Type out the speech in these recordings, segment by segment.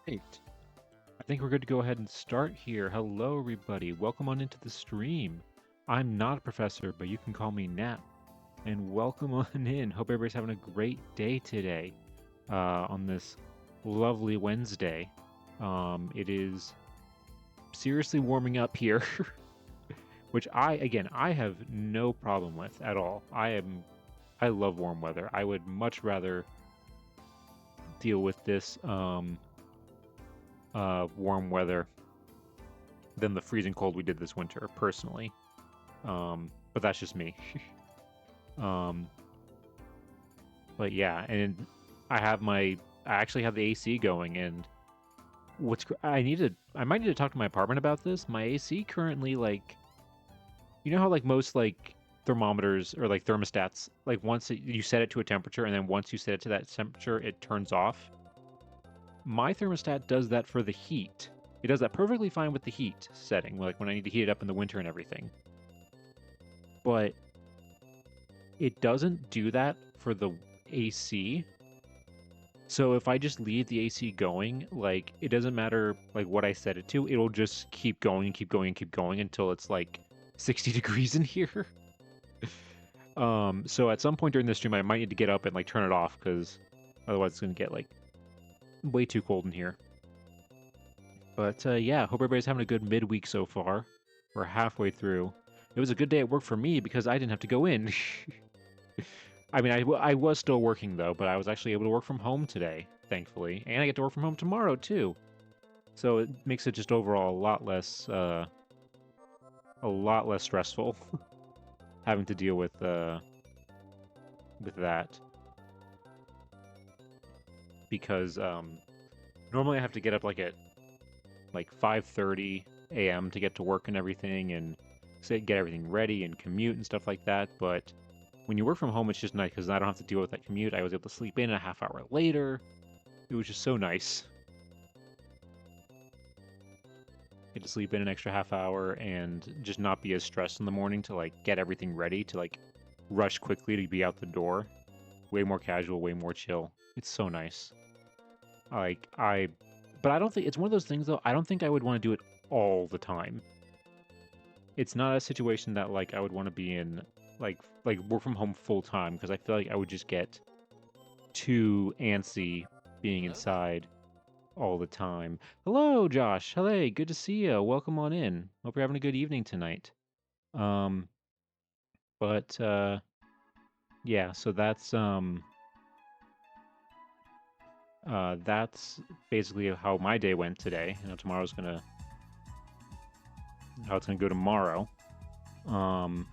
Right. I think we're good to go ahead and start here. Hello, everybody. Welcome on into the stream. I'm not a professor, but you can call me Nat. And welcome on in. Hope everybody's having a great day today on this lovely Wednesday. It is seriously warming up here, which I have no problem with at all. I love warm weather. I would much rather deal with this warm weather than the freezing cold we did this winter, personally. But that's just me. um, but yeah, and I actually have the AC going, and I might need to talk to my apartment about this. My AC currently, like, you know how like most like thermometers or like thermostats, like you set it to a temperature, and then once you set it to that temperature, it turns off. My thermostat does that for the heat. It does that perfectly fine with the heat setting, like when I need to heat it up in the winter and everything. But it doesn't do that for the AC. So if I just leave the AC going, like it doesn't matter like what I set it to, it'll just keep going and keep going and keep going until it's like 60 degrees in here. So at some point during this stream I might need to get up and like turn it off because otherwise it's gonna get like way too cold in here. But yeah, hope everybody's having a good midweek so far. We're halfway through. It was a good day at work for me because I didn't have to go in. I mean, I was still working though, but I was actually able to work from home today, thankfully, and I get to work from home tomorrow too. So it makes it just overall a lot less stressful having to deal with that because normally I have to get up like at like 5:30 a.m. to get to work and everything, and get everything ready and commute and stuff like that. But when you work from home, it's just nice because I don't have to deal with that commute. I was able to sleep in a half hour later. It was just so nice. Get to sleep in an extra half hour and just not be as stressed in the morning to like get everything ready to like rush quickly to be out the door. Way more casual, way more chill. It's so nice. Like but I don't think it's one of those things though. I don't think I would want to do it all the time. It's not a situation that like I would want to be in like work from home full time because I feel like I would just get too antsy being inside all the time. Hello, Josh. Hello, good to see you. Welcome on in. Hope you're having a good evening tonight. Um, but yeah, so that's basically how my day went today. You know, tomorrow's gonna how it's gonna go tomorrow. Um,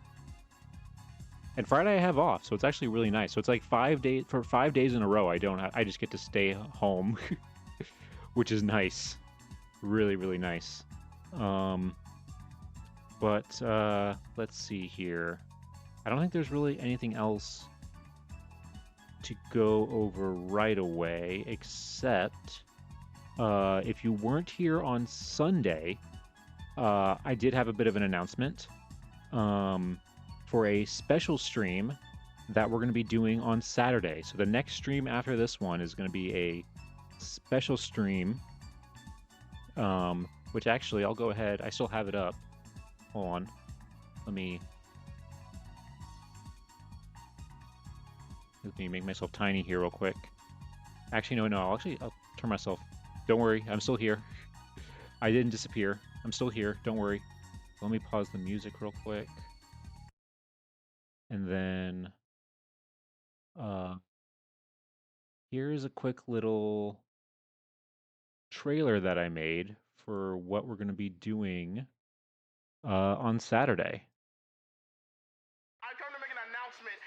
and Friday I have off, so it's actually really nice. So it's like 5 days for 5 days in a row. I just get to stay home, which is nice. Really, really nice. Um, but let's see here. I don't think there's really anything else to go over right away, except if you weren't here on Sunday, I did have a bit of an announcement for a special stream that we're going to be doing on Saturday. So the next stream after this one is going to be a special stream, which actually I'll go ahead. I still have it up. Hold on. Let me make myself tiny here real quick. Actually, no. I'll turn myself. Don't worry, I'm still here. I didn't disappear. I'm still here. Don't worry. Let me pause the music real quick. And then here's a quick little trailer that I made for what we're going to be doing on Saturday. I've come to make an announcement.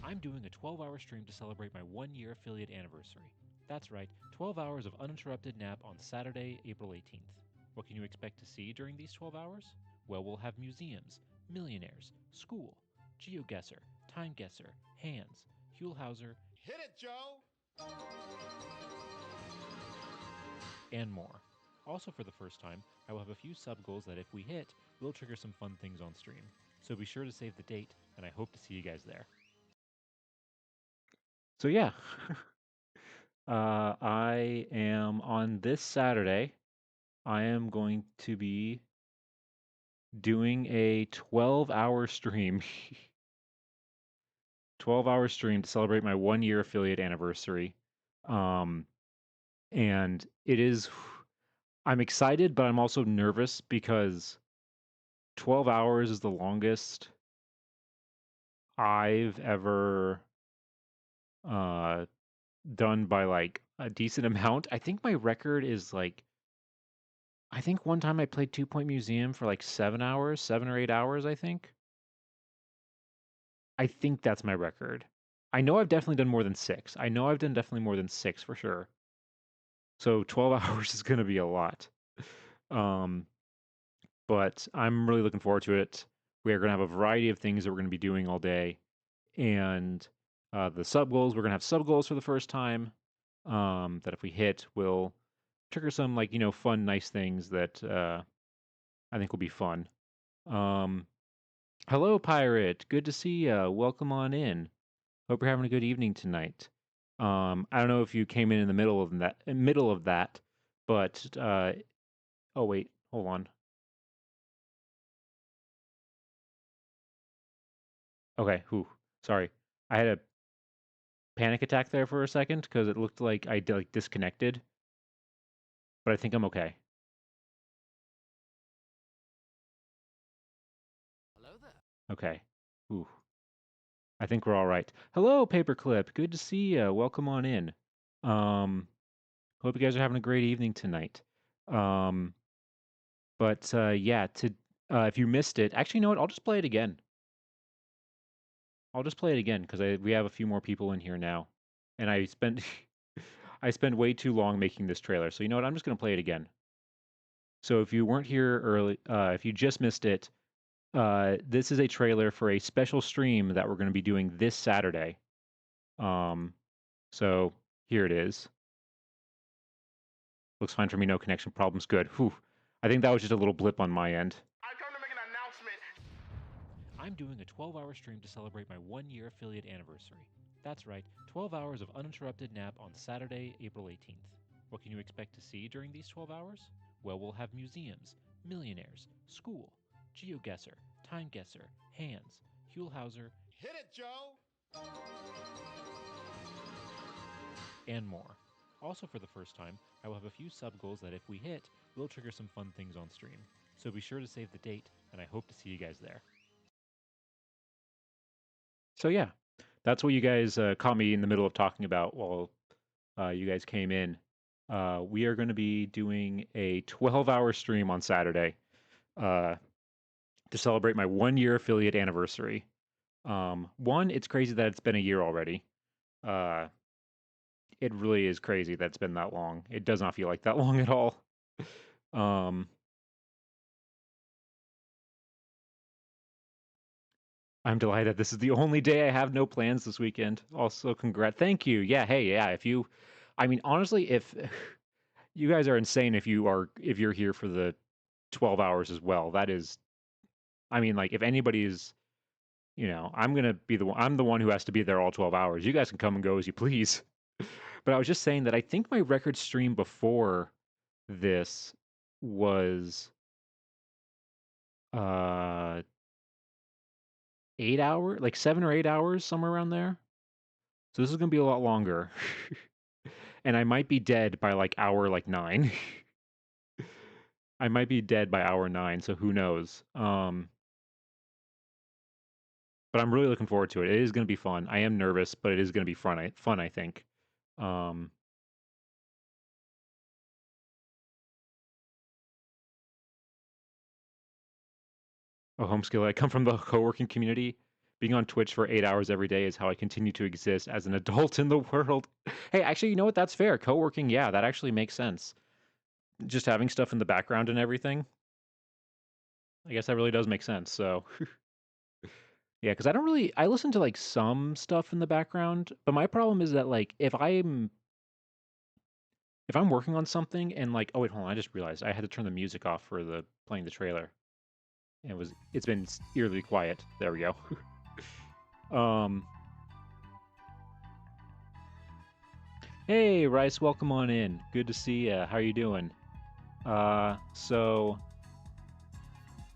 I'm doing a 12-hour stream to celebrate my 1-year affiliate anniversary. That's right, 12 hours of uninterrupted nap on Saturday, April 18th. What can you expect to see during these 12 hours? Well, we'll have museums, millionaires, school, GeoGuessr, Time Guesser, Hands, Hulhauser, Hit it, Joe! and more. Also, for the first time, I will have a few sub goals that if we hit, will trigger some fun things on stream. So be sure to save the date, and I hope to see you guys there. So yeah, I am on this Saturday. I am going to be doing a 12-hour stream. 12-hour stream to celebrate my 1-year affiliate anniversary. Um, and it is, I'm excited, but I'm also nervous because 12 hours is the longest I've ever uh done by like a decent amount. I think my record is like I think one time I played Two Point Museum for like 7 hours, 7 or 8 hours, I think. I think that's my record. I know I've definitely done more than six. I know I've done definitely more than six for sure. So 12 hours is going to be a lot. Um, but I'm really looking forward to it. We are going to have a variety of things that we're going to be doing all day. And the sub goals, we're going to have sub goals for the first time. That if we hit, will trigger some like, fun, nice things that I think will be fun. Um, Hello, Pirate. Good to see ya. Welcome on in. Hope you're having a good evening tonight. I don't know if you came in the middle of that, but oh wait, hold on. Okay, whew, sorry. I had a panic attack there for a second because it looked like like disconnected, but I think I'm okay. Okay. Ooh, I think we're all right. Hello, Paperclip. Good to see ya. Welcome on in. Um, Hope you guys are having a great evening tonight. Um, but yeah, if you missed it, actually, you know what? I'll just play it again. I'll just play it again because we have a few more people in here now, and I spent I spent way too long making this trailer. So you know what? I'm just gonna play it again. So if you weren't here early, if you just missed it, this is a trailer for a special stream that we're going to be doing this Saturday. Um, so here it is. Looks fine for me. No connection problems. Good. Whew. I think that was just a little blip on my end. I've come to make an announcement. I'm doing a 12-hour stream to celebrate my 1-year affiliate anniversary. That's right, 12 hours of uninterrupted nap on Saturday, April 18th. What can you expect to see during these 12 hours? Well, we'll have museums, millionaires, school, GeoGuessr, Time Guesser, Hands, Hulhauser, Hit it, Joe! and more. Also, for the first time, I will have a few sub goals that, if we hit, will trigger some fun things on stream. So be sure to save the date, and I hope to see you guys there. So yeah, that's what you guys caught me in the middle of talking about while you guys came in. We are going to be doing a 12-hour stream on Saturday uh, to celebrate my 1-year affiliate anniversary. One, it's crazy that it's been a year already. Uh, it really is crazy that it's been that long. It does not feel like that long at all. Um, I'm delighted. This is the only day I have no plans this weekend. Also, Thank you. Yeah. Hey. Yeah. I mean, honestly, if you guys are insane, if you're here for the 12 hours as well, that is, I mean, like if anybody is, I'm the one who has to be there all 12 hours. You guys can come and go as you please. But I was just saying that I think my record stream before this was uh 8 hour, like 7 or 8 hours, somewhere around there. So this is gonna be a lot longer. And I might be dead by like hour like 9. I might be dead by hour 9, so who knows? But I'm really looking forward to it. It is going to be fun. I am nervous, but it is going to be fun. I think. Um, a home skill. I come from the co-working community. Being on Twitch for 8 hours every day is how I continue to exist as an adult in the world. Hey, actually, you know what? That's fair. Co-working, yeah, that actually makes sense. Just having stuff in the background and everything. I guess that really does make sense. So, yeah, because I listen to like some stuff in the background, but my problem is that like if I'm working on something and like, oh wait, hold on, I just realized I had to turn the music off for the playing the trailer. And it's been eerily quiet. There we go. um Hey, Rice, welcome on in. Good to see ya. How you doing? So,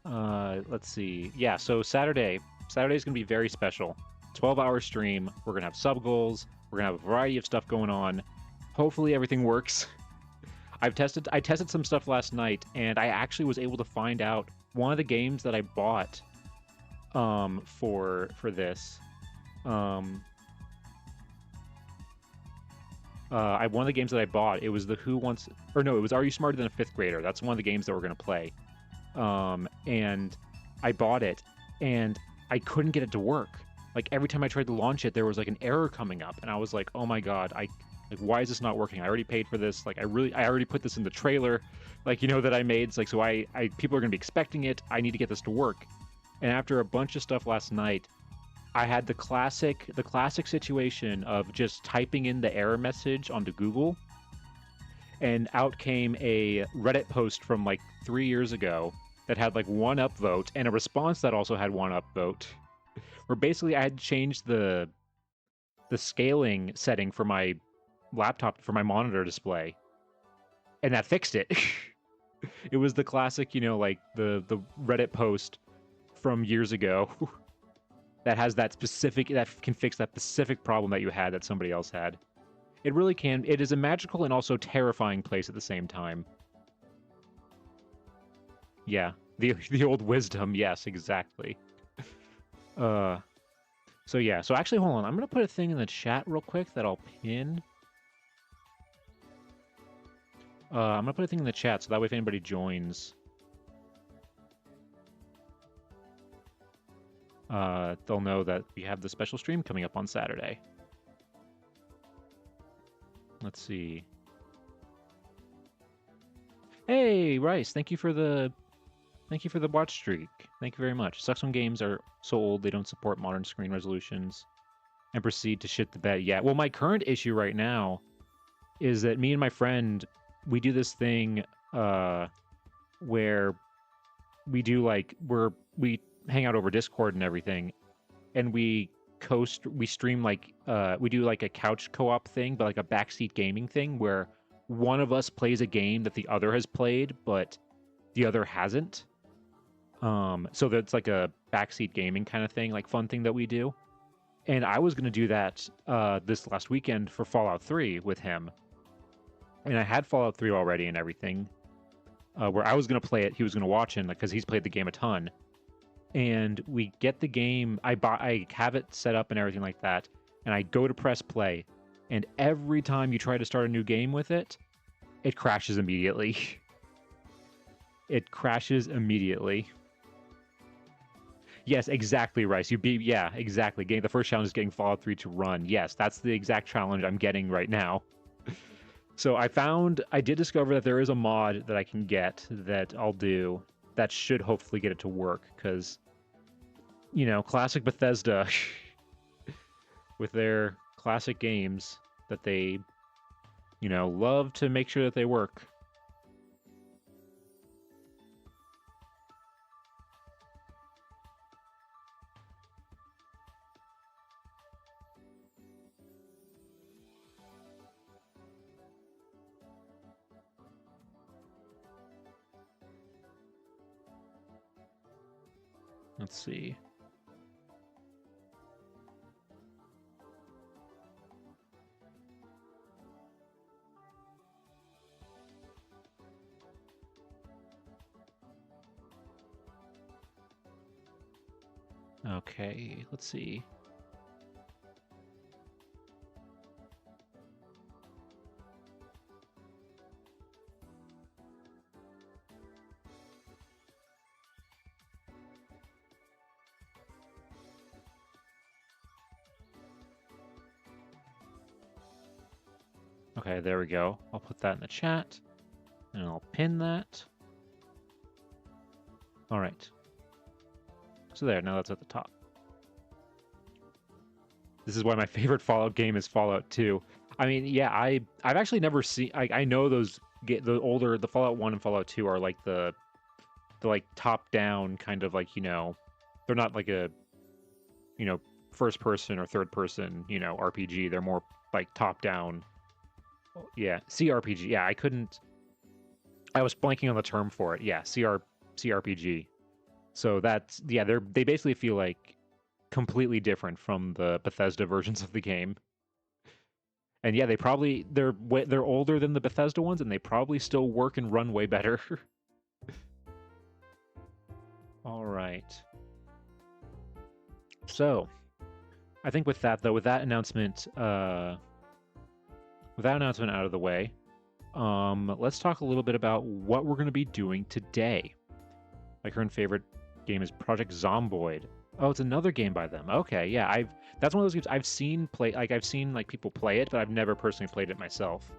let's see. Yeah, so Saturday's gonna be very special. 12-hour stream. We're gonna have sub goals. We're gonna have a variety of stuff going on. Hopefully everything works. I tested some stuff last night, and I actually was able to find out one of the games that I bought for this. One of the games that I bought, it was the Who Wants, or no, it was Are You Smarter Than a Fifth Grader? That's one of the games that we're gonna play. And I bought it, and I couldn't get it to work. Like every time I tried to launch it, there was like an error coming up, and I was like, oh my god, like why is this not working? I already paid for this. Like I already put this in the trailer, like that I made. It's like so people are gonna be expecting it. I need to get this to work. And after a bunch of stuff last night, I had the classic situation of just typing in the error message onto Google, and out came a Reddit post from like 3 years ago that had like one upvote and a response that also had one upvote, where basically I had changed the scaling setting for my laptop for my monitor display, and that fixed it. It was the classic, like the Reddit post from years ago that has that can fix that specific problem that you had that somebody else had. It really can. It is a magical and also terrifying place at the same time. Yeah, the old wisdom. Yes, exactly. So yeah. So actually, hold on. I'm gonna put a thing in the chat real quick that I'll pin. I'm gonna put a thing in the chat so that way if anybody joins, they'll know that we have the special stream coming up on Saturday. Let's see. Hey, Rice, thank you for the watch streak. Thank you very much. Sucks when games are so old they don't support modern screen resolutions and proceed to shit the bed. Yeah, well, my current issue right now is that me and my friend, we do this thing where we do like we hang out over Discord and everything, and we stream like we do like a couch co-op thing, but like a backseat gaming thing where one of us plays a game that the other has played, but the other hasn't. So that's like a backseat gaming kind of thing, like fun thing that we do. And I was gonna do that this last weekend for Fallout 3 with him. And I had Fallout 3 already and everything. Where I was gonna play it, he was gonna watch it because he's played the game a ton. And we get the game, I have it set up and everything like that, and I go to press play, and every time you try to start a new game with it, it crashes immediately. It crashes immediately. Yes, exactly, Rice. Yeah, exactly. The first challenge is getting Fallout 3 to run. Yes, that's the exact challenge I'm getting right now. So I did discover that there is a mod that I can get that I'll do that should hopefully get it to work, because, classic Bethesda with their classic games that they, love to make sure that they work. Let's see. Okay, let's see. Okay, there we go. I'll put that in the chat, and I'll pin that. All right. So there, now that's at the top. This is why my favorite Fallout game is Fallout 2. I mean, yeah, I've actually never seen. I know the Fallout 1 and Fallout 2 are like the like top down kind of like they're not like a first person or third person RPG. They're more like top down Yeah, CRPG. Yeah, I couldn't. I was blanking on the term for it. Yeah, CRPG. So that's they basically feel like completely different from the Bethesda versions of the game. And yeah, they're older than the Bethesda ones, and they probably still work and run way better. All right. So, I think with that though, with that announcement out of the way, let's talk a little bit about what we're going to be doing today. My current favorite game is Project Zomboid. Oh, it's another game by them. Okay, yeah, that's one of those games I've seen people play it, but I've never personally played it myself.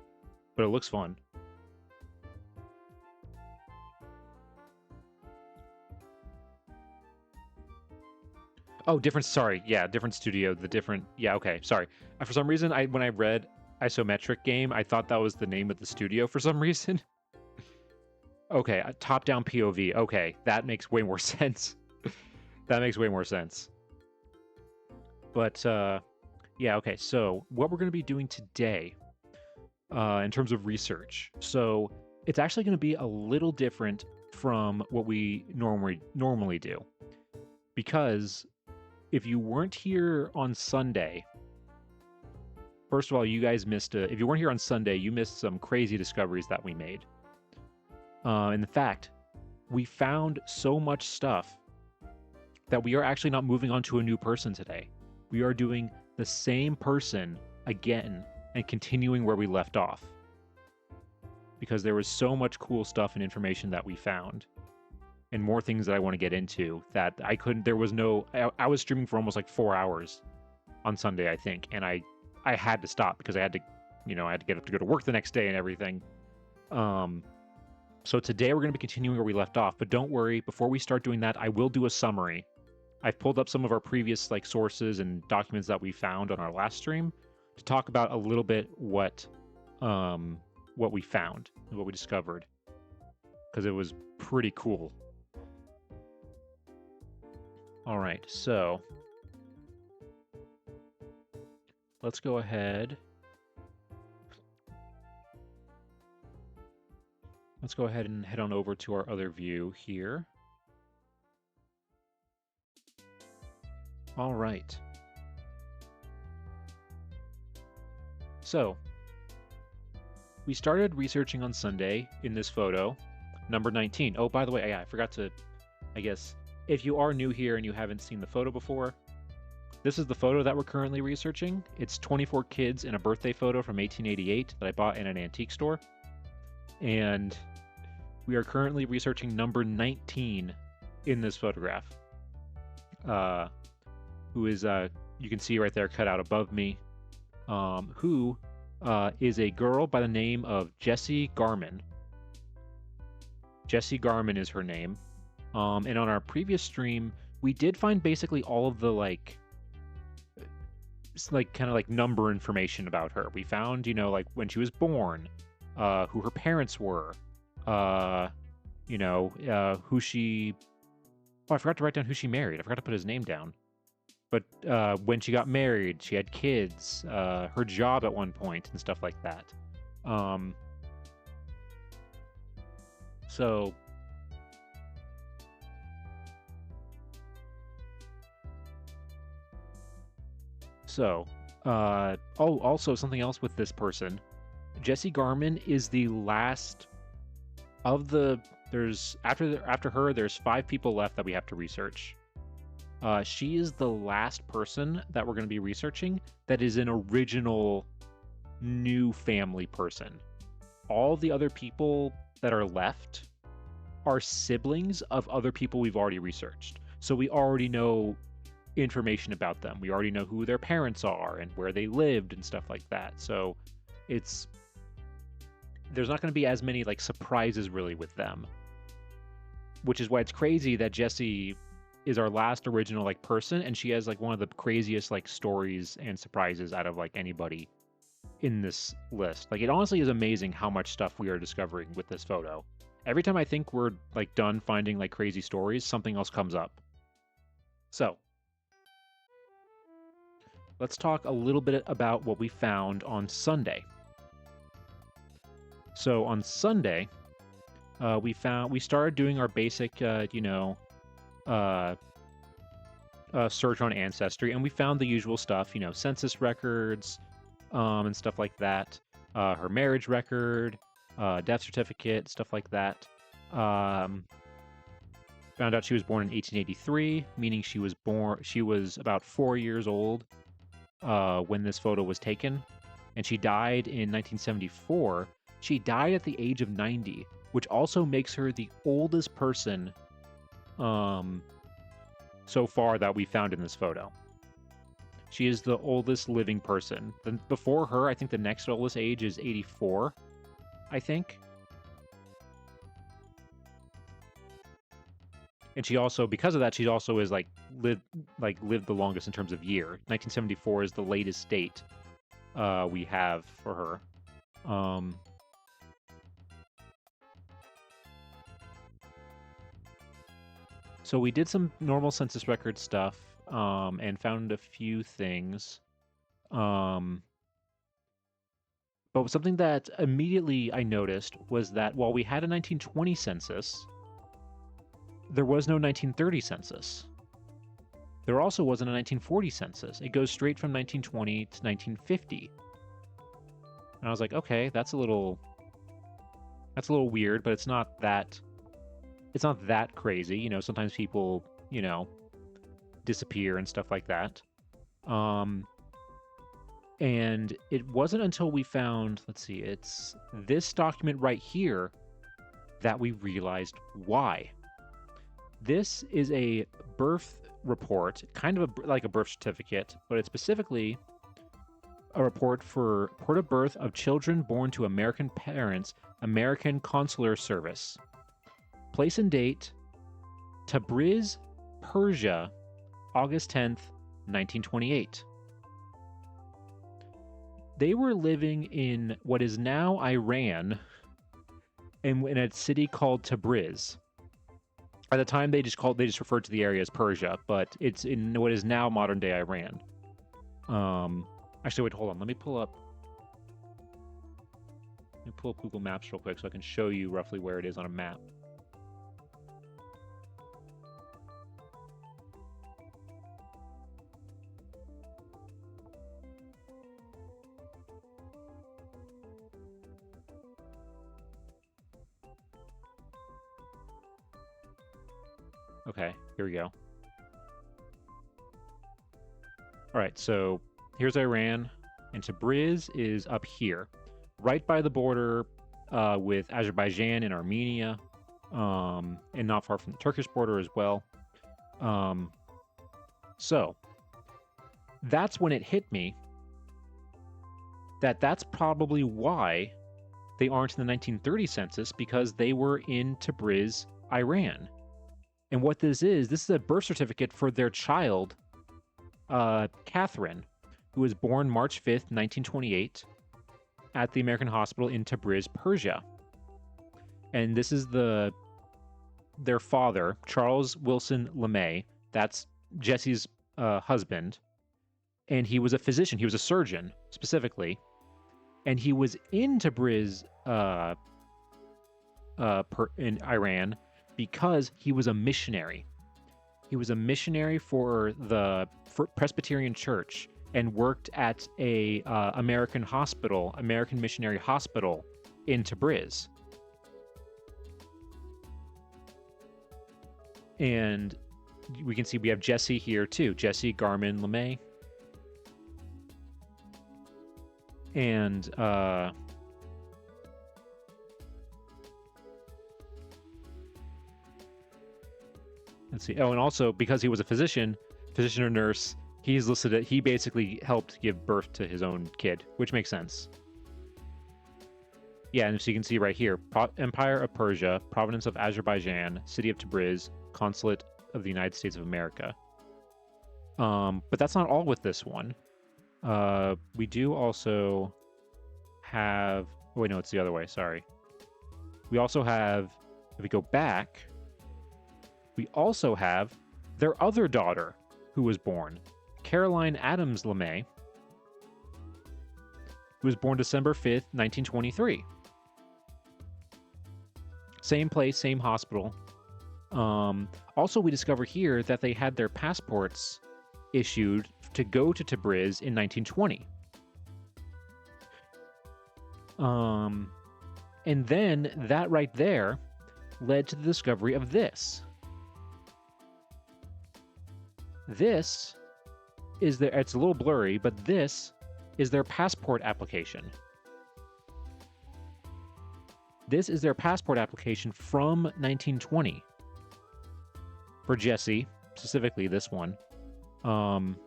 But it looks fun. Oh, sorry, yeah, different studio, yeah, okay, sorry. For some reason, when I read isometric game, I thought that was the name of the studio for some reason. Okay, a top-down POV. Okay, that makes way more sense. That makes way more sense. But, yeah, okay, so what we're going to be doing today in terms of research. So it's actually going to be a little different from what we normally do. Because if you weren't here on Sunday, first of all, you guys if you weren't here on Sunday, you missed some crazy discoveries that we made. In fact, we found so much stuff that we are actually not moving on to a new person today. We are doing the same person again and continuing where we left off. Because there was so much cool stuff and information that we found. And more things that I want to get into that I couldn't. I was streaming for almost like 4 hours on Sunday, I think. And I had to stop because I had to get up to go to work the next day and everything. So today we're going to be continuing where we left off, but don't worry, before we start doing that, I will do a summary. I've pulled up some of our previous sources and documents that we found on our last stream to talk about a little bit what we found and what we discovered, because it was pretty cool. All right, so let's go ahead. Let's go ahead and head on over to our other view here. All right. So, we started researching on Sunday in this photo, number 19. Oh, by the way, I forgot to, I guess, if you are new here and you haven't seen the photo before, this is the photo that we're currently researching. It's 24 kids in a birthday photo from 1888 that I bought in an antique store. And we are currently researching number 19 in this photograph. Who is, you can see right there cut out above me, who is a girl by the name of Jessie Garman. Jessie Garman is her name. And on our previous stream, we did find basically all of the kind of number information about her. We found, when she was born, who her parents were, who she... Oh, I forgot to write down who she married. I forgot to put his name down. But when she got married, she had kids, her job at one point, and stuff like that. Also something else with this person. Jessie Garman is the last of the... After her, there's 5 people left that we have to research. She is the last person that we're going to be researching that is an original new family person. All the other people that are left are siblings of other people we've already researched. So we already know information about them. We already know who their parents are and where they lived and stuff like that. So there's not going to be as many surprises really with them. Which is why it's crazy that Jessie is our last original person, and she has one of the craziest stories and surprises out of anybody in this list. It honestly is amazing how much stuff we are discovering with this photo. Every time I think we're done finding crazy stories, something else comes up. So let's talk a little bit about what we found on Sunday. So on Sunday, we started doing our basic, uh, search on Ancestry, and we found the usual stuff, census records, and stuff like that. Her marriage record, death certificate, stuff like that. Found out she was born in 1883, meaning she was about 4 years old when this photo was taken, and she died in 1974. She died at the age of 90, which also makes her the oldest person so far that we found in this photo. She is the oldest living person. Then before her, I think the next oldest age is 84, I think. And she also, because of that, she also is lived the longest in terms of year. 1974 is the latest date we have for her. So we did some normal census record stuff and found a few things. But something that immediately I noticed was that while we had a 1920 census, there was no 1930 census. There also wasn't a 1940 census. It goes straight from 1920 to 1950. And I was like, okay, that's a little weird, but it's not that crazy. Sometimes people, disappear and stuff like that. And it wasn't until we found, it's this document right here that we realized why. This is a birth report, kind of like a birth certificate, but it's specifically a report for port of birth of children born to American parents, American Consular Service. Place and date, Tabriz, Persia, August 10th, 1928. They were living in what is now Iran, in a city called Tabriz. At the time, they just referred to the area as Persia, but it's in what is now modern-day Iran. Actually, wait, hold on. Let me pull up Google Maps real quick so I can show you roughly where it is on a map. Okay, here we go. All right, so here's Iran, and Tabriz is up here, right by the border with Azerbaijan and Armenia, and not far from the Turkish border as well. So that's when it hit me that that's probably why they aren't in the 1930 census, because they were in Tabriz, Iran. And what this is a birth certificate for their child, Catherine, who was born March 5th, 1928, at the American Hospital in Tabriz, Persia. And this is their father, Charles Wilson LeMay. That's Jesse's husband. And he was a physician. He was a surgeon, specifically. And he was in Tabriz in Iran because he was a missionary. He was a missionary for the Presbyterian Church and worked at a American missionary hospital in Tabriz. And we can see we have Jesse here too, Jesse Garman LeMay. And let's see. Oh, and also because he was a physician or nurse, he's listed he basically helped give birth to his own kid, which makes sense. Yeah, and so you can see right here, Empire of Persia, Province of Azerbaijan, City of Tabriz, Consulate of the United States of America. But that's not all with this one. We do also have... Oh, wait, no, it's the other way. Sorry. We also have... If we go back... We also have their other daughter who was born, Caroline Adams LeMay, who was born December 5th, 1923. Same place, same hospital. Also, we discover here that they had their passports issued to go to Tabriz in 1920. And then that right there led to the discovery of this. This is their, it's a little blurry, but this is their passport application. This is their passport application from 1920 for Jesse, specifically this one. And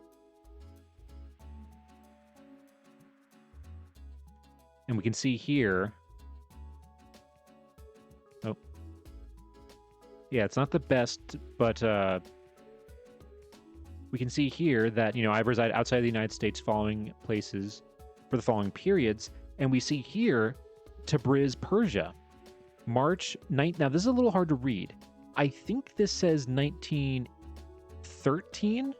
we can see here. Oh, yeah, it's not the best, but we can see here that, you know, I reside outside the United States following places for the following periods, and we see here Tabriz, Persia, March 9th. Now, this is a little hard to read. I think this says 1913,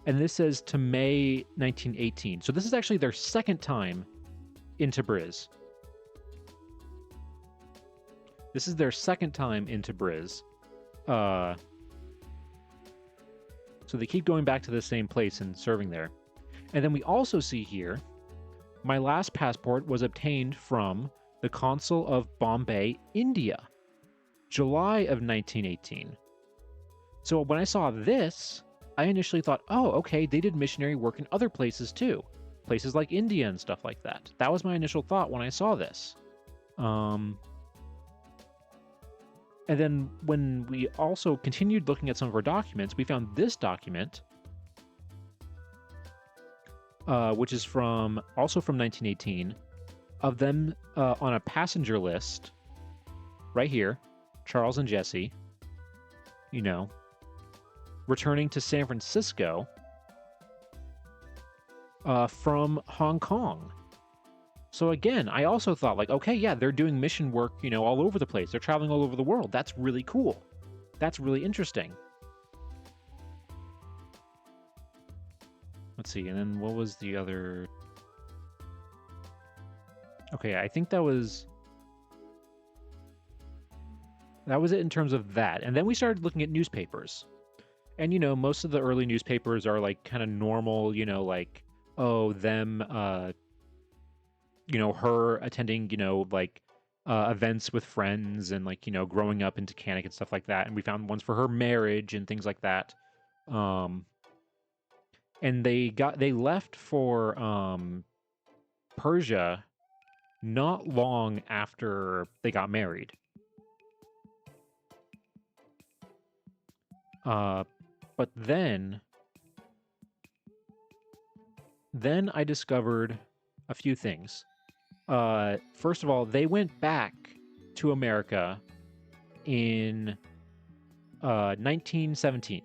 and this says to May 1918. So this is actually their second time in Tabriz. This is their second time in Tabriz. So they keep going back to the same place and serving there. And then we also see here, my last passport was obtained from the Consul of Bombay, India, July of 1918. So when I saw this, I initially thought, oh, okay, they did missionary work in other places too. Places like India and stuff like that. That was my initial thought when I saw this. And then when we also continued looking at some of our documents, we found this document, which is also from 1918, of them on a passenger list, right here, Charles and Jesse, you know, returning to San Francisco from Hong Kong. So again, I also thought, like, okay, yeah, they're doing mission work, you know, all over the place. They're traveling all over the world. That's really cool. That's really interesting. Let's see, and then what was the other... Okay, I think that was it in terms of that. And then we started looking at newspapers. And, you know, most of the early newspapers are, like, kind of normal, you know, like, oh, them... you know, her attending, you know, like events with friends and, like, you know, growing up in Titanic and stuff like that. And we found ones for her marriage and things like that. And they left for Persia not long after they got married. But then I discovered a few things. First of all, they went back to America in 1917.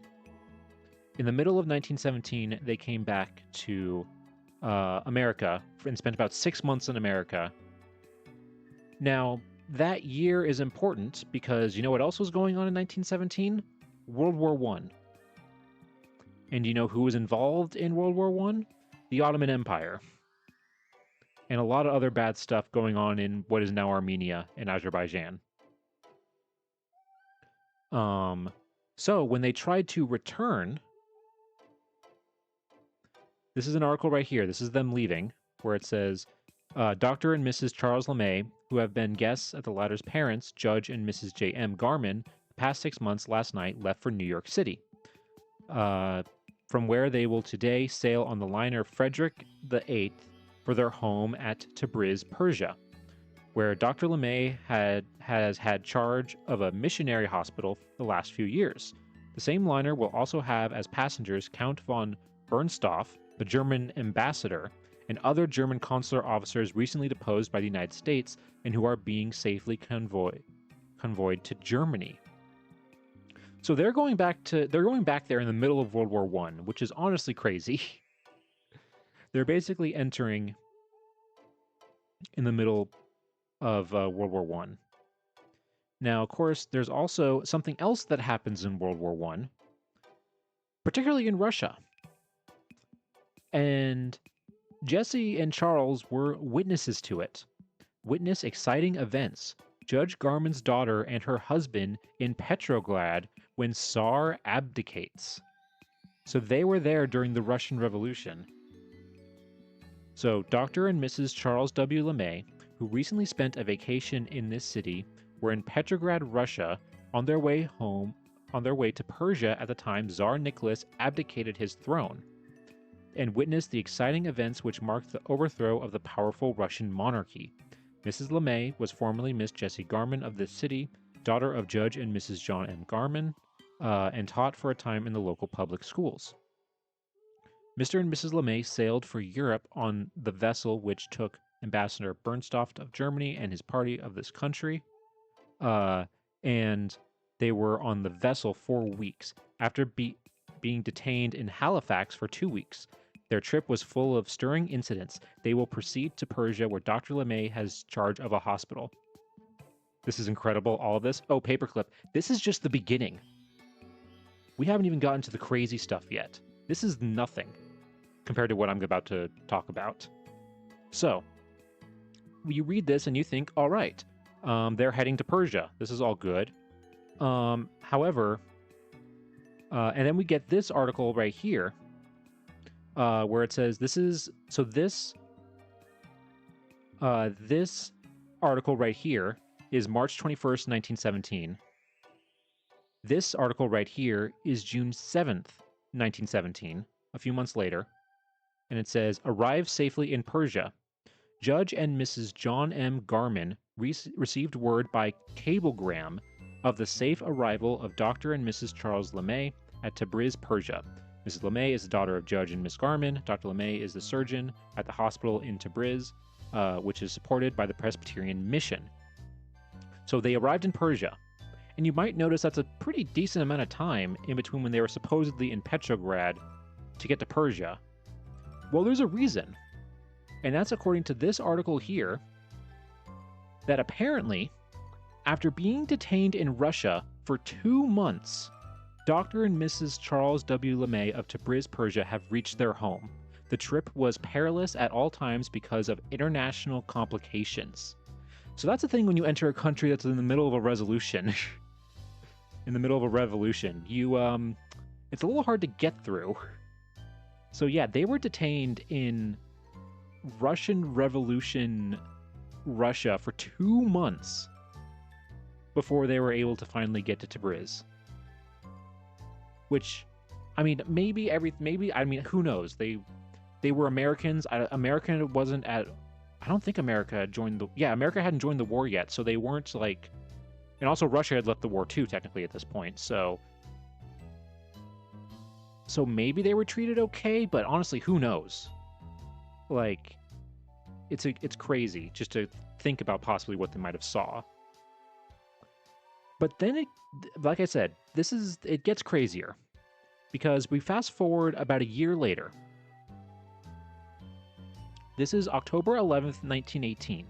In the middle of 1917, they came back to America and spent about 6 months in America. Now, that year is important because you know what else was going on in 1917? World War I. And you know who was involved in World War I? The Ottoman Empire. And a lot of other bad stuff going on in what is now Armenia and Azerbaijan. So when they tried to return, this is an article right here. This is them leaving, where it says, Dr. and Mrs. Charles LeMay, who have been guests at the latter's parents, Judge and Mrs. J.M. Garman, the past 6 months last night left for New York City, from where they will today sail on the liner Frederick VIII for their home at Tabriz, Persia, where Dr. LeMay has had charge of a missionary hospital for the last few years. The same liner will also have as passengers Count von Bernstorff, the German ambassador, and other German consular officers recently deposed by the United States and who are being safely convoyed to Germany. So they're going back there in the middle of World War I, which is honestly crazy. They're basically entering in the middle of World War I. Now, of course, there's also something else that happens in World War I, particularly in Russia. And Jesse and Charles were witnesses to it. Witness exciting events. Judge Garman's daughter and her husband in Petrograd when Tsar abdicates. So they were there during the Russian Revolution. So Dr. and Mrs. Charles W. LeMay, who recently spent a vacation in this city, were in Petrograd, Russia, on their way to Persia at the time Tsar Nicholas abdicated his throne, and witnessed the exciting events which marked the overthrow of the powerful Russian monarchy. Mrs. LeMay was formerly Miss Jessie Garman of this city, daughter of Judge and Mrs. John M. Garman, and taught for a time in the local public schools. Mr. and Mrs. LeMay sailed for Europe on the vessel which took Ambassador Bernstoft of Germany and his party of this country, and they were on the vessel 4 weeks. After being detained in Halifax for 2 weeks, their trip was full of stirring incidents. They will proceed to Persia, where Dr. LeMay has charge of a hospital. This is incredible, all of this. Oh, paperclip. This is just the beginning. We haven't even gotten to the crazy stuff yet. This is nothing compared to what I'm about to talk about. So, you read this and you think, all right, they're heading to Persia. This is all good. However, and then we get this article right here, where it says this article right here is March 21st, 1917. This article right here is June 7th, 1917, a few months later. And it says, arrived safely in Persia. Judge and Mrs. John M. Garman received word by cablegram of the safe arrival of Dr. and Mrs. Charles LeMay at Tabriz, Persia. Mrs. LeMay is the daughter of Judge and Miss Garman. Dr. LeMay is the surgeon at the hospital in Tabriz, which is supported by the Presbyterian Mission. So they arrived in Persia. And you might notice that's a pretty decent amount of time in between when they were supposedly in Petrograd to get to Persia. Well, there's a reason. And that's according to this article here, that apparently, after being detained in Russia for 2 months, Dr. and Mrs. Charles W. LeMay of Tabriz, Persia have reached their home. The trip was perilous at all times because of international complications. So that's the thing when you enter a country that's in the middle of a resolution. In the middle of a revolution, it's a little hard to get through. So yeah, they were detained in Russian Revolution, Russia for 2 months before they were able to finally get to Tabriz. Which, I mean, who knows? They were Americans. America wasn't at. I don't think America had joined the. Yeah, America hadn't joined the war yet, so they weren't like. And also, Russia had left the war too, technically at this point. So maybe they were treated okay, but honestly, who knows? Like, it's crazy just to think about possibly what they might have saw. But then like I said, it gets crazier, because we fast forward about a year later. This is October 11th, 1918.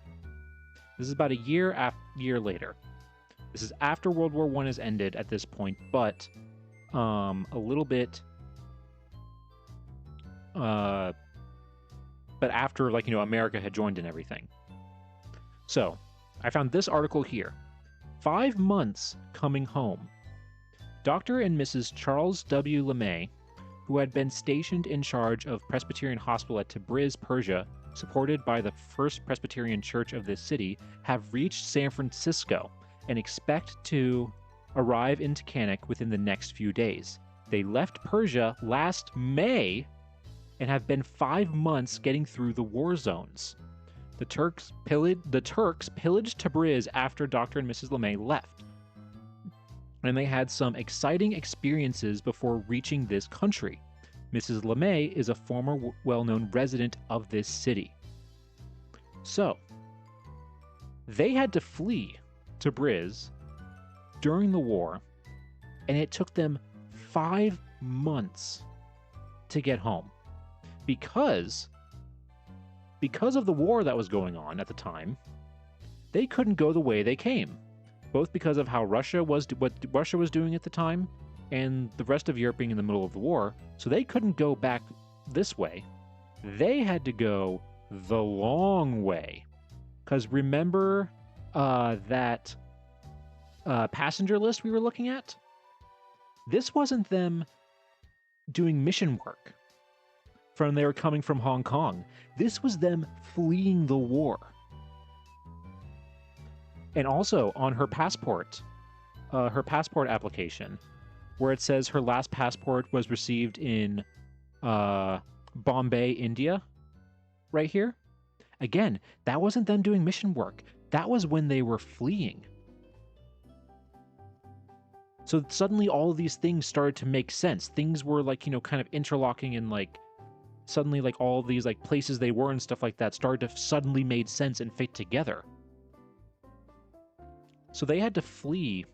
This is about a year later. This is after World War I has ended at this point, but a little bit, but after, like, America had joined and everything. So, I found this article here. 5 months coming home. Dr. and Mrs. Charles W. LeMay, who had been stationed in charge of Presbyterian Hospital at Tabriz, Persia, supported by the First Presbyterian Church of this city, have reached San Francisco and expect to arrive in Takanik within the next few days. They left Persia last May and have been 5 months getting through the war zones. The Turks pillaged Tabriz after Dr. and Mrs. LeMay left, and they had some exciting experiences before reaching this country. Mrs. LeMay is a former well-known resident of this city. So, they had to flee Tabriz during the war, and it took them 5 months to get home. Because of the war that was going on at the time, they couldn't go the way they came, both because of how what Russia was doing at the time, and the rest of Europe being in the middle of the war. So they couldn't go back this way. They had to go the long way. Because remember that passenger list we were looking at, this wasn't them doing mission work from they were coming from Hong Kong. This was them fleeing the war. And also on her passport application, where it says her last passport was received in Bombay, India, right here. Again, that wasn't them doing mission work. That was when they were fleeing. So suddenly all of these things started to make sense. Things were like, kind of interlocking, and like suddenly like all of these like places they were and stuff like that started to suddenly made sense and fit together. So they had to flee.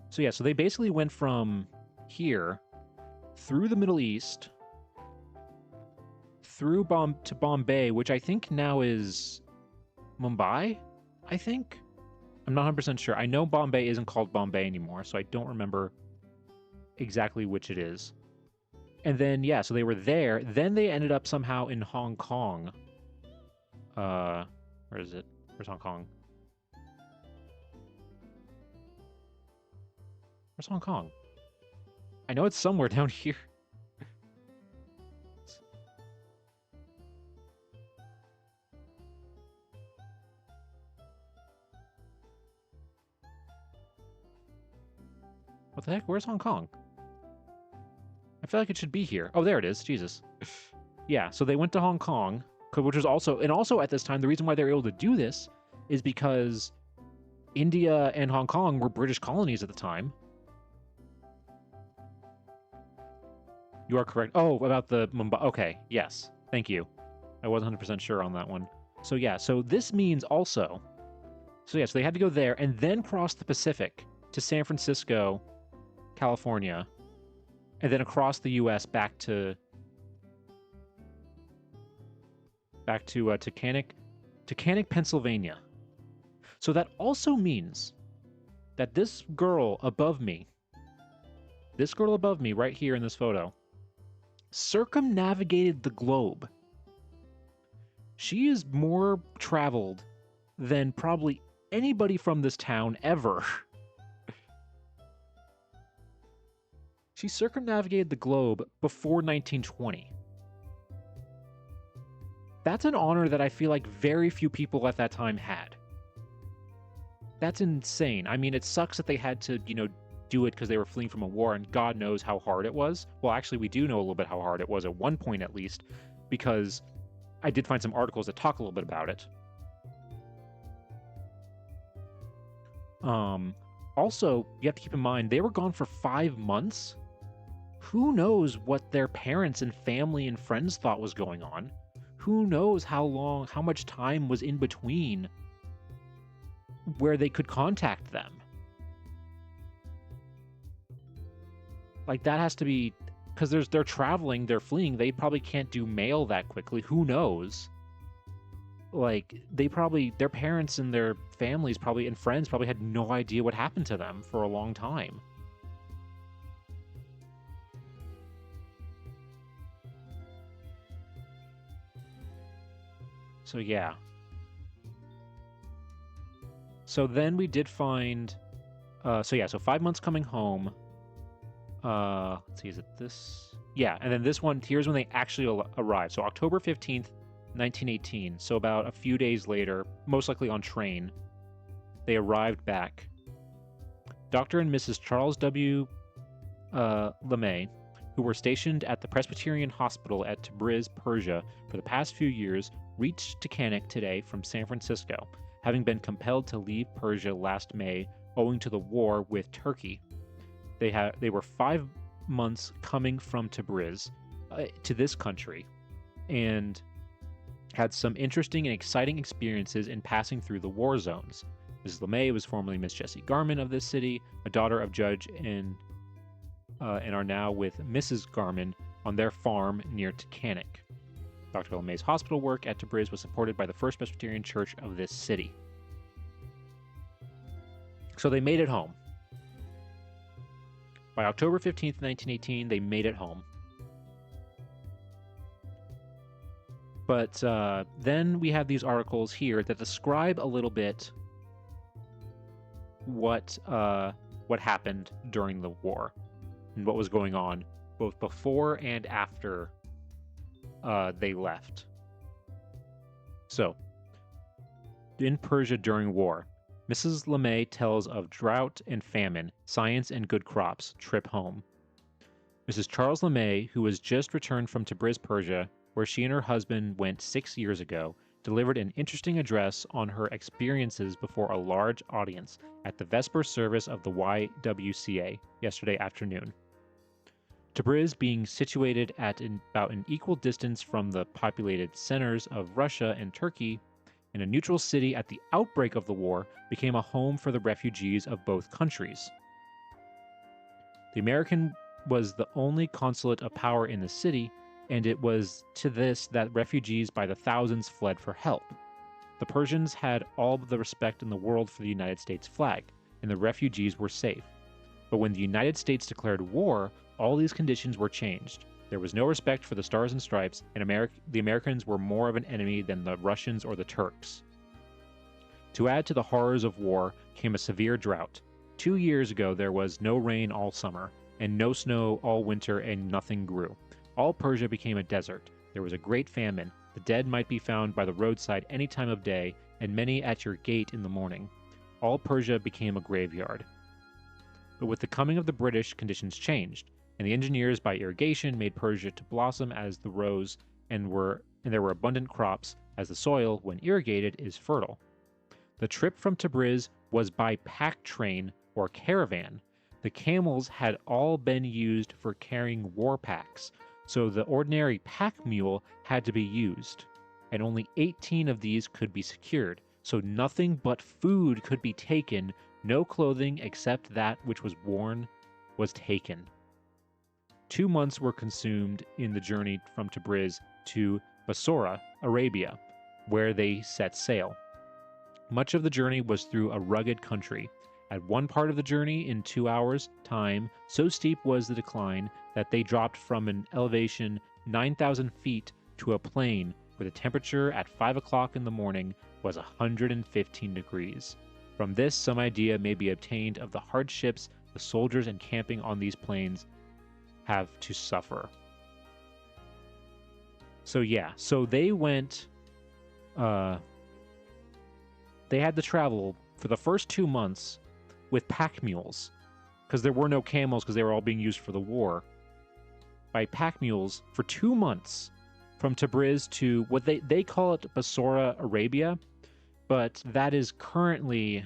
So yeah, so they basically went from here through the Middle East, through to Bombay, which I think now is Mumbai, I think? I'm not 100% sure. I know Bombay isn't called Bombay anymore, so I don't remember exactly which it is. And then, yeah, so they were there. Then they ended up somehow in Hong Kong. Where is it? Where's Hong Kong? Where's Hong Kong? I know it's somewhere down here. What the heck? Where's Hong Kong? I feel like it should be here. Oh, there it is. Jesus. Yeah, so they went to Hong Kong, which was also... And also at this time, the reason why they were able to do this is because India and Hong Kong were British colonies at the time. You are correct. Oh, about the Mumbai. Okay, yes. Thank you. I wasn't 100% sure on that one. So yeah, so this means also... So yeah, so they had to go there and then cross the Pacific to San Francisco, California, and then across the U.S. back to Taconic, Pennsylvania. So that also means that this girl above me right here in this photo, circumnavigated the globe. She is more traveled than probably anybody from this town ever. She circumnavigated the globe before 1920. That's an honor that I feel like very few people at that time had. That's insane. I mean, it sucks that they had to, do it because they were fleeing from a war, and God knows how hard it was. Well, actually, we do know a little bit how hard it was at one point, at least, because I did find some articles that talk a little bit about it. Also, you have to keep in mind, they were gone for 5 months. Who knows what their parents and family and friends thought was going on? Who knows how much time was in between where they could contact them? Like, that has to be... Because they're traveling, they're fleeing, they probably can't do mail that quickly. Who knows? Like, their parents and their families probably, and friends probably had no idea what happened to them for a long time. So, yeah. So then we did find... so 5 months coming home. Let's see, is it this? Yeah, and then this one, here's when they actually arrived. So October 15th, 1918. So about a few days later, most likely on train, they arrived back. Dr. and Mrs. Charles W. LeMay, who were stationed at the Presbyterian Hospital at Tabriz, Persia, for the past few years, reached Taconic today from San Francisco, having been compelled to leave Persia last May owing to the war with Turkey. They were 5 months coming from Tabriz to this country, and had some interesting and exciting experiences in passing through the war zones. Mrs. LeMay was formerly Miss Jessie Garman of this city, a daughter of Judge, and are now with Mrs. Garman on their farm near Taconic. Dr. LeMay's hospital work at Tabriz was supported by the First Presbyterian Church of this city. So they made it home. By October 15th, 1918, they made it home. But then we have these articles here that describe a little bit what happened during the war and what was going on both before and after they left. So, in Persia during war, Mrs. LeMay tells of drought and famine, science and good crops, trip home. Mrs. Charles LeMay, who was just returned from Tabriz, Persia, where she and her husband went 6 years ago, delivered an interesting address on her experiences before a large audience at the Vesper service of the YWCA yesterday afternoon. Tabriz, being situated at about an equal distance from the populated centers of Russia and Turkey, and a neutral city at the outbreak of the war, became a home for the refugees of both countries. The American was the only consulate of power in the city, and it was to this that refugees by the thousands fled for help. The Persians had all the respect in the world for the United States flag, and the refugees were safe. But when the United States declared war, all these conditions were changed. There was no respect for the Stars and Stripes, and the Americans were more of an enemy than the Russians or the Turks. To add to the horrors of war came a severe drought. 2 years ago there was no rain all summer, and no snow all winter, and nothing grew. All Persia became a desert. There was a great famine. The dead might be found by the roadside any time of day, and many at your gate in the morning. All Persia became a graveyard. But with the coming of the British, conditions changed, and the engineers by irrigation made Persia to blossom as the rose, and there were abundant crops, as the soil, when irrigated, is fertile. The trip from Tabriz was by pack train or caravan. The camels had all been used for carrying war packs, so the ordinary pack mule had to be used, and only 18 of these could be secured, so nothing but food could be taken. No clothing except that which was worn was taken. 2 months were consumed in the journey from Tabriz to Basora, Arabia, where they set sail. Much of the journey was through a rugged country. At one part of the journey, in 2 hours' time, so steep was the decline that they dropped from an elevation 9,000 feet to a plain where the temperature at 5 o'clock in the morning was 115 degrees. From this, some idea may be obtained of the hardships the soldiers encamping on these plains have to suffer. So they went, they had to travel for the first 2 months with pack mules, because there were no camels because they were all being used for the war, by pack mules for 2 months from Tabriz to what they call it Basora, Arabia, but that is currently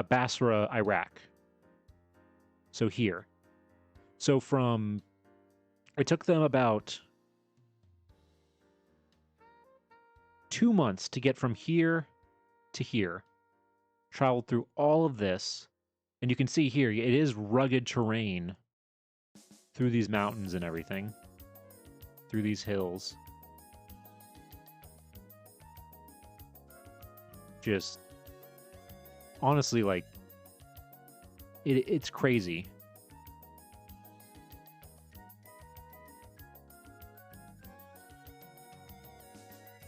Basra, Iraq. So here. So it took them about 2 months to get from here to here. Traveled through all of this, and you can see here, it is rugged terrain through these mountains and everything, through these hills. Just honestly, like, it's crazy.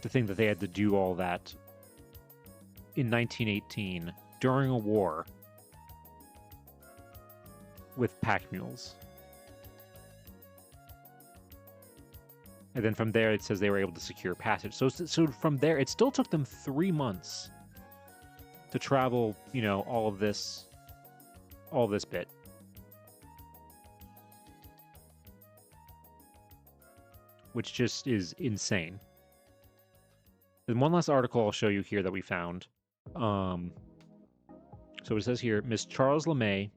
To think that they had to do all that in 1918 during a war with pack mules. And then from there, it says they were able to secure passage. So from there, it still took them 3 months to travel, all this bit. Which just is insane. Then one last article I'll show you here that we found. So it says here, Miss Charles LeMay,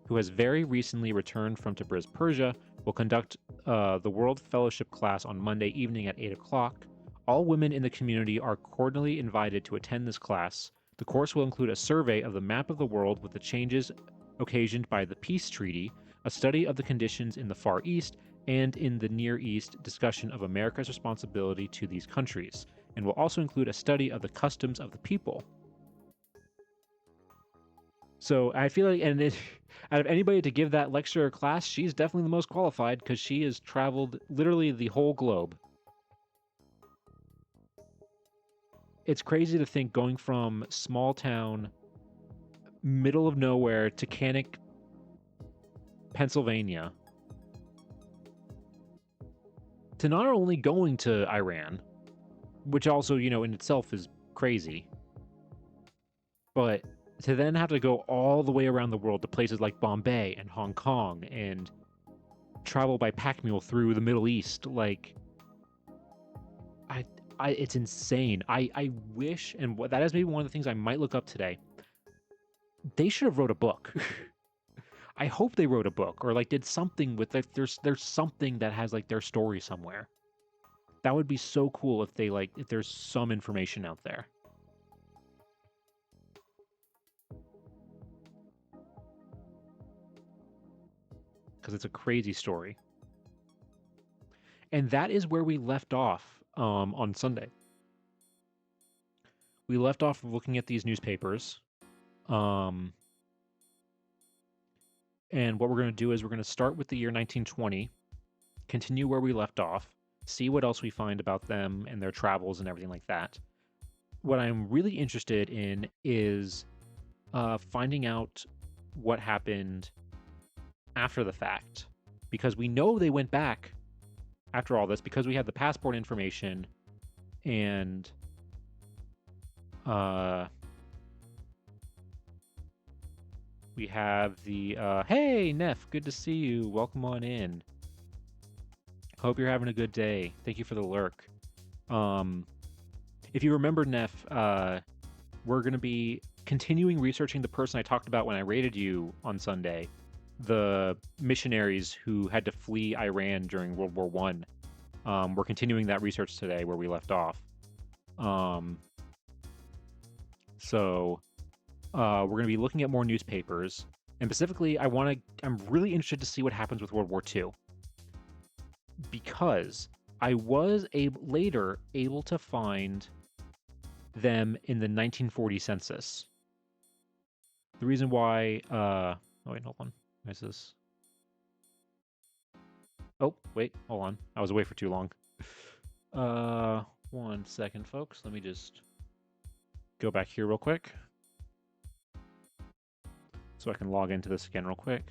who has very recently returned from Tabriz, Persia, will conduct the World Fellowship class on Monday evening at 8 o'clock. All women in the community are cordially invited to attend this class. The course will include a survey of the map of the world with the changes occasioned by the peace treaty, a study of the conditions in the Far East, and in the Near East, discussion of America's responsibility to these countries, and will also include a study of the customs of the people. So I feel like, out of anybody to give that lecture or class, she's definitely the most qualified because she has traveled literally the whole globe. It's crazy to think going from small town, middle of nowhere to Cannock, Pennsylvania, to not only going to Iran, which also, in itself is crazy, but to then have to go all the way around the world to places like Bombay and Hong Kong and travel by pack mule through the Middle East, like, it's insane. I wish, and that is maybe one of the things I might look up today. They should have wrote a book. I hope they wrote a book or like did something with it. There's something that has like their story somewhere. That would be so cool if if there's some information out there. Because it's a crazy story. And that is where we left off on Sunday. We left off looking at these newspapers. And what we're going to do is we're going to start with the year 1920, continue where we left off, see what else we find about them and their travels and everything like that. What I'm really interested in is finding out what happened after the fact, because we know they went back after all this because we have the passport information and we have the hey Neff, good to see you, welcome on in, hope you're having a good day, thank you for the lurk. If you remember, Neff, we're going to be continuing researching the person I talked about when I raided you on Sunday, the missionaries who had to flee Iran during World War One. We're continuing that research today where we left off. So we're going to be looking at more newspapers, and specifically, I'm really interested to see what happens with World War II, because I was later able to find them in the 1940 census. The reason why, oh wait, hold on. Where's this? Oh, wait, hold on. I was away for too long. 1 second, folks. Let me just go back here real quick so I can log into this again real quick.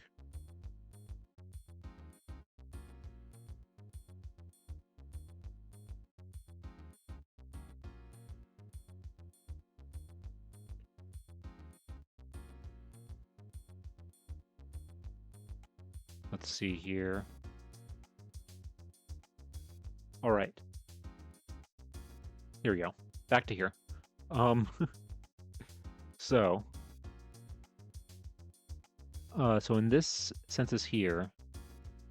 Let's see here. All right. Here we go. Back to here. So in this census here,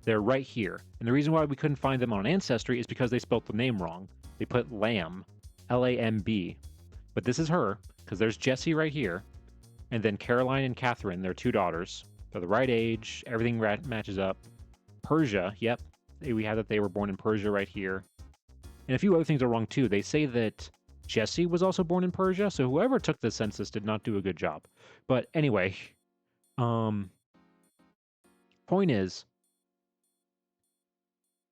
they're right here. And the reason why we couldn't find them on Ancestry is because they spelled the name wrong. They put Lamb, Lamb. But this is her, because there's Jessie right here. And then Caroline and Catherine, their 2 daughters. They're the right age. Everything matches up. Persia, yep. We have that they were born in Persia right here. And a few other things are wrong too. They say that Jessie was also born in Persia, so whoever took the census did not do a good job. But anyway, point is,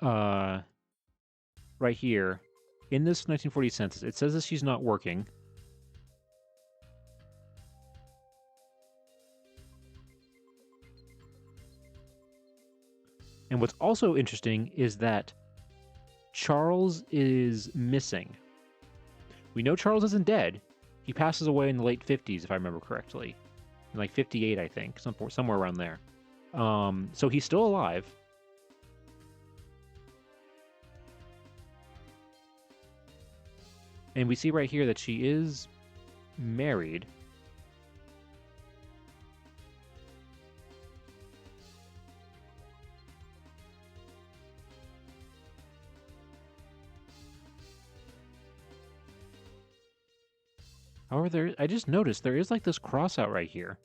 right here, in this 1940 census, it says that she's not working. And what's also interesting is that Charles is missing. We know Charles isn't dead. He passes away in the late 50s, if I remember correctly. In like 58, I think. Somewhere around there. So he's still alive. And we see right here that she is married. However, I just noticed there is like this cross out right here.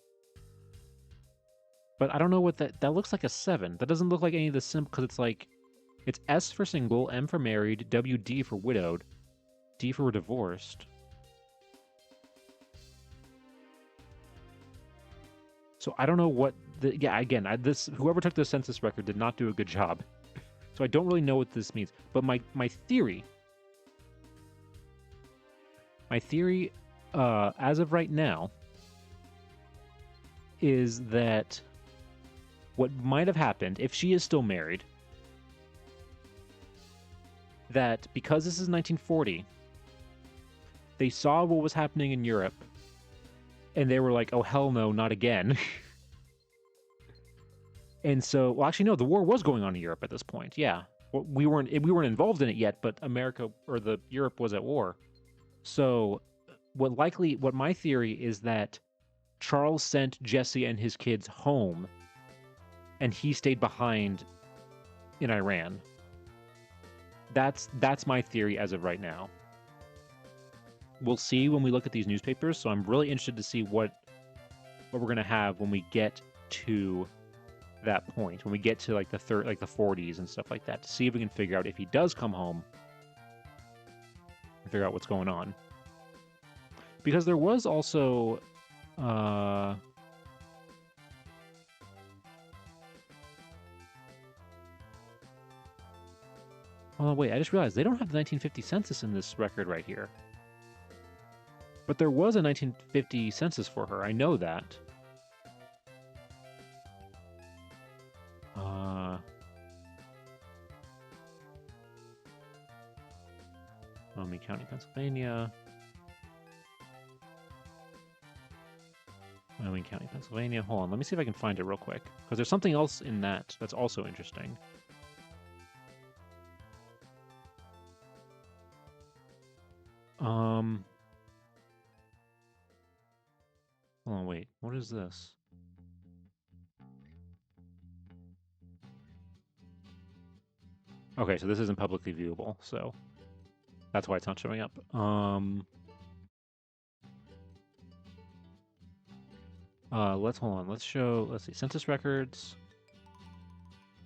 But I don't know what that looks like a 7. That doesn't look like any of the simple, because it's like, it's S for single, M for married, WD for widowed, D for divorced. So I don't know what the again, whoever took the census record did not do a good job. So I don't really know what this means. But my theory as of right now is that what might have happened if she is still married, that because this is 1940, they saw what was happening in Europe and they were like, oh hell no, not again. And so, well, actually, no, the war was going on in Europe at this point. Yeah, we weren't involved in it yet, but Europe was at war. So, what my theory is that Charles sent Jesse and his kids home, and he stayed behind in Iran. That's my theory as of right now. We'll see when we look at these newspapers. So I'm really interested to see what we're gonna have when we get to that point, when we get to like the 40s and stuff like that, to see if we can figure out if he does come home and figure out what's going on. Because there was also oh wait, I just realized they don't have the 1950 census in this record right here. But there was a 1950 census for her. I know that. Wyoming County, Pennsylvania. Wyoming County, Pennsylvania. Hold on, let me see if I can find it real quick. Because there's something else in that that's also interesting. Hold on, wait. What is this? Okay, so this isn't publicly viewable, so that's why it's not showing up. Let's hold on. Let's see, census records,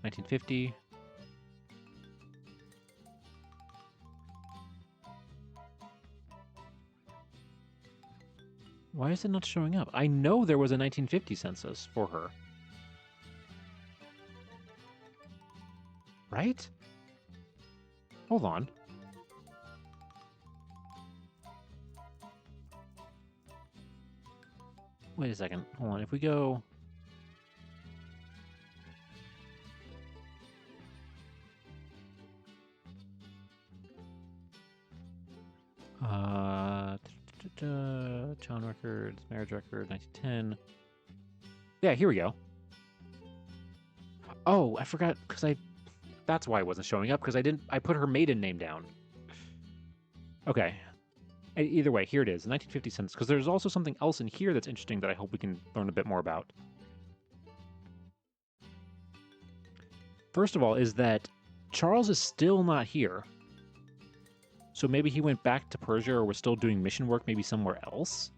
1950. Why is it not showing up? I know there was a 1950 census for her. Right? Hold on. Wait a second. Hold on. If we go... Town records, marriage record, 1910. Yeah, here we go. Oh, I forgot, because that's why it wasn't showing up, because I put her maiden name down. Okay. Either way, here it is, 1950 census, because there's also something else in here that's interesting that I hope we can learn a bit more about. First of all, is that Charles is still not here. So maybe he went back to Persia or was still doing mission work, maybe somewhere else.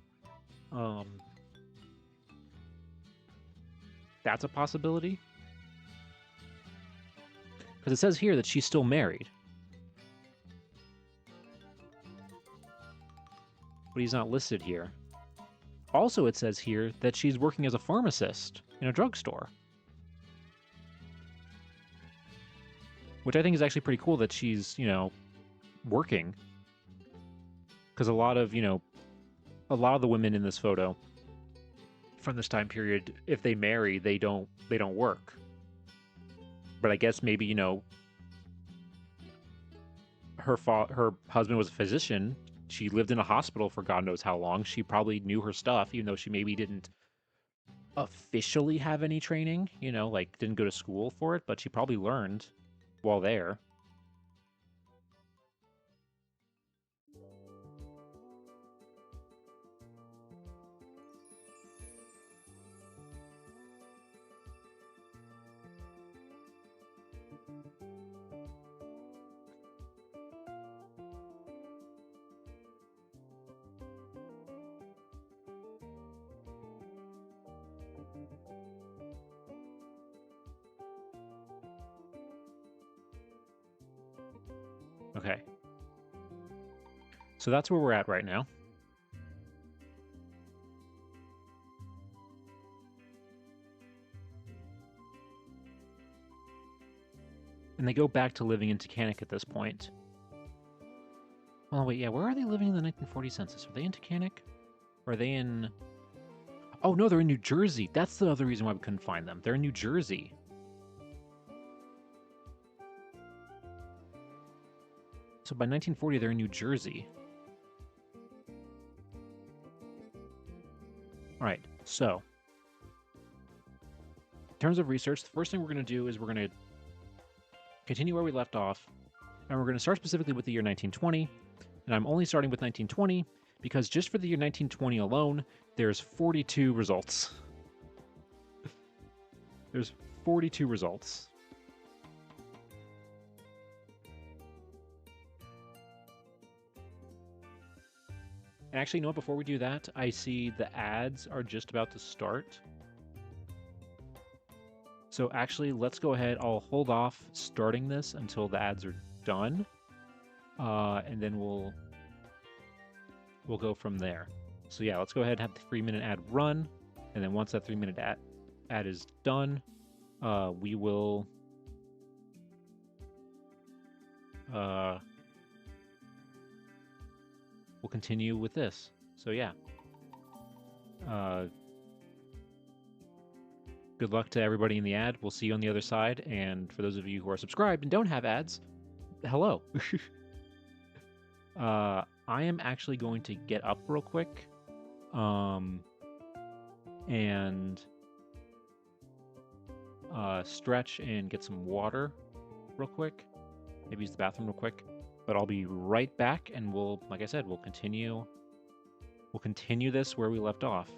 That's a possibility. Because it says here that she's still married. But he's not listed here. Also, it says here that she's working as a pharmacist in a drugstore. Which I think is actually pretty cool that she's, working. Because a lot of the women in this photo from this time period, if they marry, they don't work. But I guess maybe, her husband was a physician. She lived in a hospital for God knows how long. She probably knew her stuff, even though she maybe didn't officially have any training, didn't go to school for it, but she probably learned while there. Okay. So that's where we're at right now. And they go back to living in Tacanic at this point. Oh, wait, yeah, where are they living in the 1940 census? Are they in Tacanic? Or are they in... Oh, no, they're in New Jersey. That's the other reason why we couldn't find them. They're in New Jersey. So by 1940, they're in New Jersey. All right, so in terms of research, the first thing we're going to do is we're going to continue where we left off, and we're going to start specifically with the year 1920, and I'm only starting with 1920 because just for the year 1920 alone, there's 42 results. There's 42 results. And actually, you know what? Before we do that, I see the ads are just about to start. So actually, let's go ahead. I'll hold off starting this until the ads are done, and then we'll go from there. So yeah, let's go ahead and have the 3-minute ad run, and then once that 3-minute ad is done, we will we'll continue with this. So yeah. Good luck to everybody in the ad. We'll see you on the other side. And for those of you who are subscribed and don't have ads, hello. I am actually going to get up real quick. And stretch and get some water real quick. Maybe use the bathroom real quick. But I'll be right back, and we'll, like I said, we'll continue this where we left off.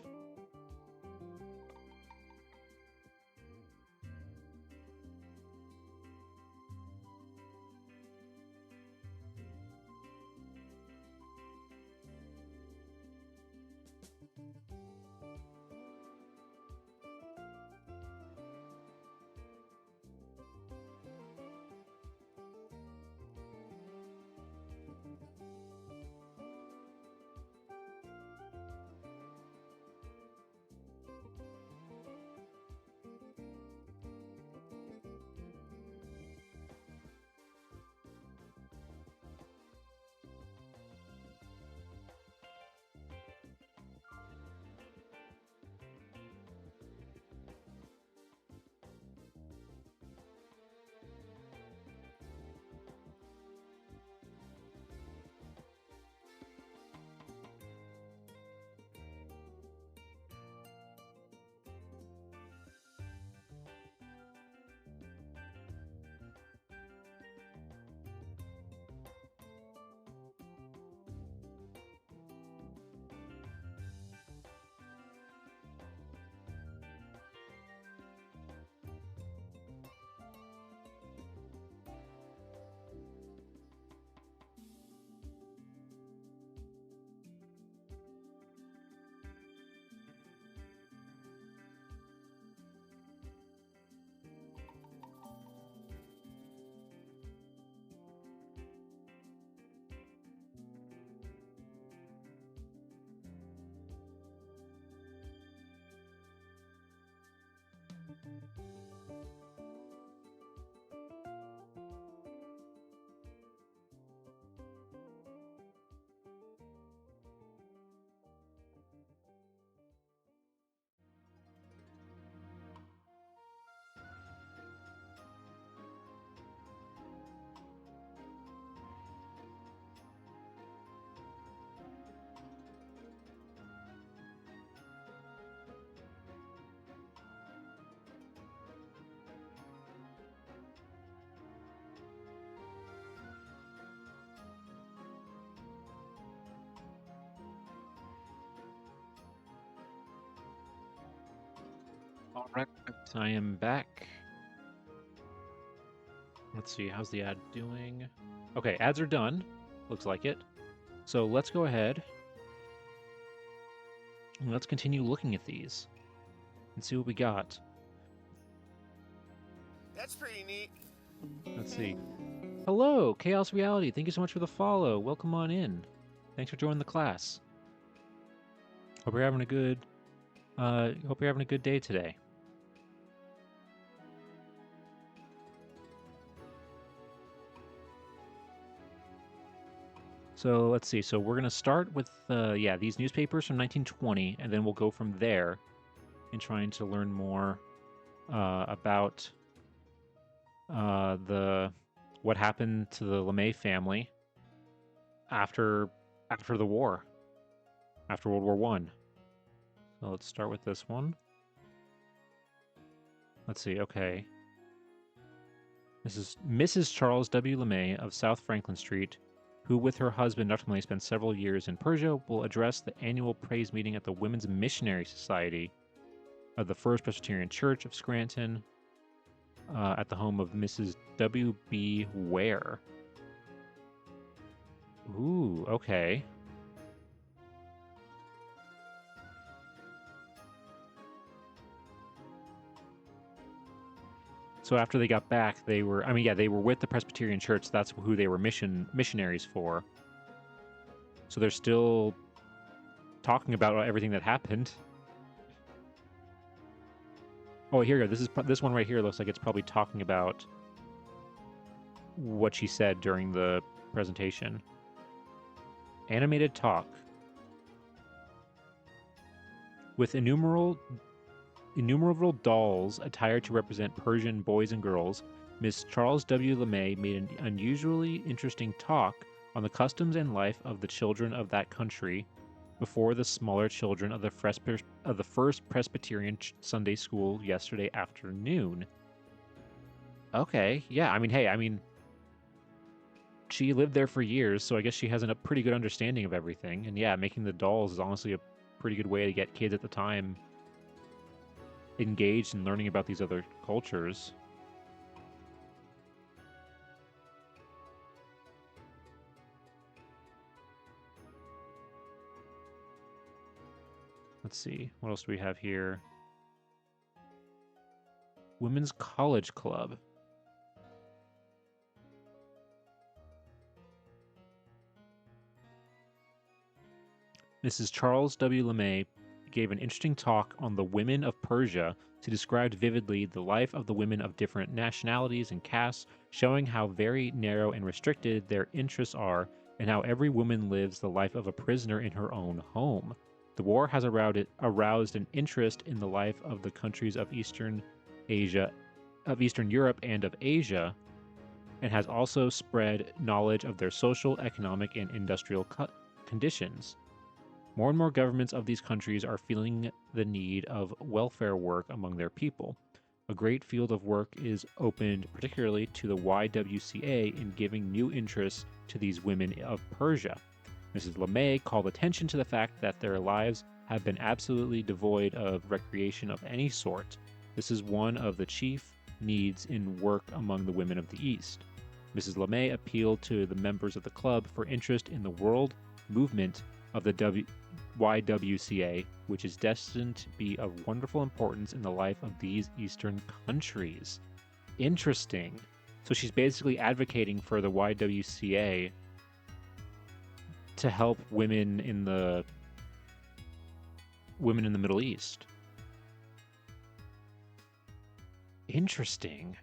All right, I am back. Let's see, how's the ad doing? Okay, ads are done. Looks like it. So let's go ahead and let's continue looking at these and see what we got. That's pretty neat. Let's see. Hello, Chaos Reality. Thank you so much for the follow. Welcome on in. Thanks for joining the class. Hope you're having a good day today. So let's see. So we're gonna start with yeah, these newspapers from 1920, and then we'll go from there in trying to learn more about the what happened to the LeMay family after the war, after World War One. So let's start with this one. Let's see. Okay, this is Mrs. Charles W. LeMay of South Franklin Street, who, with her husband, Dr. LeMay, spent several years in Persia, will address the annual praise meeting at the Women's Missionary Society of the First Presbyterian Church of Scranton, at the home of Mrs. W. B. Ware. Ooh, okay. So after they got back, they were, I mean, yeah, they were with the Presbyterian Church. That's who they were missionaries for. So they're still talking about everything that happened. Oh, here you go. This one right here looks like it's probably talking about what she said during the presentation. Animated talk. With innumerable dolls attired to represent Persian boys and girls, Miss Charles W. LeMay made an unusually interesting talk on the customs and life of the children of that country before the smaller children of the First Presbyterian Sunday School yesterday afternoon. Okay, yeah, I mean, hey, I mean, she lived there for years, so I guess she has a pretty good understanding of everything. And yeah, making the dolls is honestly a pretty good way to get kids at the time engaged in learning about these other cultures. Let's see, what else do we have here? Women's College Club. Mrs. Charles W. LeMay gave an interesting talk on the women of Persia to describe vividly the life of the women of different nationalities and castes, showing how very narrow and restricted their interests are and how every woman lives the life of a prisoner in her own home. The war has aroused an interest in the life of the countries of Eastern Europe and of Asia, and has also spread knowledge of their social, economic, and industrial conditions. More and more governments of these countries are feeling the need of welfare work among their people. A great field of work is opened particularly to the YWCA in giving new interests to these women of Persia. Mrs. LeMay called attention to the fact that their lives have been absolutely devoid of recreation of any sort. This is one of the chief needs in work among the women of the East. Mrs. LeMay appealed to the members of the club for interest in the world movement of the YWCA, which is destined to be of wonderful importance in the life of these Eastern countries. Interesting. So she's basically advocating for the YWCA to help women in the Middle East. Interesting.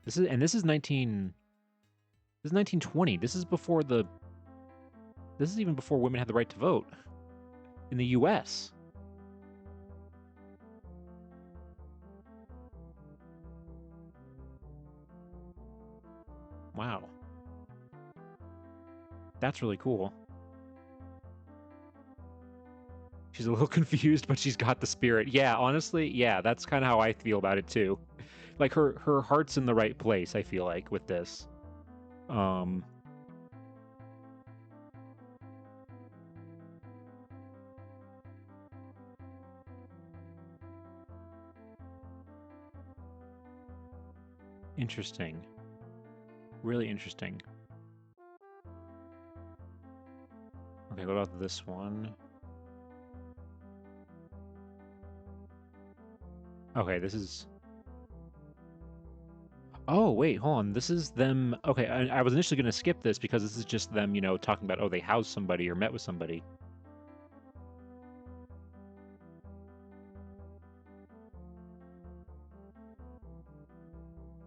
This is 1920. This is even before women had the right to vote in the US. Wow. That's really cool. She's a little confused, but she's got the spirit. Yeah, honestly, yeah, that's kind of how I feel about it too. Like her heart's in the right place, I feel like, with this. Interesting. Really interesting. Okay, what about this one? Okay, this is... Oh, wait, hold on. This is them... Okay, I was initially going to skip this because this is just them, you know, talking about, oh, they housed somebody or met with somebody.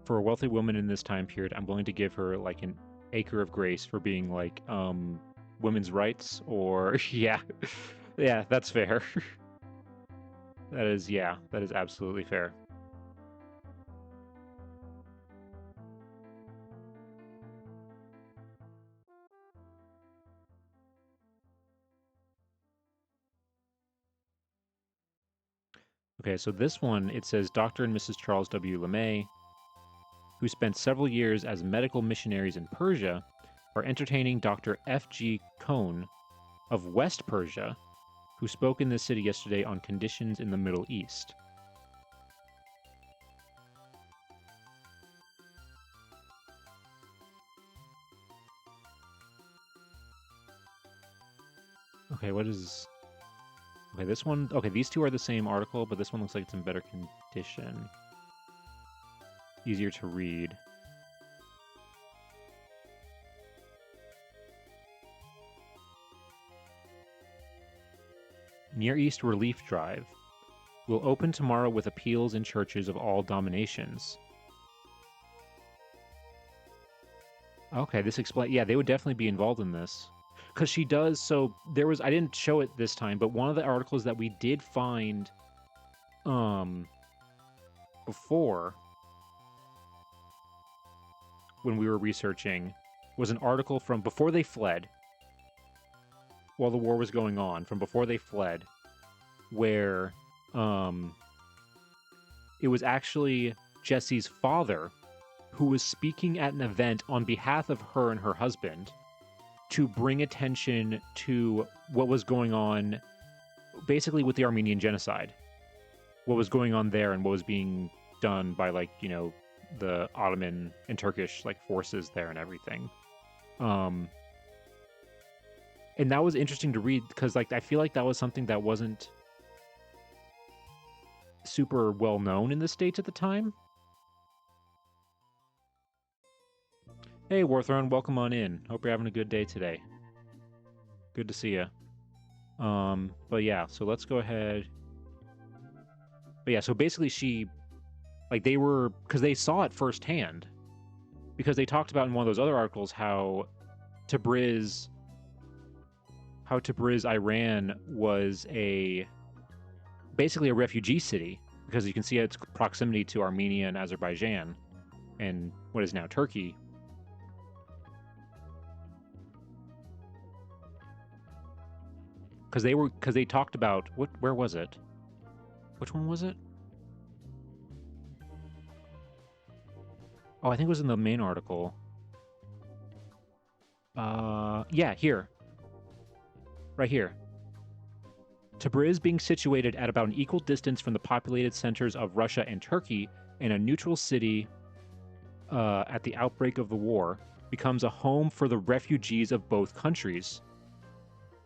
For a wealthy woman in this time period, I'm willing to give her, like, an acre of grace for being, like, women's rights, or yeah, yeah, that's fair. That is, yeah, that is absolutely fair. Okay, so this one, it says Dr. and Mrs. Charles W. LeMay, who spent several years as medical missionaries in Persia, are entertaining Dr. F.G. Cohn of West Persia, who spoke in this city yesterday on conditions in the Middle East. Okay, what is... Okay, this one... Okay, these two are the same article, but this one looks like it's in better condition. Easier to read. Near East Relief Drive will open tomorrow with appeals in churches of all denominations. Okay, this explains... Yeah, they would definitely be involved in this. Because she does... So, there was... I didn't show it this time, but one of the articles that we did find... before... when we were researching... was an article from before they fled... while the war was going on, from before they fled... where... it was actually Jesse's father who was speaking at an event on behalf of her and her husband to bring attention to what was going on basically with the Armenian genocide. What was going on there and what was being done by, like, you know, the Ottoman and Turkish, like, forces there and everything. And that was interesting to read because, like, I feel like that was something that wasn't super well known in the States at the time. Hey, Warthrone, welcome on in. Hope you're having a good day today. Good to see you. But yeah, so let's go ahead. But yeah, so basically she, like, they were, because they saw it firsthand, because they talked about in one of those other articles how Tabriz, Iran was basically a refugee city, because you can see its proximity to Armenia and Azerbaijan, and what is now Turkey. Because they talked about where was it? Which one was it? Oh, I think it was in the main article. Yeah, here. Right here. Tabriz being situated at about an equal distance from the populated centers of Russia and Turkey, and a neutral city at the outbreak of the war, becomes a home for the refugees of both countries.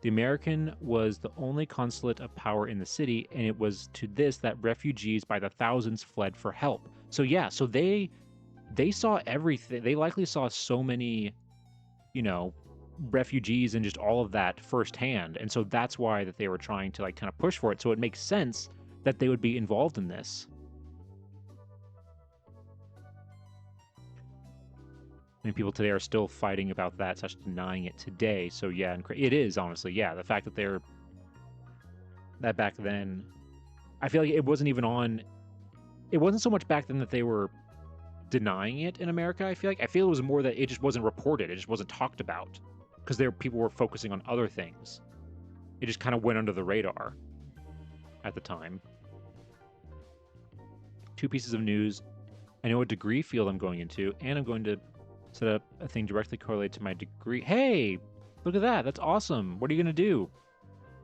The American was the only consulate of power in the city, and it was to this that refugees by the thousands fled for help. So yeah, so they saw everything. They likely saw so many, you know, refugees and just all of that firsthand. And so that's why that they were trying to, like, kind of push for it. So it makes sense that they would be involved in this. I mean, people today are still fighting about that, such denying it today. So yeah, it is, honestly, yeah. The fact that that back then, I feel like it wasn't even on. It wasn't so much back then that they were denying it in America. I feel it was more that it just wasn't reported. It just wasn't talked about because people were focusing on other things. It just kind of went under the radar at the time. 2 pieces of news. I know what degree field I'm going into, and I'm going to set up a thing directly correlated to my degree. Hey, look at that. That's awesome. What are you going to do?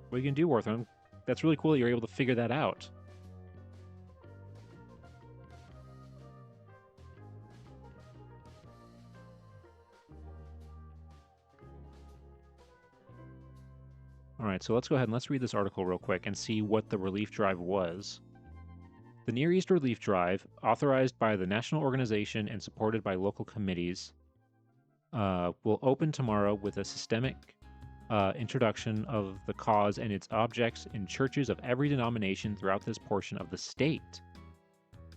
What are you going to do, Wartham? That's really cool that you're able to figure that out. All right, so let's go ahead and let's read this article real quick and see what the relief drive was. The Near East Relief Drive, authorized by the national organization and supported by local committees, will open tomorrow with a systemic introduction of the cause and its objects in churches of every denomination throughout this portion of the state.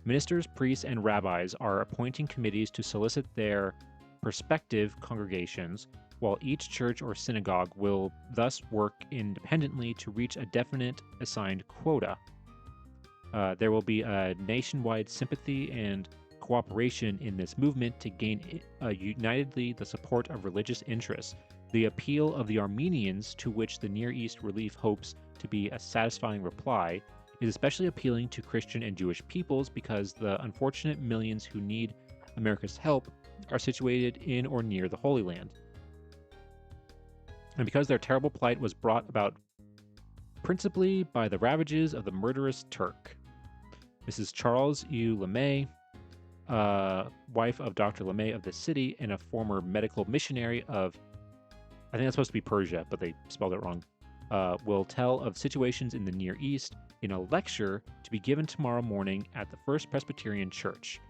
Ministers, priests, and rabbis are appointing committees to solicit their prospective congregations, while each church or synagogue will thus work independently to reach a definite assigned quota. There will be a nationwide sympathy and cooperation in this movement to gain unitedly the support of religious interests. The appeal of the Armenians, to which the Near East Relief hopes to be a satisfying reply, is especially appealing to Christian and Jewish peoples because the unfortunate millions who need America's help are situated in or near the Holy Land. And because their terrible plight was brought about principally by the ravages of the murderous Turk. Mrs. Charles U. LeMay, wife of Dr. LeMay of the city and a former medical missionary of, I think that's supposed to be Persia, but they spelled it wrong, will tell of situations in the Near East in a lecture to be given tomorrow morning at the First Presbyterian Church.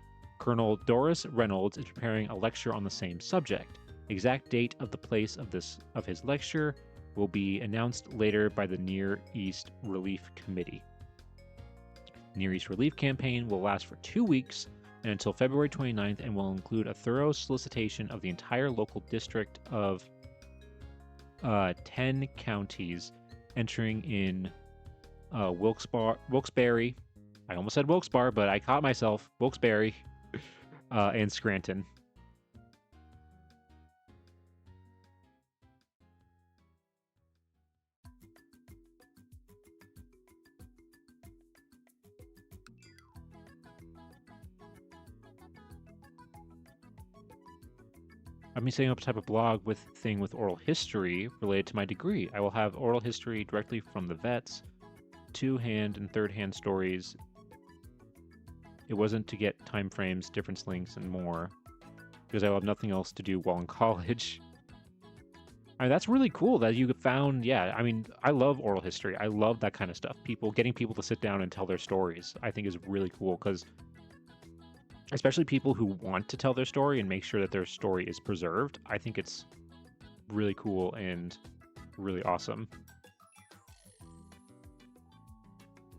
Colonel Doris Reynolds is preparing a lecture on the same subject. Exact date of the place of his lecture will be announced later by the Near East Relief Committee. Near East Relief campaign will last for 2 weeks and until February 29th and will include a thorough solicitation of the entire local district of 10 counties entering in Wilkes-Barre. I almost said Wilkes-Barre, but I caught myself. Wilkes-Barre and Scranton. I'm setting up a type of blog with oral history related to my degree. I will have oral history directly from the vets, 2-hand and 3rd-hand stories. It wasn't to get time frames, difference links, and more, because I will have nothing else to do while in college. I mean, that's really cool that you found, yeah, I mean, I love oral history. I love that kind of stuff. Getting people to sit down and tell their stories, I think is really cool, because especially people who want to tell their story and make sure that their story is preserved, I think it's really cool and really awesome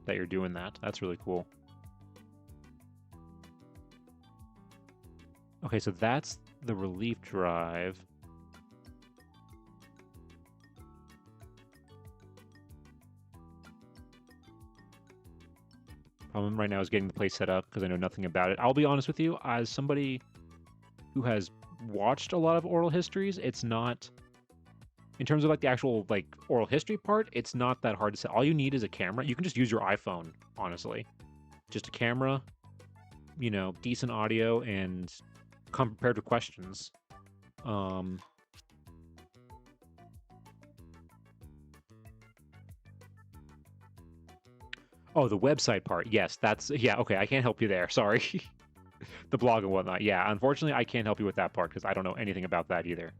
that you're doing that. That's really cool. Okay, so that's the relief drive. Problem right now is getting the place set up because I know nothing about it. I'll be honest with you, as somebody who has watched a lot of oral histories, it's not, in terms of like the actual like oral history part, it's not that hard to set. All you need is a camera. You can just use your iPhone, honestly. Just a camera, decent audio, and come prepared with questions. Oh, the website part. Yes, okay, I can't help you there. Sorry. The blog and whatnot. Yeah, unfortunately, I can't help you with that part because I don't know anything about that either.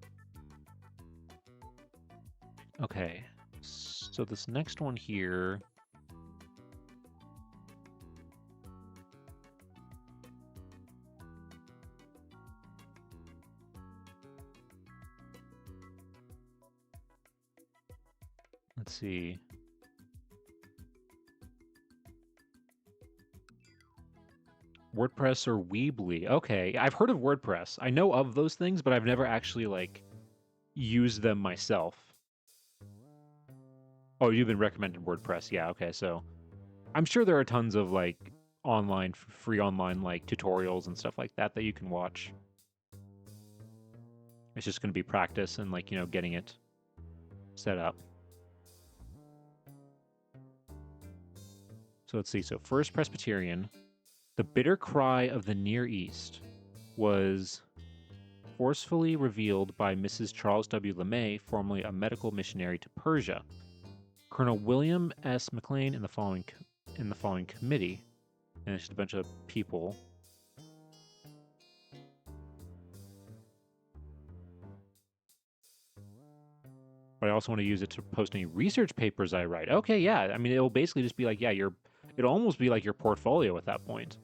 Okay, so this next one here. Let's see. WordPress or Weebly. Okay, I've heard of WordPress. I know of those things, but I've never actually like used them myself. Oh, you've been recommended WordPress. Yeah, okay. So I'm sure there are tons of like free online like tutorials and stuff like that you can watch. It's just going to be practice and like, getting it set up. So let's see. So First Presbyterian, the bitter cry of the Near East was forcefully revealed by Mrs. Charles W. LeMay, formerly a medical missionary to Persia. Colonel William S. McLean in the following committee, and it's just a bunch of people. But I also want to use it to post any research papers I write. Okay, yeah. I mean, it'll basically just be like, yeah, it'll almost be like your portfolio at that point.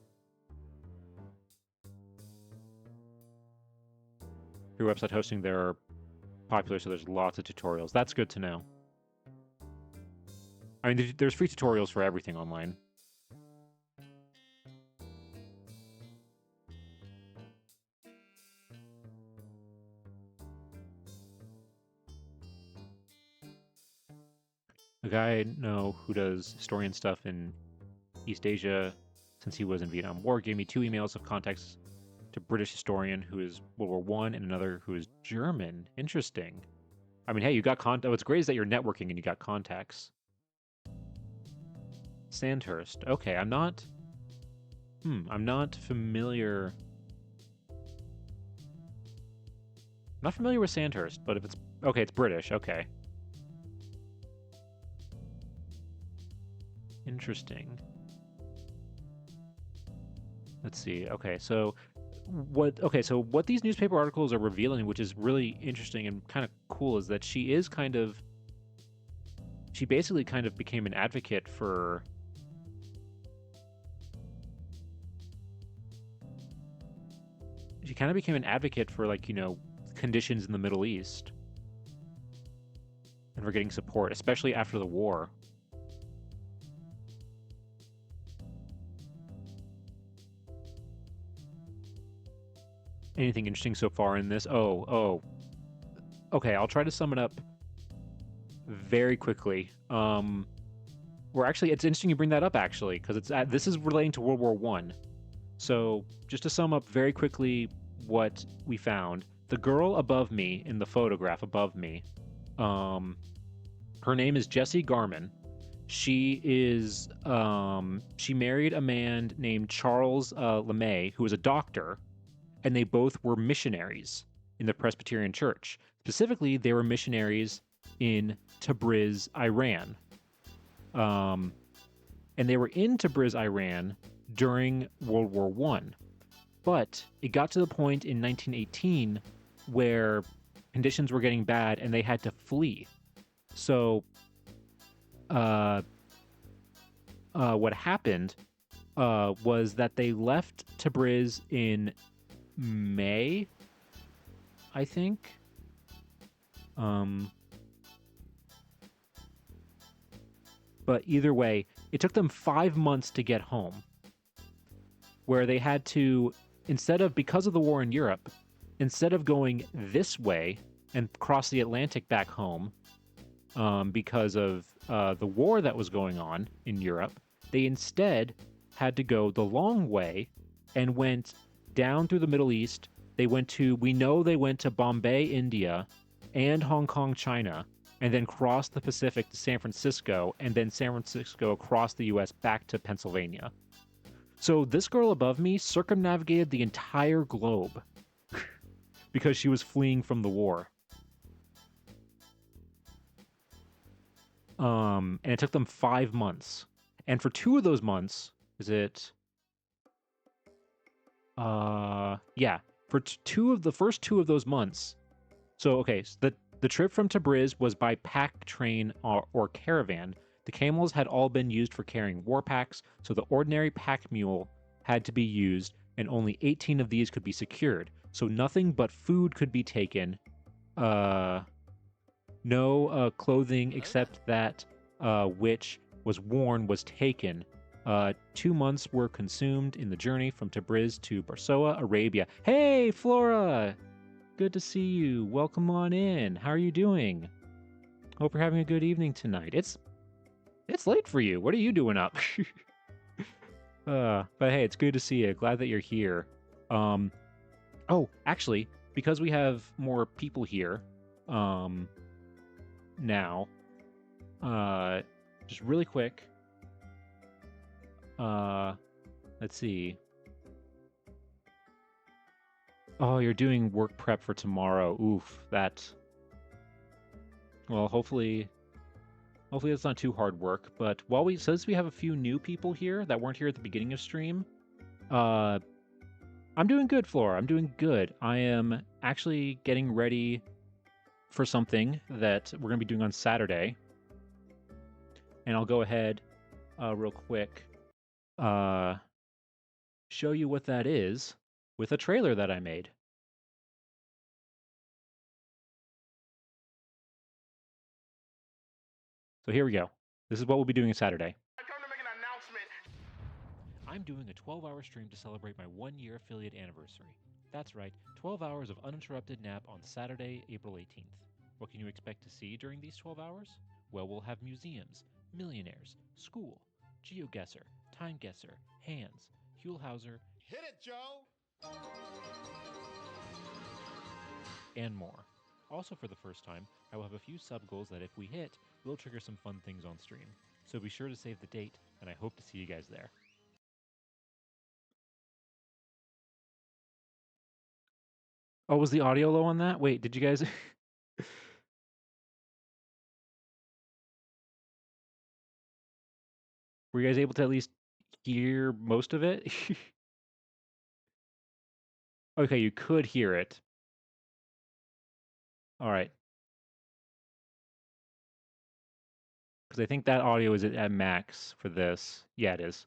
Your website hosting there are popular, so there's lots of tutorials. That's good to know. I mean, there's free tutorials for everything online. A guy I know who does historian stuff in East Asia since he was in Vietnam War gave me 2 emails of contacts to British historian who is World War One and another who is German. Interesting. I mean, hey, you got what's great is that you're networking and you got contacts. Sandhurst. Okay, I'm not familiar. Not familiar with Sandhurst, but if it's okay, it's British. Okay. Interesting. Let's see. Okay, so what these newspaper articles are revealing, which is really interesting and kind of cool, is that she basically kind of became an advocate for like, conditions in the Middle East and for getting support, especially after the war. Anything interesting so far in this? Oh. Okay, I'll try to sum it up very quickly. It's interesting you bring that up, actually, because this is relating to World War One. So, just to sum up very quickly what we found, the girl above me in the photograph above me, her name is Jessie Garman. She married a man named Charles LeMay, who was a doctor, and they both were missionaries in the Presbyterian Church. Specifically, they were missionaries in Tabriz, Iran. And they were in Tabriz, Iran during World War One. But it got to the point in 1918 where conditions were getting bad and they had to flee. So, what happened was that they left Tabriz in May, I think. But either way, it took them 5 months to get home, where they had to, because of the war in Europe, instead of going this way and cross the Atlantic back home, because of the war that was going on in Europe, they instead had to go the long way and went down through the Middle East. They went to Bombay, India, and Hong Kong, China, and then crossed the Pacific to San Francisco, and then San Francisco across the U.S. back to Pennsylvania. So this girl above me circumnavigated the entire globe because she was fleeing from the war. And it took them 5 months. And for 2 of those months, for the first 2 of those months. So, okay, so the trip from Tabriz was by pack train or caravan. The camels had all been used for carrying war packs, so the ordinary pack mule had to be used, and only 18 of these could be secured. So nothing but food could be taken. No clothing except that which was worn was taken. 2 months were consumed in the journey from Tabriz to Barsoa, Arabia. Hey, Flora! Good to see you. Welcome on in. How are you doing? Hope you're having a good evening tonight. It's late for you. What are you doing up? But hey, it's good to see you. Glad that you're here. Oh, actually, because we have more people here, now, just really quick, let's see. Oh, you're doing work prep for tomorrow. Oof, well, hopefully it's not too hard work, but since we have a few new people here that weren't here at the beginning of stream, I'm doing good, Flora. I'm doing good. I am actually getting ready for something that we're going to be doing on Saturday. And I'll go ahead real quick, show you what that is with a trailer that I made. So here we go. This is what we'll be doing on Saturday. I come to make an announcement. I'm doing a 12-hour stream to celebrate my 1-year affiliate anniversary. That's right, 12 hours of uninterrupted nap on Saturday, April 18th. What can you expect to see during these 12 hours? Well, we'll have museums, millionaires, school, GeoGuessr, Time Guesser, Hands, Huelhauser. Hit it, Joe! And more. Also, for the first time, I will have a few sub goals that if we hit, will trigger some fun things on stream. So be sure to save the date, and I hope to see you guys there. Oh, was the audio low on that? Wait, did you guys... Were you guys able to at least hear most of it? Okay, you could hear it. All right. Because I think that audio is at max for this. Yeah, it is.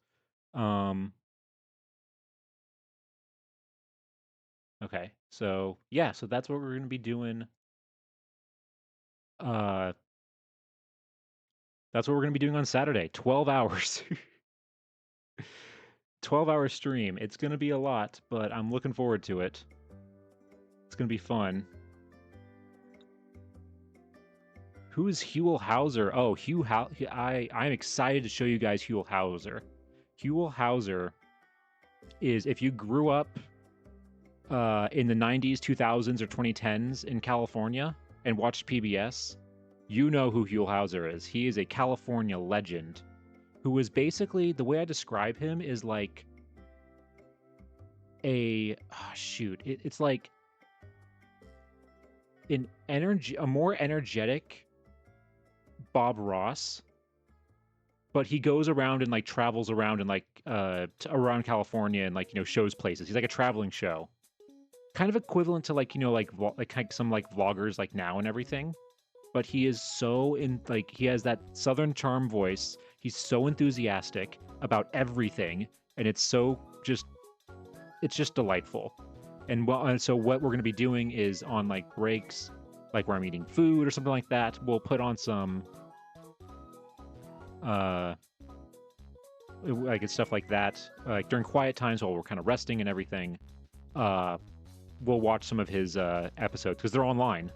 Okay, so yeah, so that's what we're going to be doing. That's what we're going to be doing on Saturday. 12 hours. 12-hour stream. It's going to be a lot, but I'm looking forward to it. It's going to be fun. Who is Huell Hauser? Oh, I'm excited to show you guys Huell Hauser. Huell Hauser is, if you grew up in the 90s, 2000s, or 2010s in California and watched PBS, you know who Huell Hauser is. He is a California legend who was basically, the way I describe him is like it's like a more energetic Bob Ross, but he goes around and like travels around and like around California and like, you know, shows places. He's like a traveling show, kind of equivalent to like, you know, like some like vloggers like now and everything. But he is so he has that Southern charm voice. He's so enthusiastic about everything, and it's just delightful. And so what we're going to be doing is on like breaks, like where I'm eating food or something like that, we'll put on some like stuff like that, like during quiet times while we're kind of resting and everything. We'll watch some of his episodes because they're online.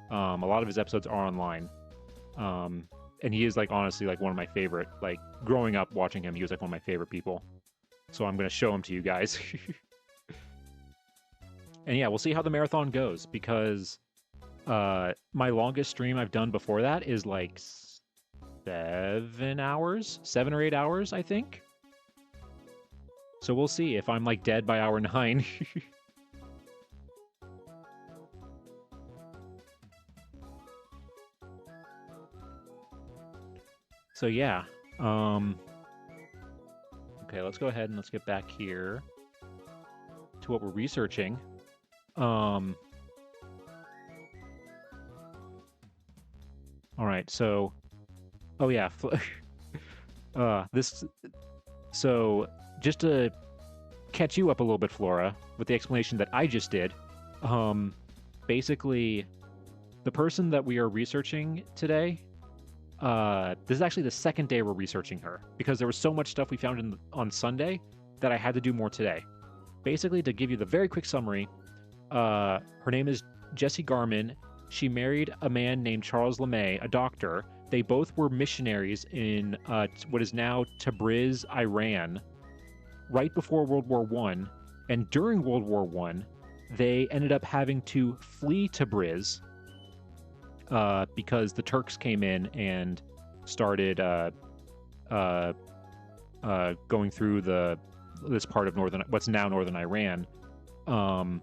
A lot of his episodes are online. And he is like honestly like one of my favorite, like growing up watching him, he was like one of my favorite people. So I'm going to show him to you guys. And yeah, we'll see how the marathon goes because my longest stream I've done before that is like 7 or 8 hours, I think. So we'll see if I'm like dead by hour 9. So yeah. Okay, let's go ahead and let's get back here to what we're researching. All right, so oh yeah. So just to catch you up a little bit, Flora, with the explanation that I just did. Basically the person that we are researching today, this is actually the second day we're researching her because there was so much stuff we found on Sunday that I had to do more today. Basically, to give you the very quick summary, her name is Jessie Garman. She married a man named Charles LeMay, a doctor. They both were missionaries in what is now Tabriz, Iran, right before World War I. And during World War I, they ended up having to flee Tabriz because the Turks came in and started going through this part of what's now northern Iran, and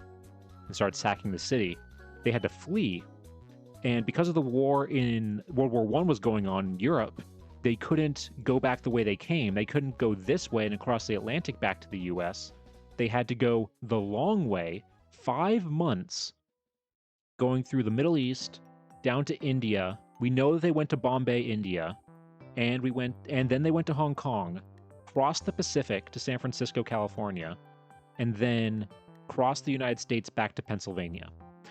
started sacking the city. They had to flee, and because of the war in World War I was going on in Europe, they couldn't go back the way they came. They couldn't go this way and across the Atlantic back to the U.S. They had to go the long way, 5 months, going through the Middle East, down to India. We know that they went to Bombay, India, and then they went to Hong Kong, crossed the Pacific to San Francisco, California, and then crossed the United States back to Pennsylvania.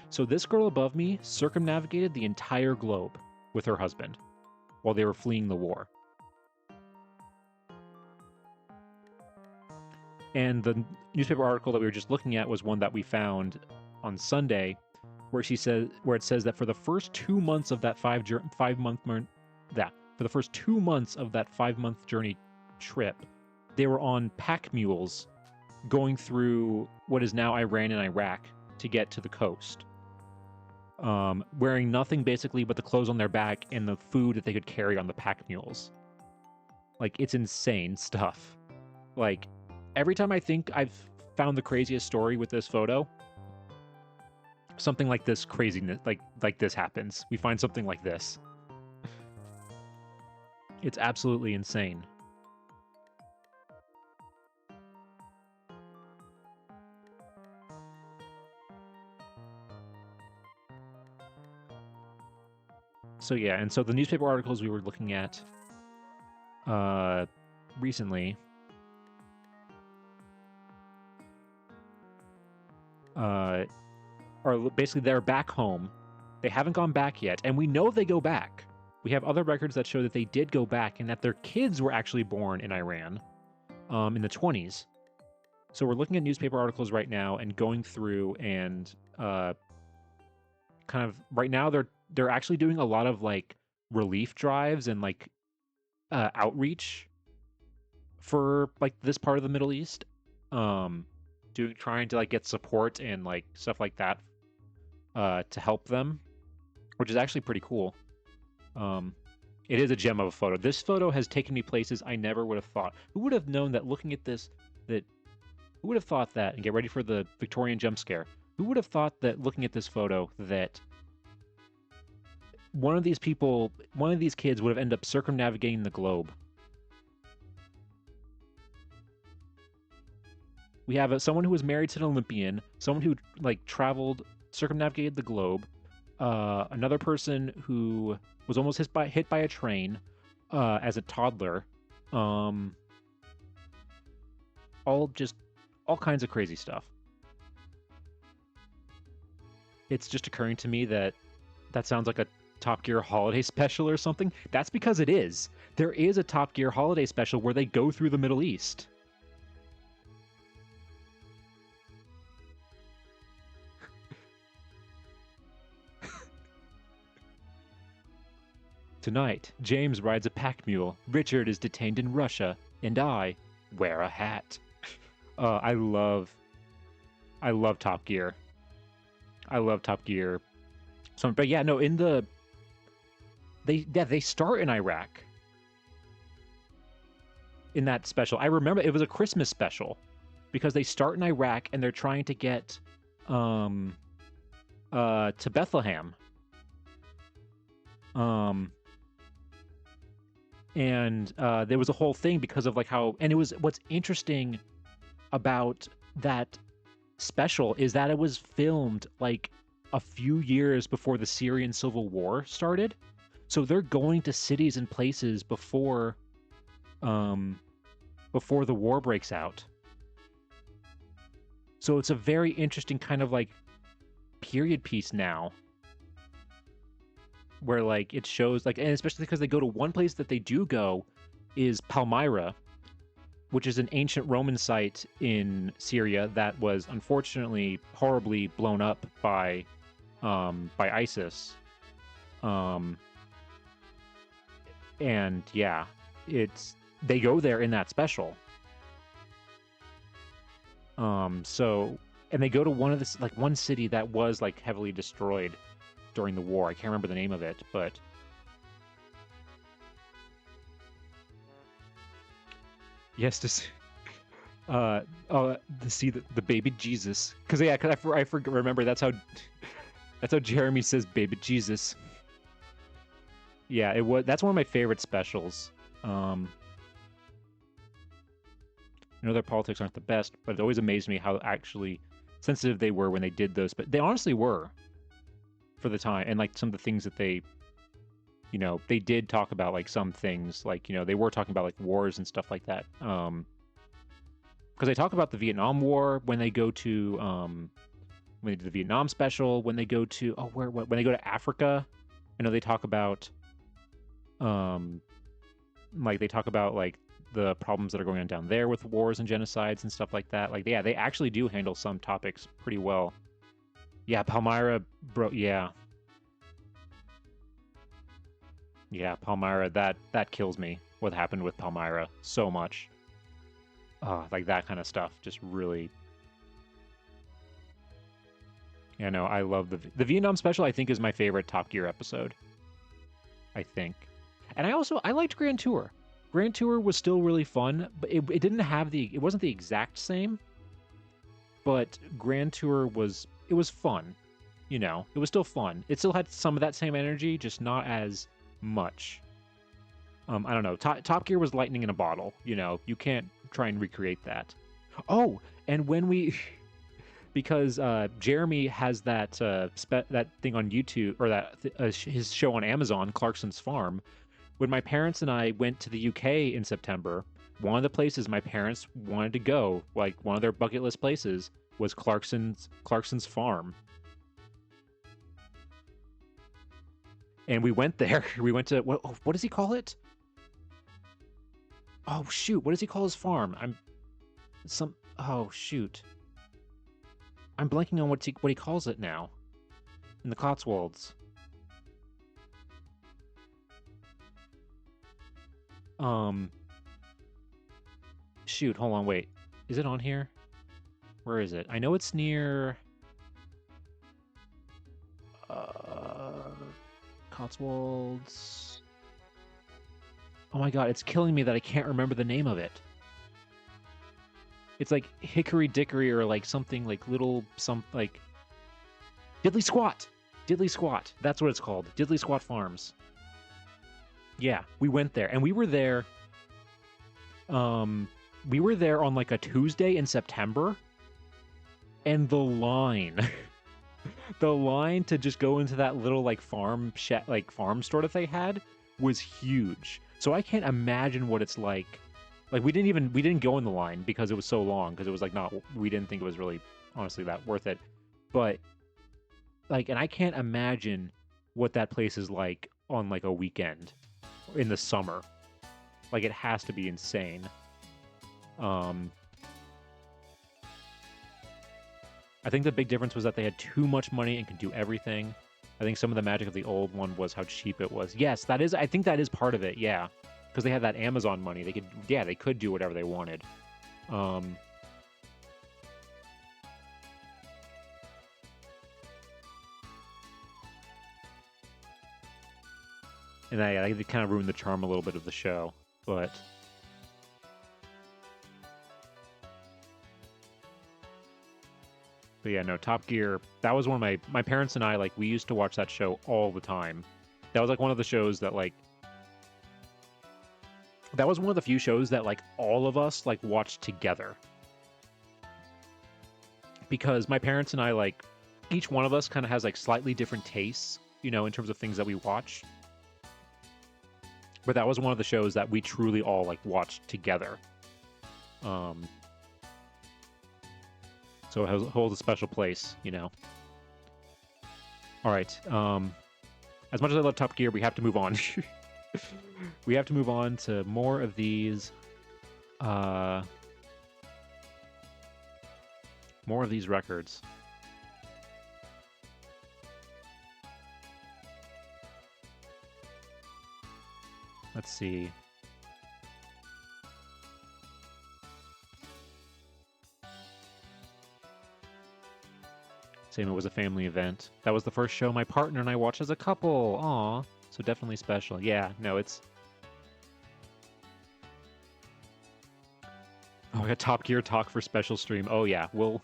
So this girl above me circumnavigated the entire globe with her husband while they were fleeing the war. And the newspaper article that we were just looking at was one that we found on Sunday, where it says that for the first 2 months of that 5 month for the first 2 months of that 5-month journey trip, they were on pack mules going through what is now Iran and Iraq to get to the coast. Wearing nothing basically but the clothes on their back and the food that they could carry on the pack mules. Like, it's insane stuff. Like, every time I think I've found the craziest story with this photo, something like this craziness, like this happens. We find something like this. It's absolutely insane. So yeah, and so the newspaper articles we were looking at recently are basically they're back home. They haven't gone back yet, and we know they go back. We have other records that show that they did go back and that their kids were actually born in Iran in the 20s. So we're looking at newspaper articles right now and going through and kind of right now they're actually doing a lot of like relief drives and like outreach for like this part of the Middle East, trying to like get support and like stuff like that to help them, which is actually pretty cool. It is a gem of a photo. This photo has taken me places I never would have thought. Who would have known that looking at this, who would have thought that, and get ready for the Victorian jump scare, who would have thought that looking at this photo that one of these kids would have ended up circumnavigating the globe? We have someone who was married to an Olympian, someone who like traveled, circumnavigated the globe, another person who was almost hit by a train as a toddler, all kinds of crazy stuff. It's just occurring to me that sounds like a Top Gear holiday special or something. That's because it is. There is a Top Gear holiday special where they go through the Middle East. Tonight, James rides a pack mule, Richard is detained in Russia, and I wear a hat. I love Top Gear. I love Top Gear. So, but yeah, no, they start in Iraq. In that special, I remember it was a Christmas special because they start in Iraq and they're trying to get to Bethlehem. And there was a whole thing because of like how, and it was, what's interesting about that special is that it was filmed like a few years before the Syrian civil war started. So they're going to cities and places before the war breaks out. So it's a very interesting kind of like period piece now, where like it shows like, and especially because they go to one place that they do go is Palmyra, which is an ancient Roman site in Syria that was unfortunately horribly blown up by ISIS. And yeah, they go there in that special. So, and they go to one city that was like heavily destroyed during the war. I can't remember the name of it, but yes, to see the baby Jesus, because I remember that's how Jeremy says baby Jesus. Yeah, that's one of my favorite specials. I know their politics aren't the best, but it always amazed me how actually sensitive they were when they did those. But they honestly were for the time, and like some of the things that they did talk about, like some things, like they were talking about like wars and stuff like that. Because they talk about the Vietnam War when they go to when they do the Vietnam special, when they go to when they go to Africa. I know they talk about like the problems that are going on down there with wars and genocides and stuff like that. Like, yeah, they actually do handle some topics pretty well. Yeah, Palmyra, bro. Yeah. Yeah, Palmyra, that kills me. What happened with Palmyra so much. Like that kind of stuff just really. Yeah, no, I love the Vietnam special. I think is my favorite Top Gear episode. I think, and I liked Grand Tour. Grand Tour was still really fun, but it didn't have it wasn't the exact same. But Grand Tour it was fun. You know, it was still fun. It still had some of that same energy, just not as much. I don't know. Top Gear was lightning in a bottle. You know, you can't try and recreate that. Oh, and when we, because Jeremy has that that thing on YouTube, or that his show on Amazon, Clarkson's Farm. When my parents and I went to the UK in September, one of the places my parents wanted to go, like one of their bucket list places, was Clarkson's Farm. And we went there. We went to what does he call it? Oh shoot, what does he call his farm? Oh shoot. I'm blanking on what he calls it now. In the Cotswolds. Shoot, hold on, wait. Is it on here? Where is it? I know it's near Cotswolds. Oh my god, it's killing me that I can't remember the name of it. It's like Hickory Dickory, or like something like like Diddley Squat. Diddley Squat. That's what it's called. Diddley Squat Farms. Yeah, we went there, and we were there on like a Tuesday in September, and the line to just go into that little like farm store that they had was huge. So I can't imagine what it's like. Like we didn't go in the line because it was so long, because it was like we didn't think it was really honestly that worth it. But like, and I can't imagine what that place is like on like a weekend in the summer. Like it has to be insane. I think the big difference was that they had too much money and could do everything. I think some of the magic of the old one was how cheap it was. Yes, I think that is part of it, yeah. Because they had that Amazon money. They could do whatever they wanted. And I think they kind of ruined the charm a little bit of the show. But yeah, no, Top Gear, that was one of my parents and I, like, we used to watch that show all the time. That was like one of the shows that like that was one of the few shows that like all of us like watched together. Because my parents and I, like, each one of us kind of has like slightly different tastes, you know, in terms of things that we watch. But that was one of the shows that we truly all like watched together. So it holds a special place, you know. All right. As much as I love Top Gear, we have to move on. We have to move on to more of these. More of these records. Let's see. Same, it was a family event. That was the first show my partner and I watched as a couple. Aw. So definitely special. Yeah, no, it's... Oh, we got Top Gear talk for special stream. Oh yeah, we'll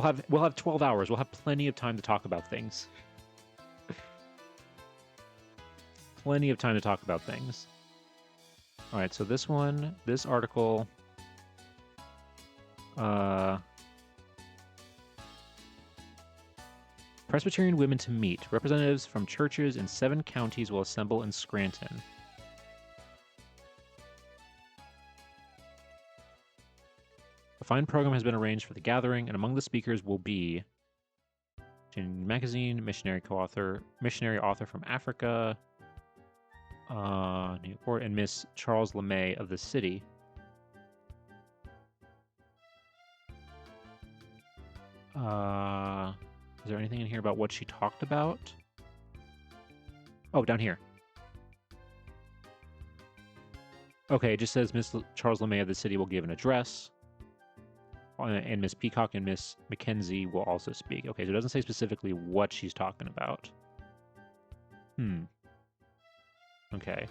have 12 hours. We'll have plenty of time to talk about things. Plenty of time to talk about things. All right, so this article, Presbyterian women to meet. Representatives from churches in 7 counties will assemble in Scranton. A fine program has been arranged for the gathering, and among the speakers will be Magazine, missionary author from Africa, Newport, and Miss Charles LeMay of the city. Is there anything in here about what she talked about? Oh, down here. Okay, it just says Charles LeMay of the city will give an address, and Miss Peacock and Miss Mackenzie will also speak. Okay, so it doesn't say specifically what she's talking about. Okay.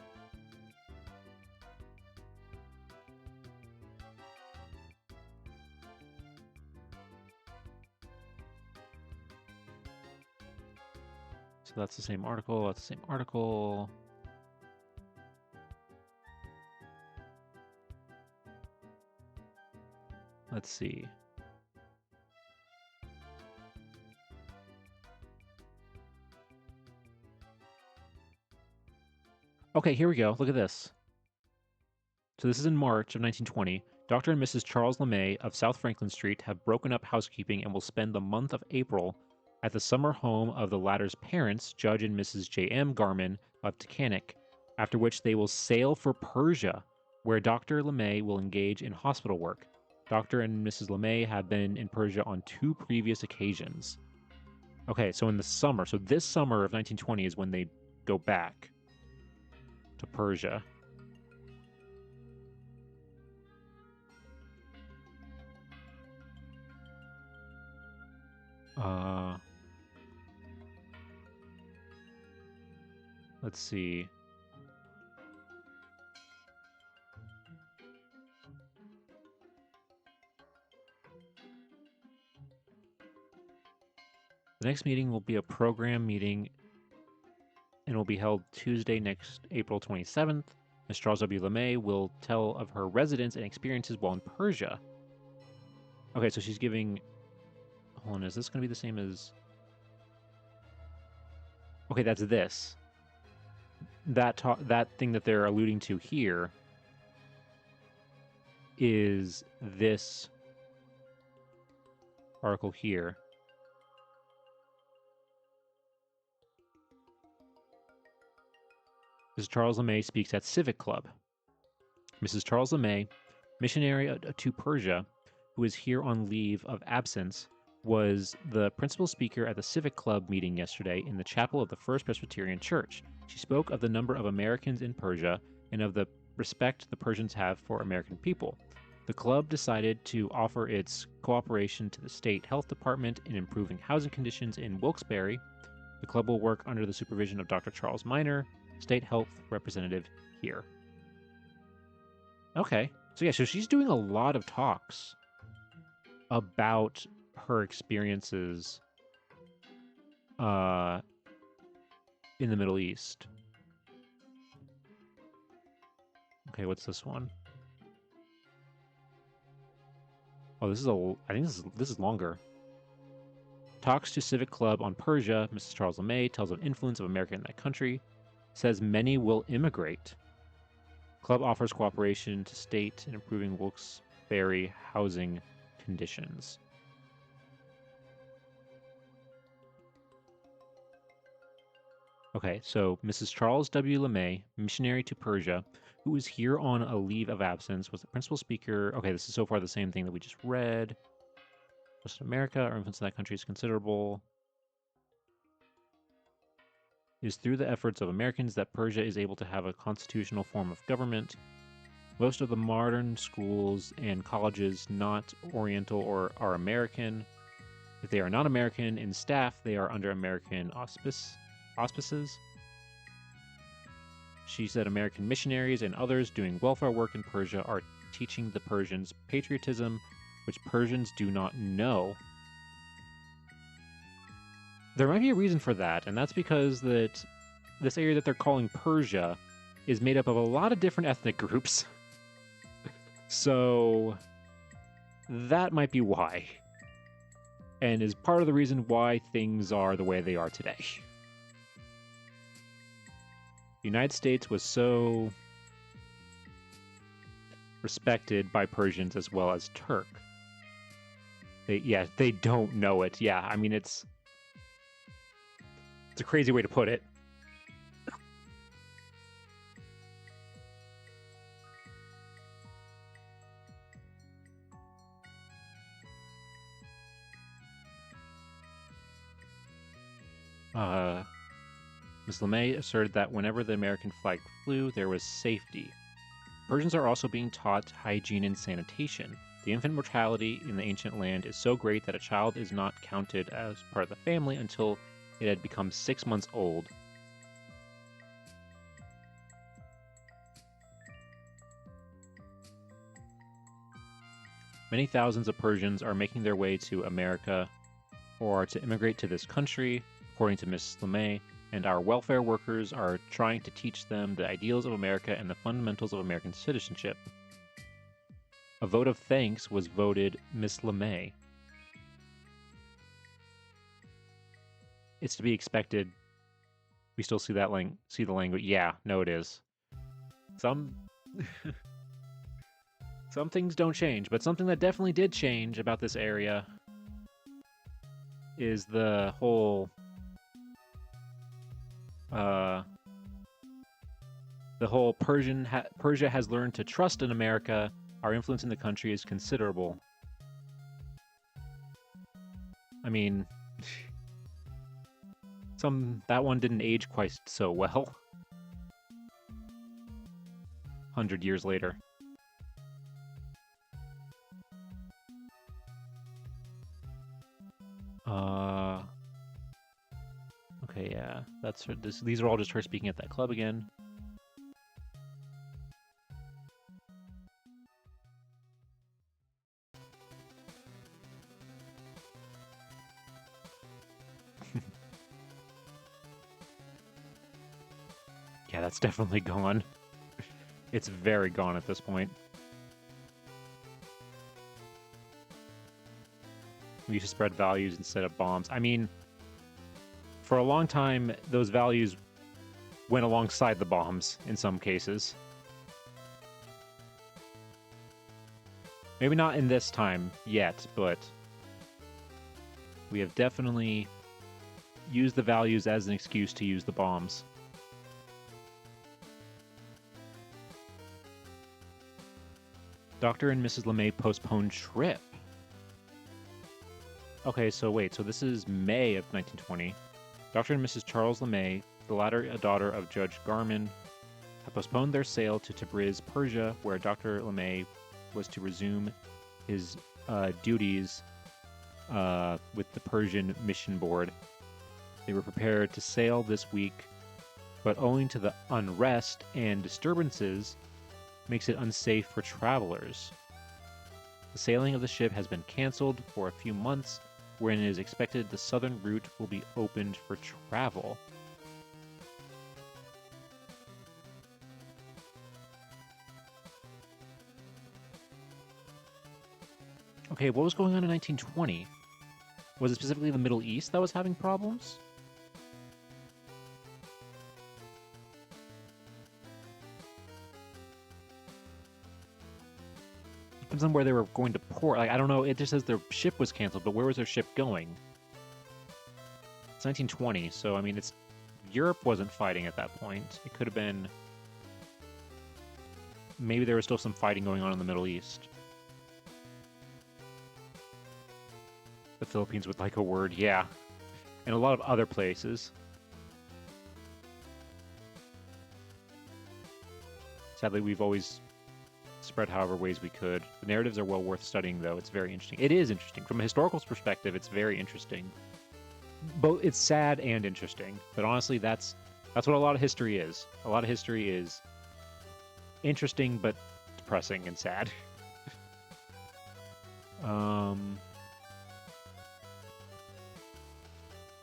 So that's the same article. That's the same article. Let's see. Okay, here we go. Look at this. So this is in March of 1920. Dr. and Mrs. Charles LeMay of South Franklin Street have broken up housekeeping and will spend the month of April at the summer home of the latter's parents, Judge and Mrs. J.M. Garman of Tacanic, after which they will sail for Persia, where Dr. LeMay will engage in hospital work. Dr. and Mrs. LeMay have been in Persia on 2 previous occasions. Okay, so in the summer, so this summer of 1920 is when they go back to Persia. Let's see. The next meeting will be a program meeting and will be held Tuesday next April 27th. Ms. Charles W. LeMay will tell of her residence and experiences while in Persia. Okay, so she's giving... Hold on, is this going to be the same as... Okay, that's this. That thing that they're alluding to here is this article here. Mrs. Charles LeMay speaks at Civic Club. Mrs. Charles LeMay, missionary to Persia, who is here on leave of absence, was the principal speaker at the Civic Club meeting yesterday in the chapel of the First Presbyterian Church. She spoke of the number of Americans in Persia and of the respect the Persians have for American people. The club decided to offer its cooperation to the state health department in improving housing conditions in Wilkes-Barre. The club will work under the supervision of Dr. Charles Miner, state health representative here. Okay. So yeah, so she's doing a lot of talks about her experiences in the Middle East. Okay, what's this one? Oh, this is I think this is longer. Talks to Civic Club on Persia. Mrs. Charles LeMay tells of influence of America in that country. Says many will immigrate. Club offers cooperation to state in improving Wilkes-Barre housing conditions. Okay, so Mrs. Charles W. LeMay, missionary to Persia, who is here on a leave of absence, was the principal speaker. Okay, this is so far the same thing that we just read. Western America, our influence in that country is considerable. It is through the efforts of Americans that Persia is able to have a constitutional form of government. Most of the modern schools and colleges not Oriental or are American. If they are not American in staff, they are under American auspices. She said American missionaries and others doing welfare work in Persia are teaching the Persians patriotism, which Persians do not know. There might be a reason for that, and that's because that this area that they're calling Persia is made up of a lot of different ethnic groups. So that might be why. And is part of the reason why things are the way they are today. The United States was so respected by Persians as well as Turk. They don't know it. Yeah, I mean, it's a crazy way to put it. Ms. LeMay asserted that whenever the American flag flew, there was safety. Persians are also being taught hygiene and sanitation. The infant mortality in the ancient land is so great that a child is not counted as part of the family until it had become 6 months old. Many thousands of Persians are making their way to America or to immigrate to this country, according to Ms. LeMay, and our welfare workers are trying to teach them the ideals of America and the fundamentals of American citizenship. A vote of thanks was voted Ms. LeMay. It's to be expected. We still see that see the language. Yeah, no, it is. Some things don't change, but something that definitely did change about this area is the whole Persia has learned to trust in America. Our influence in the country is considerable. I mean, that one didn't age quite so well. 100 years later. Okay, yeah, that's her. These are all just her speaking at that club again. Yeah, that's definitely gone. It's very gone at this point. We used to spread values instead of bombs. I mean, for a long time, those values went alongside the bombs in some cases. Maybe not in this time yet, but we have definitely used the values as an excuse to use the bombs. Dr. and Mrs. LeMay postponed trip. Okay, so wait, so this is May of 1920. Dr. and Mrs. Charles LeMay, the latter a daughter of Judge Garman, have postponed their sail to Tabriz, Persia, where Dr. LeMay was to resume his duties with the Persian Mission Board. They were prepared to sail this week, but owing to the unrest and disturbances, makes it unsafe for travelers. The sailing of the ship has been canceled for a few months, wherein it is expected the southern route will be opened for travel. Okay, what was going on in 1920? Was it specifically the Middle East that was having problems? Depends on where they were going to port. Like, I don't know, it just says their ship was canceled, but where was their ship going? It's 1920, so I mean, Europe wasn't fighting at that point. It could have been... Maybe there was still some fighting going on in the Middle East. The Philippines would like a word, yeah. And a lot of other places. Sadly, we've always spread however ways we could. The narratives are well worth studying, though. It's very interesting. It is interesting. From a historical perspective, it's very interesting. Both, it's sad and interesting. But honestly, that's what a lot of history is. A lot of history is interesting, but depressing and sad.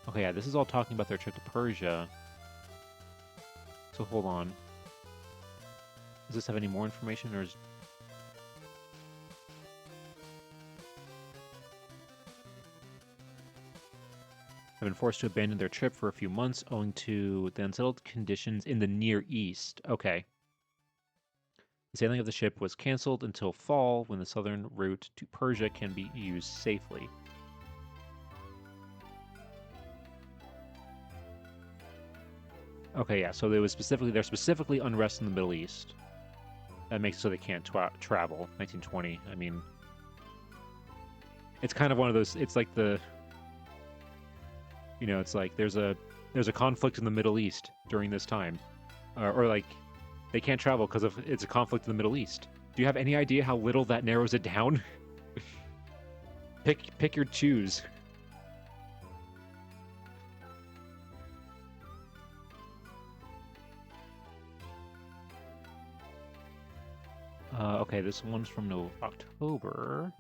Okay, yeah, this is all talking about their trip to Persia. So hold on. Does this have any more information, or is... Have been forced to abandon their trip for a few months owing to the unsettled conditions in the Near East. Okay. The sailing of the ship was canceled until fall, when the southern route to Persia can be used safely. Okay, yeah, so there's specifically unrest in the Middle East. That makes it so they can't travel. 1920. I mean, it's kind of one of those. It's like the, it's like there's a conflict in the Middle East during this time, or like They can't travel because of it's a conflict in the Middle East. Do you have any idea how little that narrows it down? Pick your choose. Okay, this one's from October.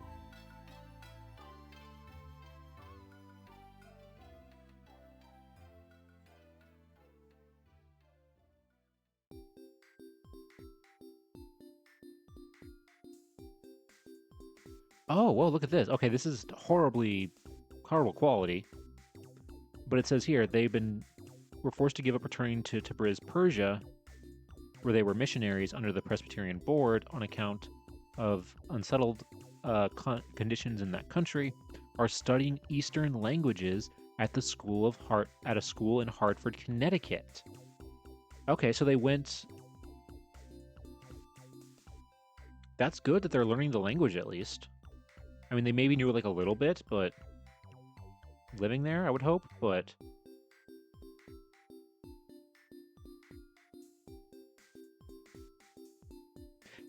Oh, well, look at this. Okay, this is horrible quality. But it says here were forced to give up returning to Tabriz, Persia, where they were missionaries under the Presbyterian Board on account of unsettled conditions in that country, are studying Eastern languages at a school in Hartford, Connecticut. Okay, so they went. That's good that they're learning the language at least. I mean, they maybe knew like a little bit, but living there, I would hope, but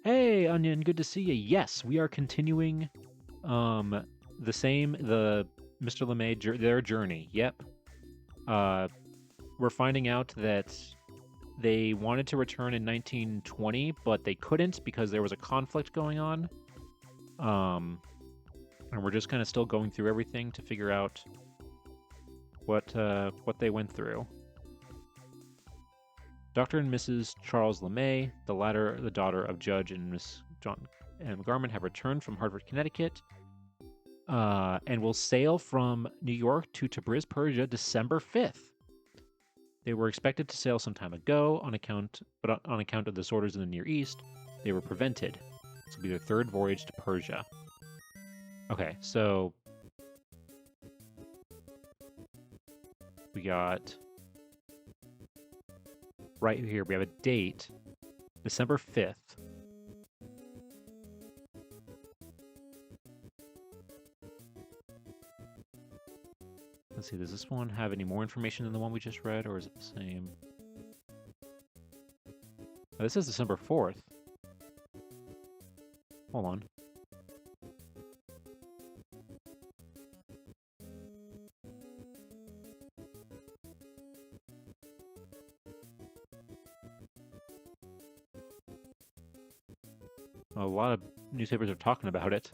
hey, Onion, good to see you. Yes, we are continuing the Mr. LeMay their journey. Yep. We're finding out that they wanted to return in 1920, but they couldn't because there was a conflict going on. And we're just kind of still going through everything to figure out what they went through. Dr. and Mrs. Charles LeMay, the latter the daughter of Judge and Miss John M. Garman, have returned from Hartford, Connecticut, and will sail from New York to Tabriz, Persia, December 5th. They were expected to sail some time ago, but on account of disorders in the Near East, they were prevented. This will be their third voyage to Persia. Okay, so we got right here, we have a date, December 5th. Let's see, does this one have any more information than the one we just read, or is it the same? Oh, this is December 4th. Hold on. A lot of newspapers are talking about it.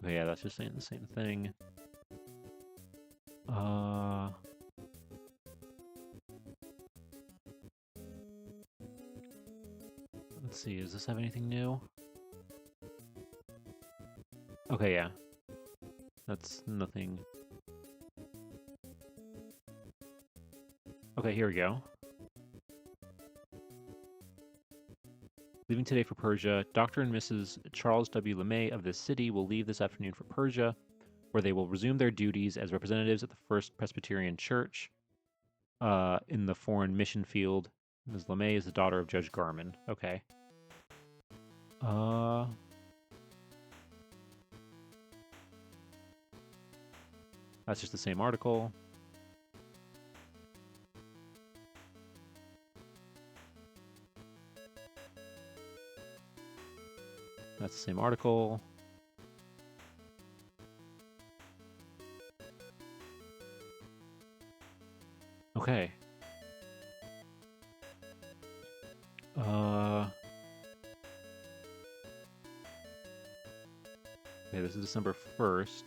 Oh yeah, that's just saying the same thing. Let's see, does this have anything new? Okay, yeah. That's nothing. Okay, here we go. Leaving today for Persia, Dr. and Mrs. Charles W. LeMay of this city will leave this afternoon for Persia, where they will resume their duties as representatives at the First Presbyterian Church in the foreign mission field. Ms. LeMay is the daughter of Judge Garman. Okay. That's just the same article. That's the same article. Okay. Okay, this is December 1st.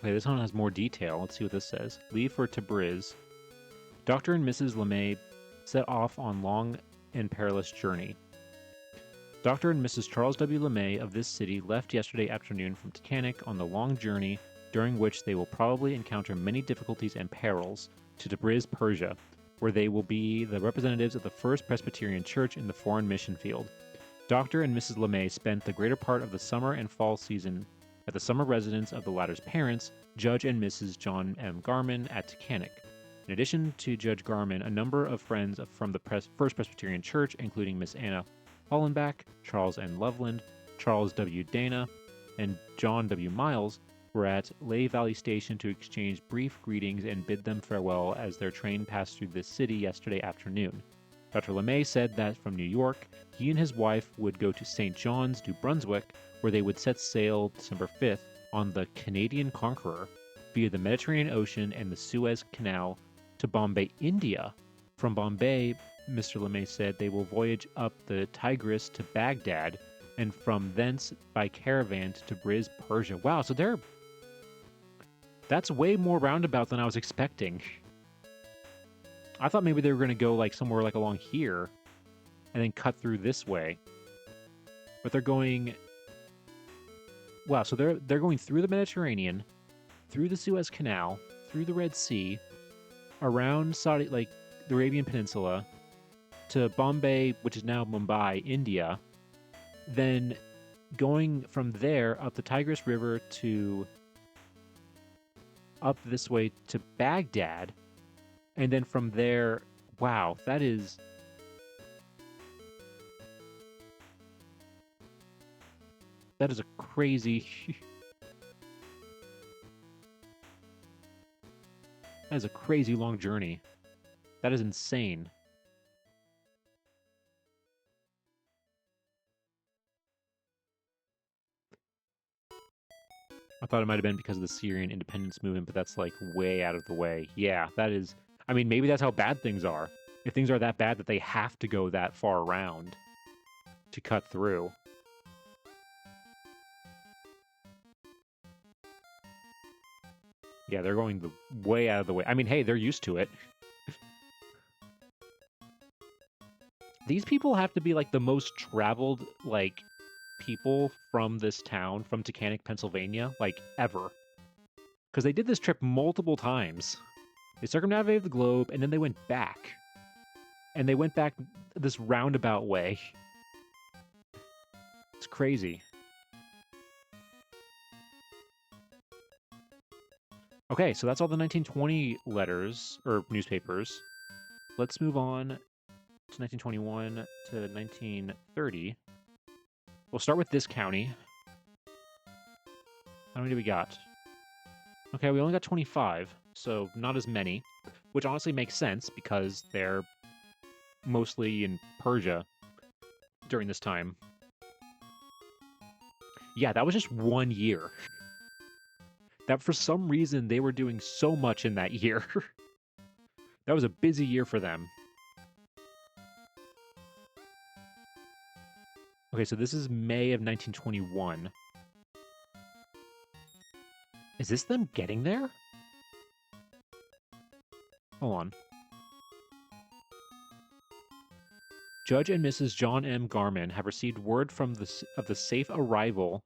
Okay, this one has more detail. Let's see what this says. Leave for Tabriz. Dr. and Mrs. LeMay set off on long and perilous journey. Dr. and Mrs. Charles W. LeMay of this city left yesterday afternoon from Titanic on the long journey during which they will probably encounter many difficulties and perils to Tabriz, Persia, where they will be the representatives of the First Presbyterian Church in the foreign mission field. Dr. and Mrs. LeMay spent the greater part of the summer and fall season at the summer residence of the latter's parents, Judge and Mrs. John M. Garman, at Titanic. In addition to Judge Garman, a number of friends from the First Presbyterian Church, including Miss Anna Hollenbach, Charles N. Loveland, Charles W. Dana, and John W. Miles were at Lehigh Valley Station to exchange brief greetings and bid them farewell as their train passed through the city yesterday afternoon. Dr. LeMay said that from New York, he and his wife would go to St. John's, New Brunswick, where they would set sail December 5th on the Canadian Conqueror via the Mediterranean Ocean and the Suez Canal to Bombay, India. From Bombay, Mr. LeMay said they will voyage up the Tigris to Baghdad and from thence by caravan to Tabriz, Persia. Wow, so that's way more roundabout than I was expecting. I thought maybe they were going to go like somewhere like along here and then cut through this way. But they're going... Wow, so they're going through the Mediterranean, through the Suez Canal, through the Red Sea, around Saudi, like the Arabian Peninsula, to Bombay, which is now Mumbai, India, then going from there up the Tigris River to up this way to Baghdad, and then from there, wow, that is a crazy that is a crazy long journey. That is insane. I thought it might have been because of the Syrian independence movement, but that's like way out of the way. Yeah, that is... I mean, maybe that's how bad things are. If things are that bad that they have to go that far around to cut through. Yeah, they're going way out of the way. I mean, hey, they're used to it. These people have to be like the most traveled, like, people from this town, from Taconic, Pennsylvania, like, ever. Because they did this trip multiple times. They circumnavigated the globe, and then they went back. And they went back this roundabout way. It's crazy. Okay, so that's all the 1920 letters, or newspapers. Let's move on to 1921 to 1930. We'll start with this county. How many do we got? Okay, we only got 25, so not as many, which honestly makes sense because they're mostly in Persia during this time. Yeah, that was just 1 year. That for some reason they were doing so much in that year. That was a busy year for them. Okay, so this is May of 1921. Is this them getting there? Hold on. Judge and Mrs. John M. Garman have received word of the safe arrival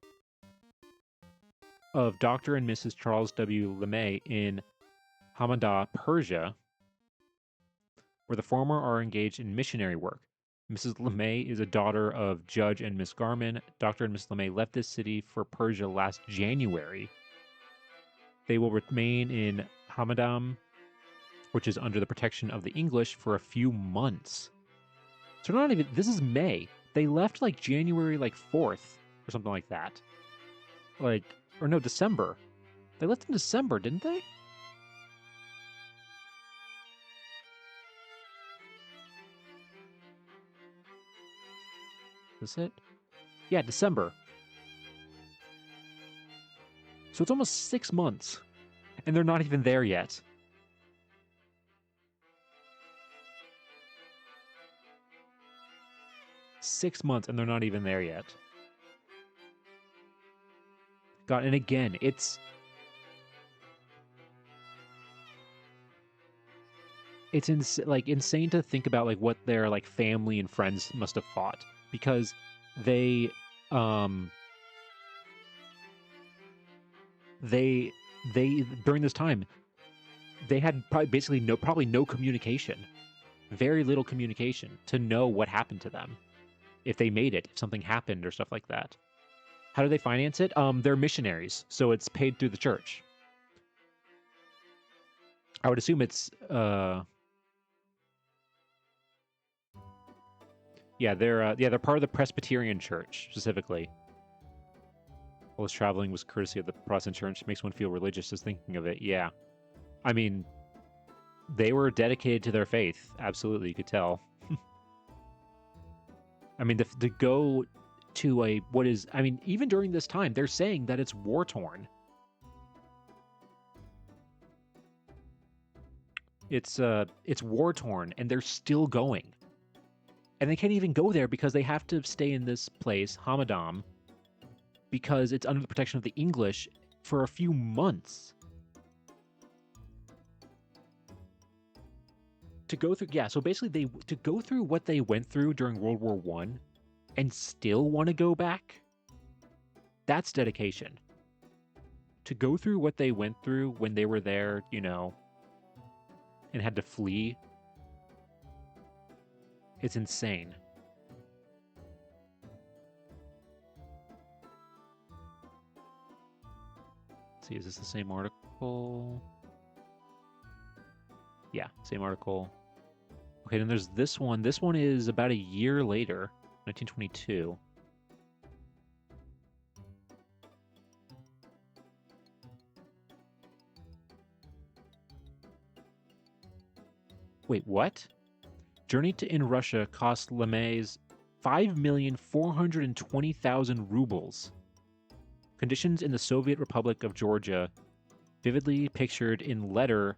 of Dr. and Mrs. Charles W. LeMay in Hamadan, Persia, where the former are engaged in missionary work. Mrs. LeMay is a daughter of Judge and Miss Garman. Dr. and Miss LeMay left this city for Persia last January. They will remain in Hamadan, which is under the protection of the English, for a few months. So not even... This is May. They left like January like 4th or something like that. Like... Or no, December. They left in December, didn't they? Is it? Yeah, December. So it's almost 6 months. And they're not even there yet. Six months and they're not even there yet. God, and again, it's insane to think about like what their like family and friends must have thought, because they during this time they had basically no communication, very little communication to know what happened to them, if they made it, if something happened or stuff like that. How do they finance it? They're missionaries, so it's paid through the church. I would assume it's yeah, they're part of the Presbyterian Church specifically. All this traveling was courtesy of the Protestant Church. Makes one feel religious just thinking of it. Yeah. I mean, they were dedicated to their faith. Absolutely, you could tell. I mean, to go to a, what is, I mean, even during this time, they're saying that it's war-torn. It's war-torn, and they're still going. And they can't even go there because they have to stay in this place, Hamadam, because it's under the protection of the English for a few months. To go through, yeah, so basically to go through what they went through during World War I and still want to go back, that's dedication. To go through what they went through when they were there, you know, and had to flee, it's insane. Let's see, is this the same article? Yeah, same article. Okay, then there's this one. This one is about a year later, 1922. Wait, what? Journey to in Russia cost LeMay's 5,420,000 rubles. Conditions in the Soviet Republic of Georgia, vividly pictured in letter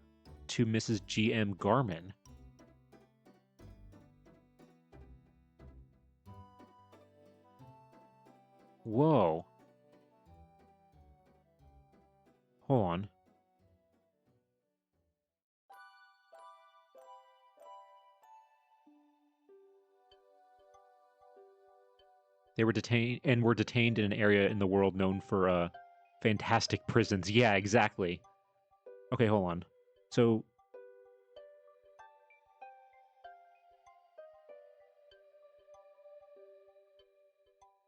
to Mrs. G.M. Garman. Whoa. Hold on. They were detained in an area in the world known for fantastic prisons. Yeah, exactly. Okay, hold on. So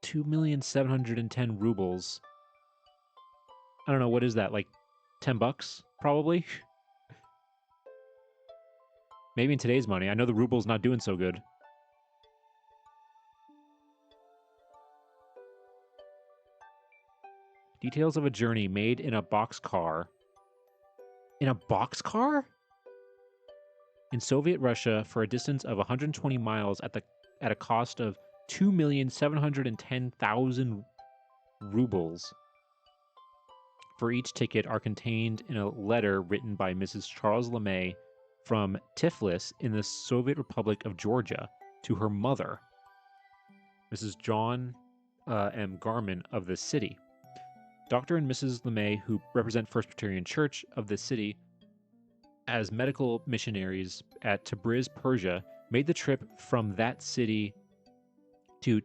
2,710,000 rubles. I don't know, what is that, like $10 probably? Maybe in today's money. I know the ruble's not doing so good. Details of a journey made in a boxcar. In a boxcar? In Soviet Russia for a distance of 120 miles at a cost of 2,710,000 rubles. For each ticket are contained in a letter written by Mrs. Charles LeMay from Tiflis in the Soviet Republic of Georgia to her mother, Mrs. John M. Garman of the city. Dr. and Mrs. LeMay, who represent First Presbyterian Church of the city as medical missionaries at Tabriz, Persia, made the trip from that city to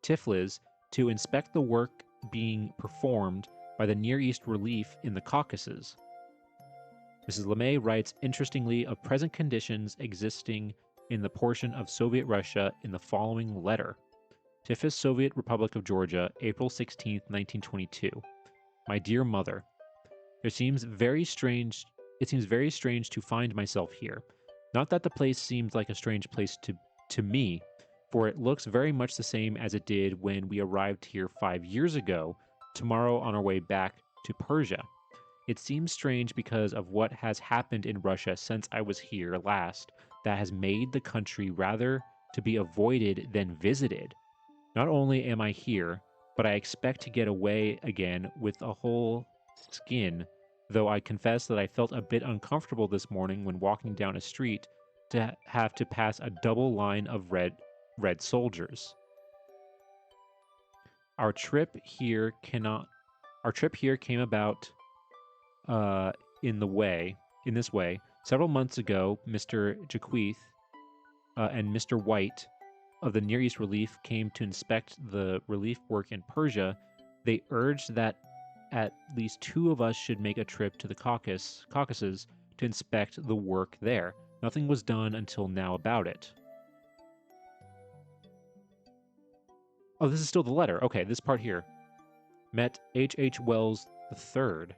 Tiflis to inspect the work being performed by the Near East Relief in the Caucasus. Mrs. LeMay writes interestingly of present conditions existing in the portion of Soviet Russia in the following letter. Tiflis, Soviet Republic of Georgia, April 16, 1922. My dear mother, it seems very strange to find myself here. Not that the place seems like a strange place to me, for it looks very much the same as it did when we arrived here 5 years ago, tomorrow on our way back to Persia. It seems strange because of what has happened in Russia since I was here last that has made the country rather to be avoided than visited. Not only am I here, but I expect to get away again with a whole skin, though I confess that I felt a bit uncomfortable this morning when walking down a street to have to pass a double line of red soldiers. Our trip here came about in this way. Several months ago, Mr. Jaquith and Mr. White of the Near East Relief came to inspect the relief work in Persia. They urged that at least 2 of us should make a trip to the Caucasus to inspect the work there. Nothing was done until now about it. Oh, this is still the letter. Okay, this part here. Met H.H. Wells III.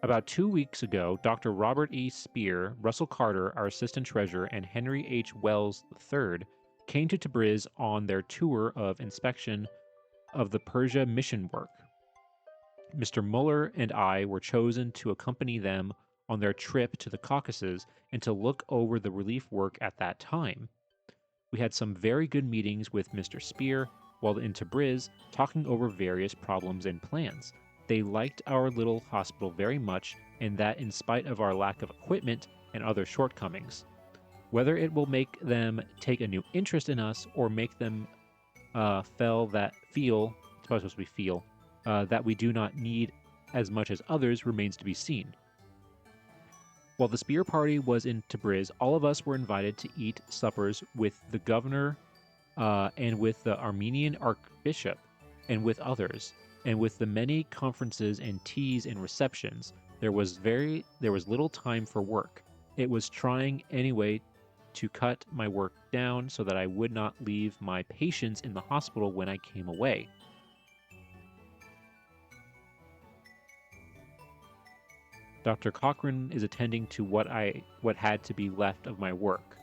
About 2 weeks ago, Dr. Robert E. Spear, Russell Carter, our assistant treasurer, and Henry H. Wells III came to Tabriz on their tour of inspection of the Persia mission work. Mr. Muller and I were chosen to accompany them on their trip to the Caucasus and to look over the relief work at that time. We had some very good meetings with Mr. Spear while in Tabriz, talking over various problems and plans. They liked our little hospital very much, and that in spite of our lack of equipment and other shortcomings. Whether it will make them take a new interest in us or make them feel, it's probably supposed to be feel, that we do not need as much as others remains to be seen. While the Spear party was in Tabriz, all of us were invited to eat suppers with the governor and with the Armenian archbishop and with others, and with the many conferences and teas and receptions. There was little time for work. It was trying anyway to cut my work down so that I would not leave my patients in the hospital when I came away. Dr. Cochrane is attending to what had to be left of my work.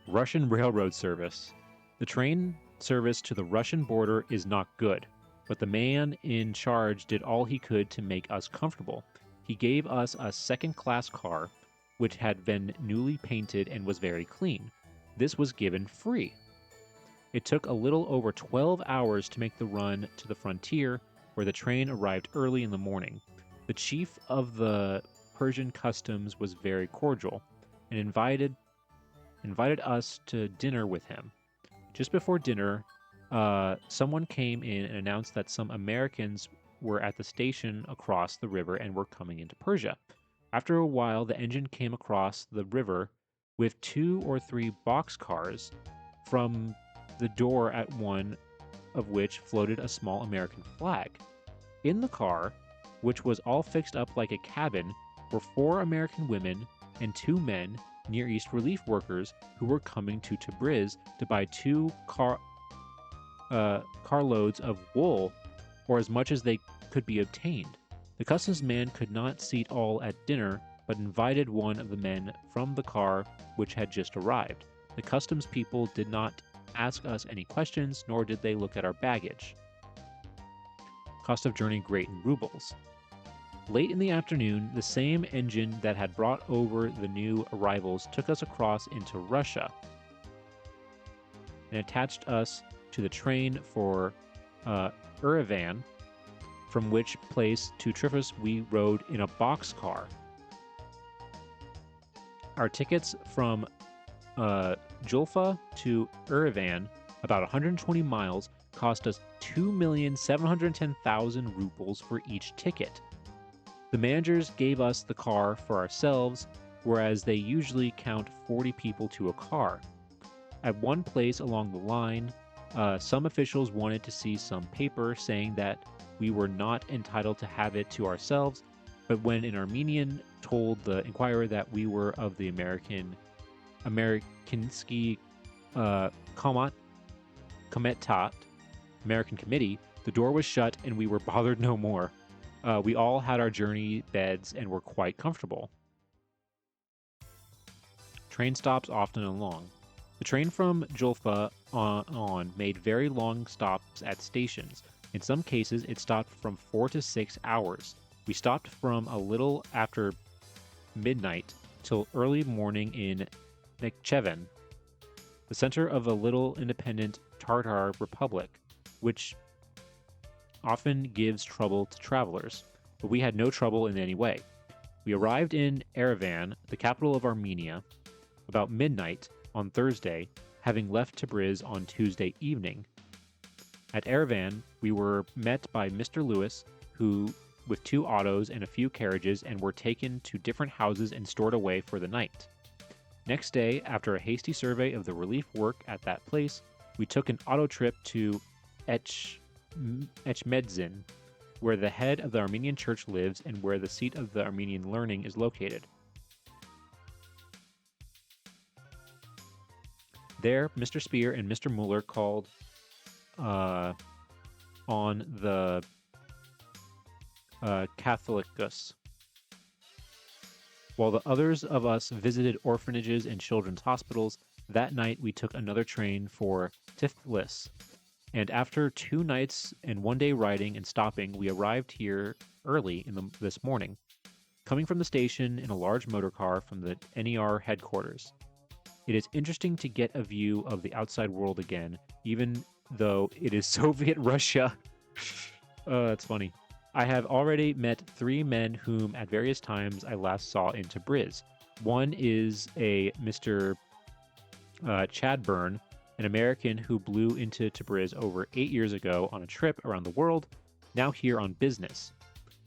Russian railroad service. The train service to the Russian border is not good, but the man in charge did all he could to make us comfortable. He gave us a second-class car, which had been newly painted and was very clean. This was given free. It took a little over 12 hours to make the run to the frontier, where the train arrived early in the morning. The chief of the Persian customs was very cordial and invited us to dinner with him. Just before dinner, someone came in and announced that some Americans were at the station across the river and were coming into Persia. After a while, the engine came across the river with 2 or 3 boxcars, from the door at one of which floated a small American flag. In the car, which was all fixed up like a cabin, were 4 American women and 2 men, Near East relief workers, who were coming to Tabriz to buy 2 carloads of wool, or as much as they could be obtained. The customs man could not seat all at dinner, but invited one of the men from the car which had just arrived. The customs people did not ask us any questions, nor did they look at our baggage. Cost of journey great in rubles. Late in the afternoon, the same engine that had brought over the new arrivals took us across into Russia and attached us to the train for Yerevan, from which place to Tiflis we rode in a boxcar. Our tickets from Julfa to Yerevan, about 120 miles, cost us 2,710,000 rubles for each ticket. The managers gave us the car for ourselves, whereas they usually count 40 people to a car. At one place along the line, some officials wanted to see some paper saying that we were not entitled to have it to ourselves, but when an Armenian told the inquirer that we were of the Amerikansky Komitat, American Committee, the door was shut and we were bothered no more. We all had our journey beds and were quite comfortable. Train stops often and long. The train from Julfa on made very long stops at stations. In some cases, it stopped from 4 to 6 hours. We stopped from a little after midnight till early morning in Nekhchevan, the center of a little independent Tatar republic, which often gives trouble to travelers, but we had no trouble in any way. We arrived in Yerevan, the capital of Armenia, about midnight on Thursday, having left Tabriz on Tuesday evening. At Yerevan, we were met by Mr. Lewis, who, with 2 autos and a few carriages, and were taken to different houses and stored away for the night. Next day, after a hasty survey of the relief work at that place, we took an auto trip to Echmedzin, where the head of the Armenian Church lives and where the seat of the Armenian learning is located. There, Mr. Spear and Mr. Muller called on the Catholicus, while the others of us visited orphanages and children's hospitals. That night we took another train for Tiflis, And after 2 nights and 1 day riding and stopping, we arrived here early this morning, coming from the station in a large motor car from the NER headquarters. It is interesting to get a view of the outside world again, even though it is Soviet Russia. That's funny. I have already met 3 men whom at various times I last saw in Tabriz. One is a Mr. Chadburn, an American who blew into Tabriz over 8 years ago on a trip around the world, now here on business.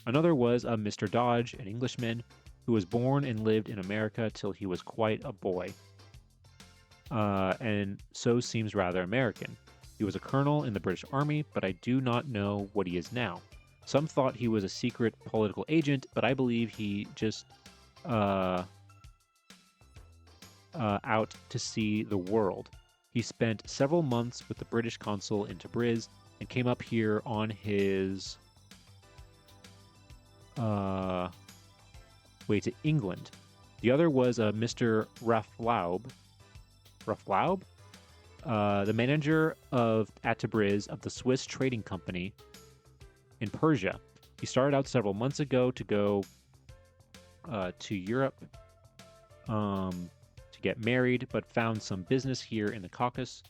Another was a Mr. Dodge, an Englishman, who was born and lived in America till he was quite a boy, and so seems rather American. He was a colonel in the British Army, but I do not know what he is now. Some thought he was a secret political agent, but I believe he just out to see the world. He spent several months with the British consul in Tabriz and came up here on his way to England. The other was a Mr. Raflaub, the manager at Tabriz of the Swiss Trading Company in Persia. He started out several months ago to go to Europe to get married, but found some business here in the Caucasus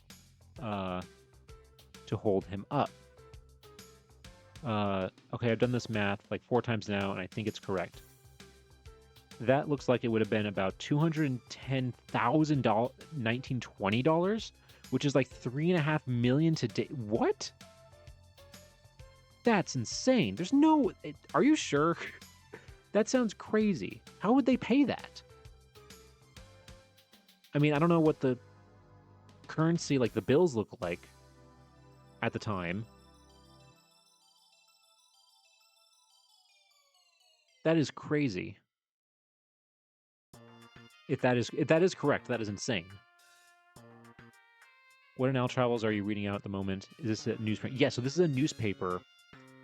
to hold him up. Okay, I've done this math like 4 times now, and I think it's correct. That looks like it would have been about $210,000, $1920, which is like $3.5 million today. What? That's insane. There's no... Are you sure? That sounds crazy. How would they pay that? I mean, I don't know what the currency, like the bills look like at the time. That is crazy. If that is correct, that is insane. What in Al Travels are you reading out at the moment? Is this a newspaper? Yeah, so this is a newspaper.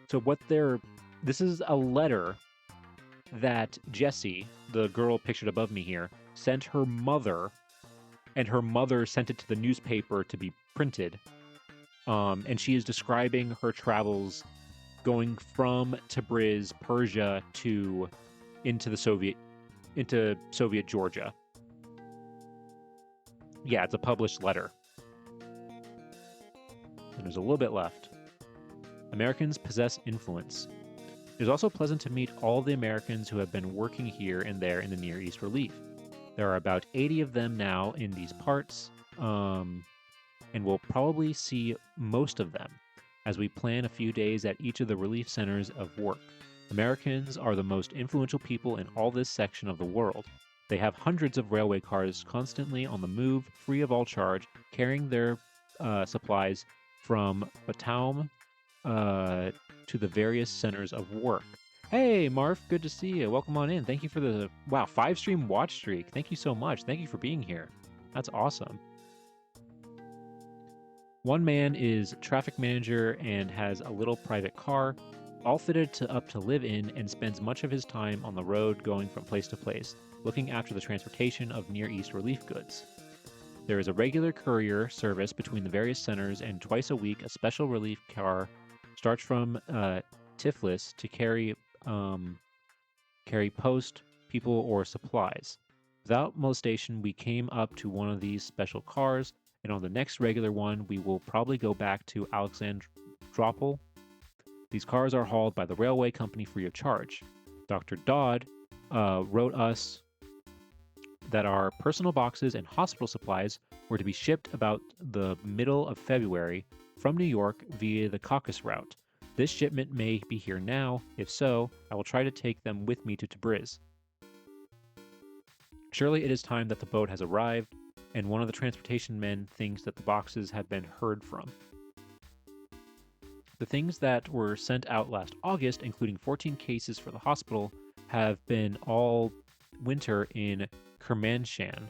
So this is a letter that Jessie, the girl pictured above me here, sent her mother, and her mother sent it to the newspaper to be printed. And she is describing her travels going from Tabriz, Persia, into Soviet Georgia. Yeah, it's a published letter. And there's a little bit left. Americans possess influence. It is also pleasant to meet all the Americans who have been working here and there in the Near East relief. There are about 80 of them now in these parts, and we'll probably see most of them as we plan a few days at each of the relief centers of work. Americans are the most influential people in all this section of the world. They have hundreds of railway cars constantly on the move, free of all charge, carrying their supplies from Bataum to the various centers of work. Hey, Marf, good to see you. Welcome on in. Thank you for the, 5-stream watch streak. Thank you so much. Thank you for being here. That's awesome. One man is traffic manager and has a little private car, all fitted up to live in, and spends much of his time on the road going from place to place, looking after the transportation of Near East relief goods. There is a regular courier service between the various centers, and twice a week a special relief car starts from Tiflis to carry post, people, or supplies. Without molestation, we came up to one of these special cars, and on the next regular one, we will probably go back to Alexandropol. These cars are hauled by the railway company free of charge. Dr. Dodd wrote us that our personal boxes and hospital supplies were to be shipped about the middle of February from New York via the Caucasus route. This shipment may be here now. If so, I will try to take them with me to Tabriz. Surely it is time that the boat has arrived, and one of the transportation men thinks that the boxes have been heard from. The things that were sent out last August, including 14 cases for the hospital, have been all winter in Kermanshah.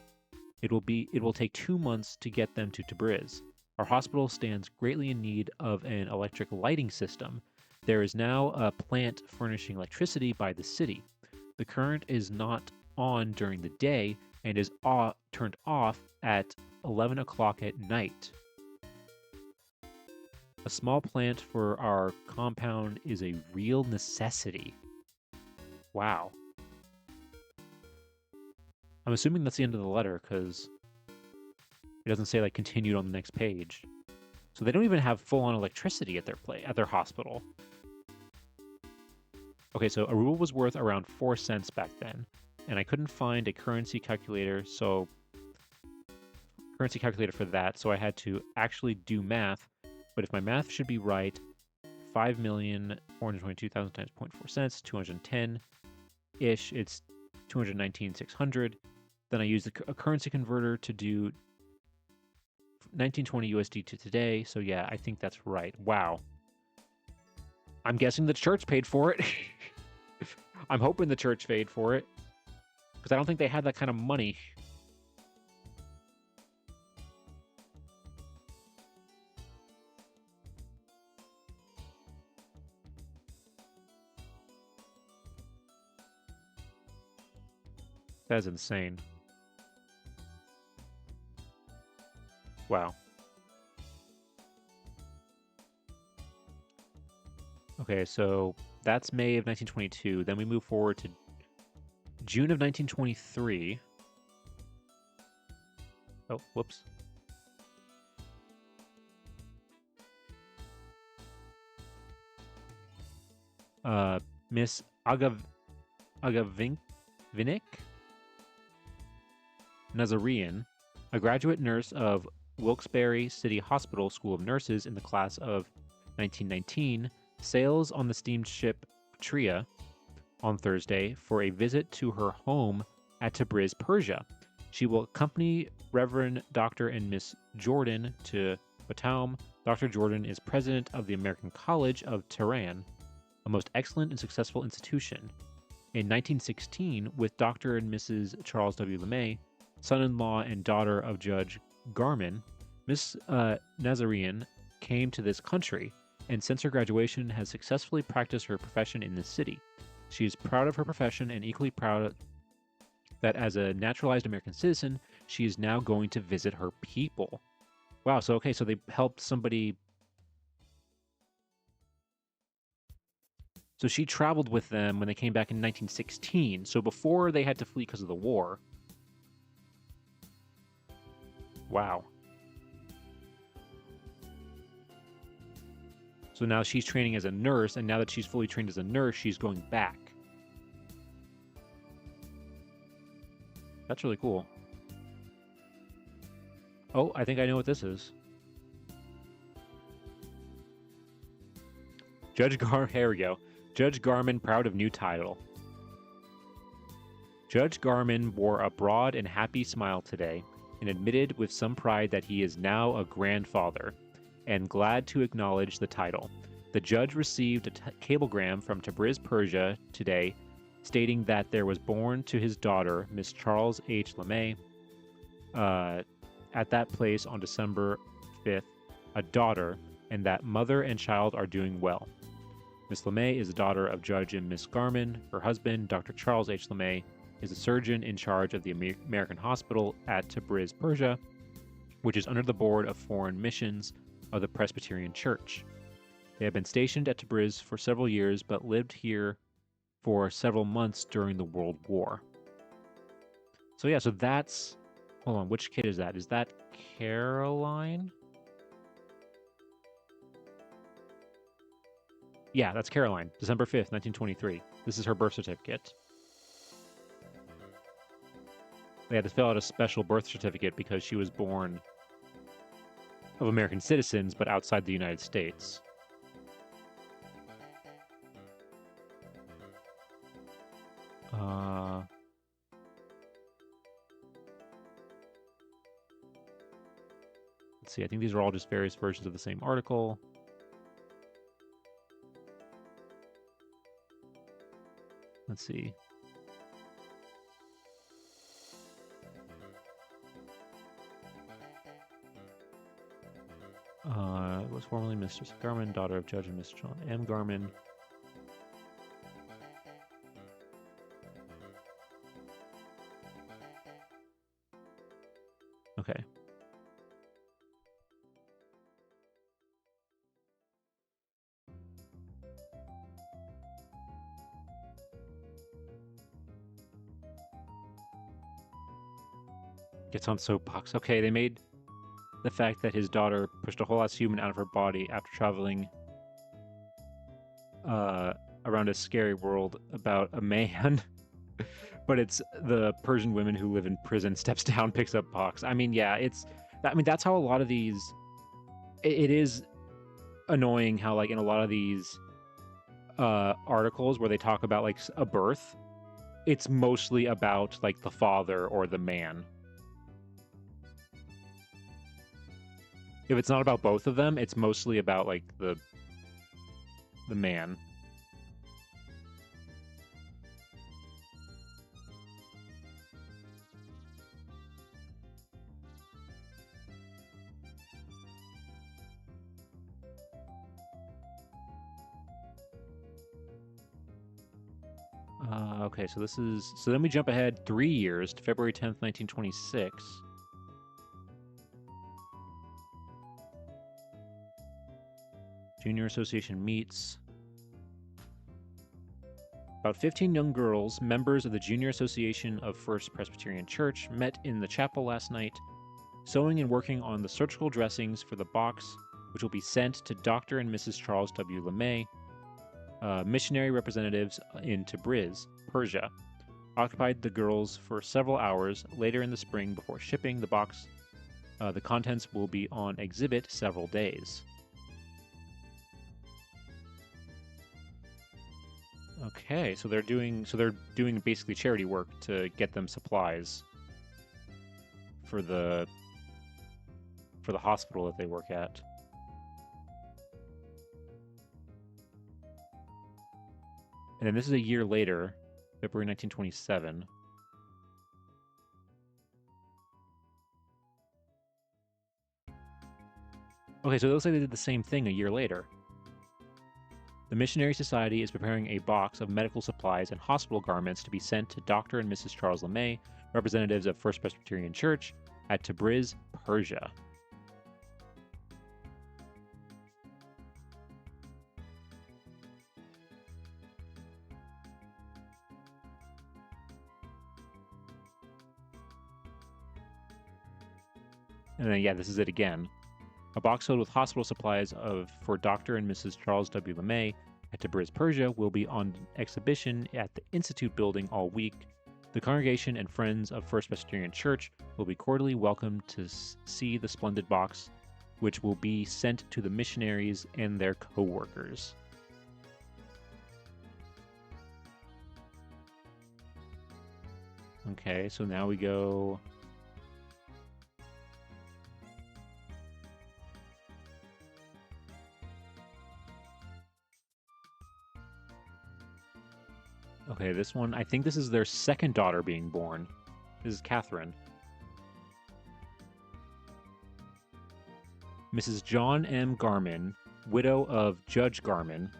It will take 2 months to get them to Tabriz. Our hospital stands greatly in need of an electric lighting system. There is now a plant furnishing electricity by the city. The current is not on during the day and is turned off at 11 o'clock at night. A small plant for our compound is a real necessity. Wow. I'm assuming that's the end of the letter because it doesn't say like continued on the next page. So they don't even have full-on electricity at their hospital. Okay, so a ruble was worth around 4 cents back then, and I couldn't find a currency calculator for that, so I had to actually do math. But if my math should be right, 5,422,000 times 0.4 cents, 210-ish, it's 219,600. Then I used a currency converter to do 1920 USD to today. So yeah, I think that's right. Wow. I'm guessing the church paid for it. I'm hoping the church paid for it because I don't think they had that kind of money. That is insane. Wow. Okay, so that's May of 1922. Then we move forward to June of 1923. Oh, whoops. Miss Agavinik Nazarian, a graduate nurse of Wilkes-Barre City Hospital School of Nurses in the class of 1919, sails on the steamship Patria on Thursday for a visit to her home at Tabriz, Persia. She will accompany Reverend Dr. and Miss Jordan to Bataum. Dr. Jordan is president of the American College of Tehran, a most excellent and successful institution. In 1916, with Dr. and Mrs. Charles W. LeMay, son-in-law and daughter of Judge Garman, Miss Nazarian came to this country, and since her graduation has successfully practiced her profession in this city. She is proud of her profession and equally proud that as a naturalized American citizen, she is now going to visit her people. Wow, so okay, so they helped somebody. So she traveled with them when they came back in 1916, so before they had to flee because of the war. Wow. So now she's training as a nurse, and now that she's fully trained as a nurse, she's going back. That's really cool. Oh, I think I know what this is. Here we go. Judge Garman proud of new title. Judge Garman wore a broad and happy smile today and admitted with some pride that he is now a grandfather and glad to acknowledge the title. The judge received a cablegram from Tabriz, Persia today stating that there was born to his daughter, Miss Charles H. LeMay, at that place on December 5th, a daughter, and that mother and child are doing well. Miss LeMay is the daughter of Judge and Miss Garman. Her husband, Dr. Charles H. LeMay, is a surgeon in charge of the American Hospital at Tabriz, Persia, which is under the Board of Foreign Missions of the Presbyterian Church. They have been stationed at Tabriz for several years, but lived here for several months during the World War. So yeah, so that's... Hold on, which kid is that? Is that Caroline? Yeah, that's Caroline. December 5th, 1923. This is her birth certificate. They had to fill out a special birth certificate because she was born of American citizens, but outside the United States. Let's see, I think these are all just various versions of the same article. Let's see. Was formerly Mistress Garman, daughter of Judge and Miss John M. Garman. Okay. Gets on soapbox. Okay, they made the fact that his daughter pushed a whole ass human out of her body after traveling around a scary world about a man. But it's the Persian women who live in prison steps down, picks up box. I mean, yeah, that's how a lot of these. It is annoying how, like, in a lot of these articles where they talk about like a birth, it's mostly about like the father or the man. If it's not about both of them, it's mostly about like the man. Okay, so then we jump ahead 3 years to February 10th, 1926. Junior Association meets. About 15 young girls, members of the Junior Association of First Presbyterian Church, met in the chapel last night, sewing and working on the surgical dressings for the box, which will be sent to Dr. and Mrs. Charles W. LeMay, missionary representatives in Tabriz, Persia. Occupied the girls for several hours later in the spring before shipping the box. The contents will be on exhibit several days. Okay, so they're doing basically charity work to get them supplies for the hospital that they work at. And then this is a year later, February 1927. Okay, so it looks like they did the same thing a year later. The Missionary Society is preparing a box of medical supplies and hospital garments to be sent to Dr. and Mrs. Charles LeMay, representatives of First Presbyterian Church, at Tabriz, Persia. And then, yeah, this is it again. A box filled with hospital supplies for Dr. and Mrs. Charles W. LeMay at Tabriz, Persia, will be on exhibition at the Institute building all week. The congregation and friends of First Presbyterian Church will be cordially welcomed to see the splendid box, which will be sent to the missionaries and their co-workers. Okay, so now we go... Okay, this one, I think this is their second daughter being born. This is Catherine. Mrs. John M. Garman, widow of Judge Garman,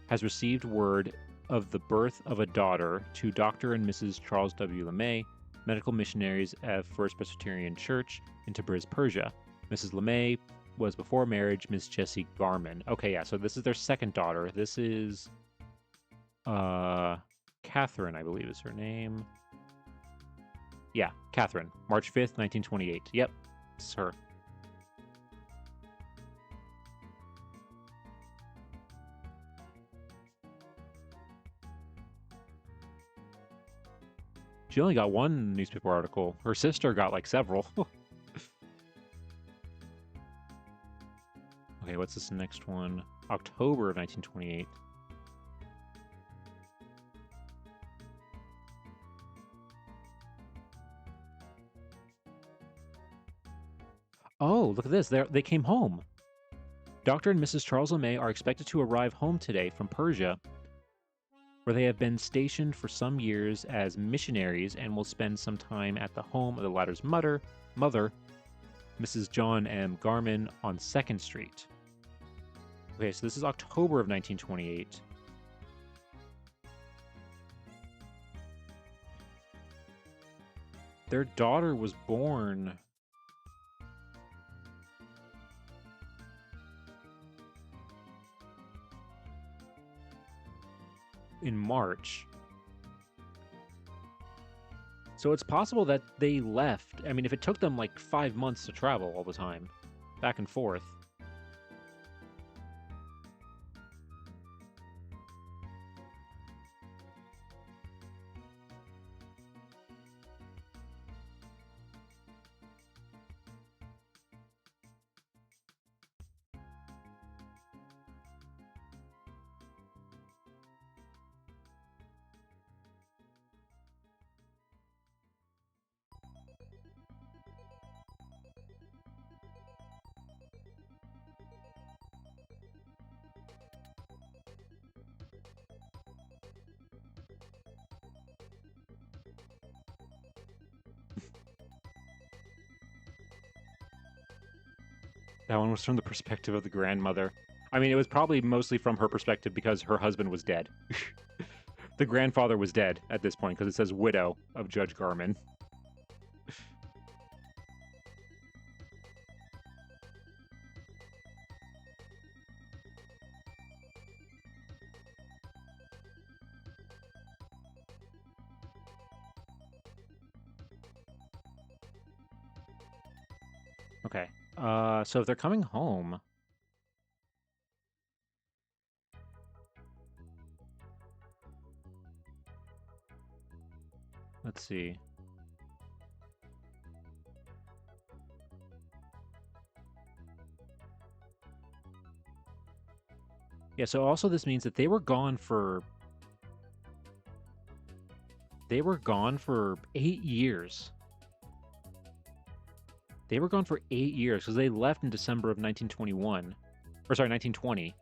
has received word of the birth of a daughter to Dr. and Mrs. Charles W. LeMay, medical missionaries at First Presbyterian Church in Tabriz, Persia. Mrs. LeMay was before marriage Miss Jessie Garman. Okay, yeah, so this is their second daughter. This is Catherine, I believe is her name. Yeah, Catherine. March 5th, 1928. Yep, it's her. She only got one newspaper article. Her sister got like several. Okay, what's this next one? October of 1928. Oh, look at this. They came home. Dr. and Mrs. Charles LeMay are expected to arrive home today from Persia, where they have been stationed for some years as missionaries and will spend some time at the home of the latter's mother, Mrs. John M. Garman, on 2nd Street. Okay, so this is October of 1928. Their daughter was born... in March. So it's possible that they left. I mean, if it took them like 5 months to travel all the time, back and forth. That one was from the perspective of the grandmother. I mean, it was probably mostly from her perspective because her husband was dead. The grandfather was dead at this point because it says widow of Judge Garman. Okay. So if they're coming home, let's see. Yeah, so also this means that they were gone for 8 years. They were gone for 8 years because they left in December of 1921. Or sorry, 1920.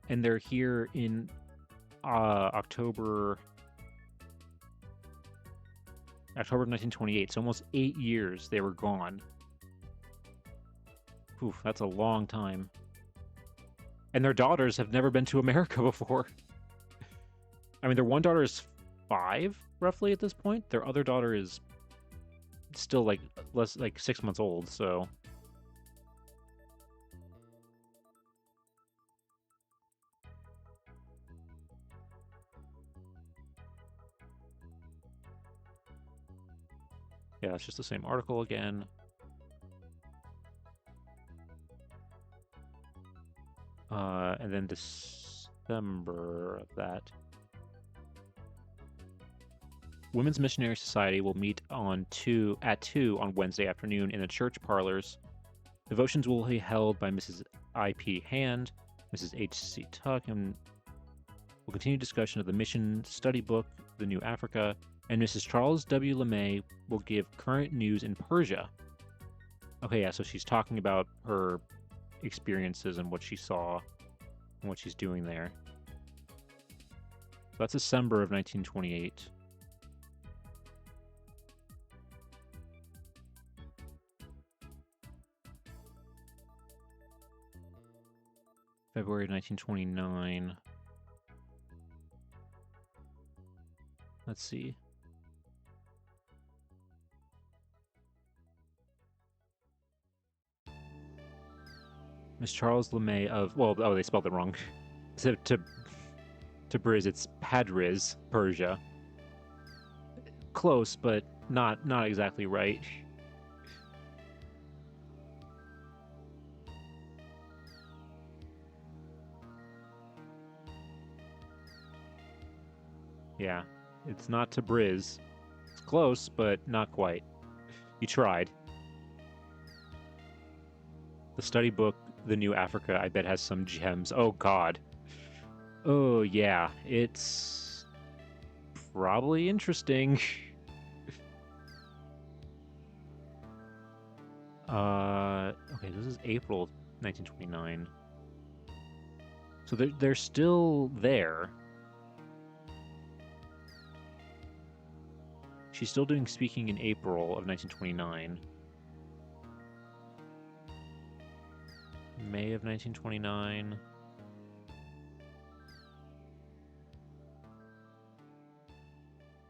And they're here in October of 1928. So almost 8 years they were gone. Oof, that's a long time. And their daughters have never been to America before. I mean, their one daughter is 5, roughly, at this point. Their other daughter is still, like, 6 months old, so... Yeah, it's just the same article again. And then December of that. Women's Missionary Society will meet at 2 on Wednesday afternoon in the church parlors. Devotions will be held by Mrs. I.P. Hand, Mrs. H.C. Tuck, and will continue discussion of the mission study book, The New Africa, and Mrs. Charles W. LeMay will give current news in Persia. Okay, yeah, so she's talking about her experiences and what she saw and what she's doing there. So that's December of 1928. February 1929. Let's see. Miss Charles LeMay of... Well, oh, they spelled it wrong. To Briz, it's Padriz, Persia. Close, but not exactly right. Yeah, it's not Tabriz. It's close, but not quite. You tried. The study book, The New Africa, I bet has some gems. Oh, God. Oh, yeah. It's probably interesting. Okay, this is April 1929. So they're still there. She's still doing speaking in April of 1929. May of 1929.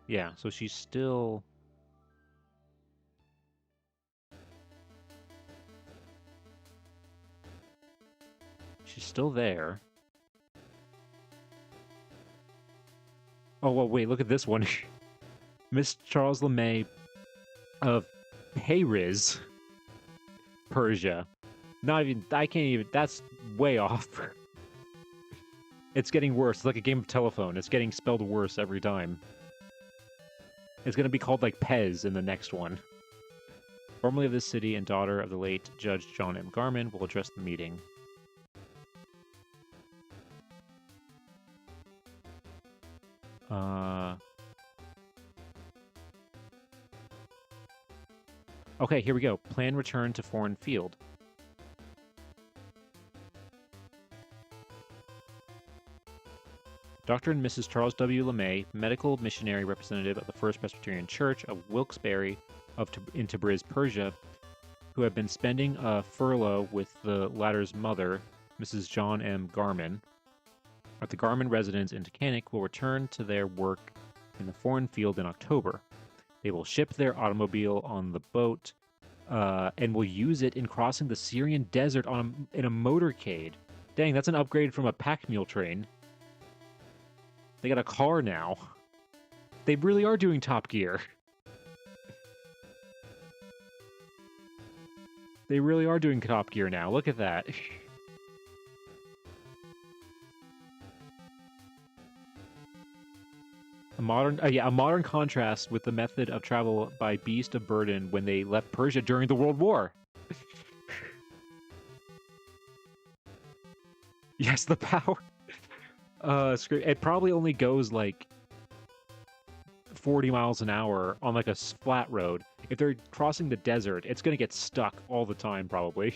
Yeah, so she's still... She's still there. Oh, well, wait, look at this one. Mr. Charles LeMay of Payriz, Persia. Not even, I can't even, that's way off. It's getting worse. It's like a game of telephone. It's getting spelled worse every time. It's going to be called like Pez in the next one. Formerly of this city and daughter of the late Judge John M. Garman will address the meeting. Okay, here we go. Plan return to foreign field. Dr. and Mrs. Charles W. LeMay, medical missionary representative of the First Presbyterian Church of Wilkes-Barre in Tabriz, Persia, who have been spending a furlough with the latter's mother, Mrs. John M. Garman, at the Garman residence in Takanik, will return to their work in the foreign field in October. They will ship their automobile on the boat and will use it in crossing the Syrian desert in a motorcade. Dang, that's an upgrade from a pack mule train. They got a car now. They really are doing Top Gear. They really are doing Top Gear now. Look at that. A modern contrast with the method of travel by beast of burden when they left Persia during the World War. Yes, the power. It probably only goes like 40 miles an hour on like a flat road. If they're crossing the desert, it's gonna get stuck all the time, probably.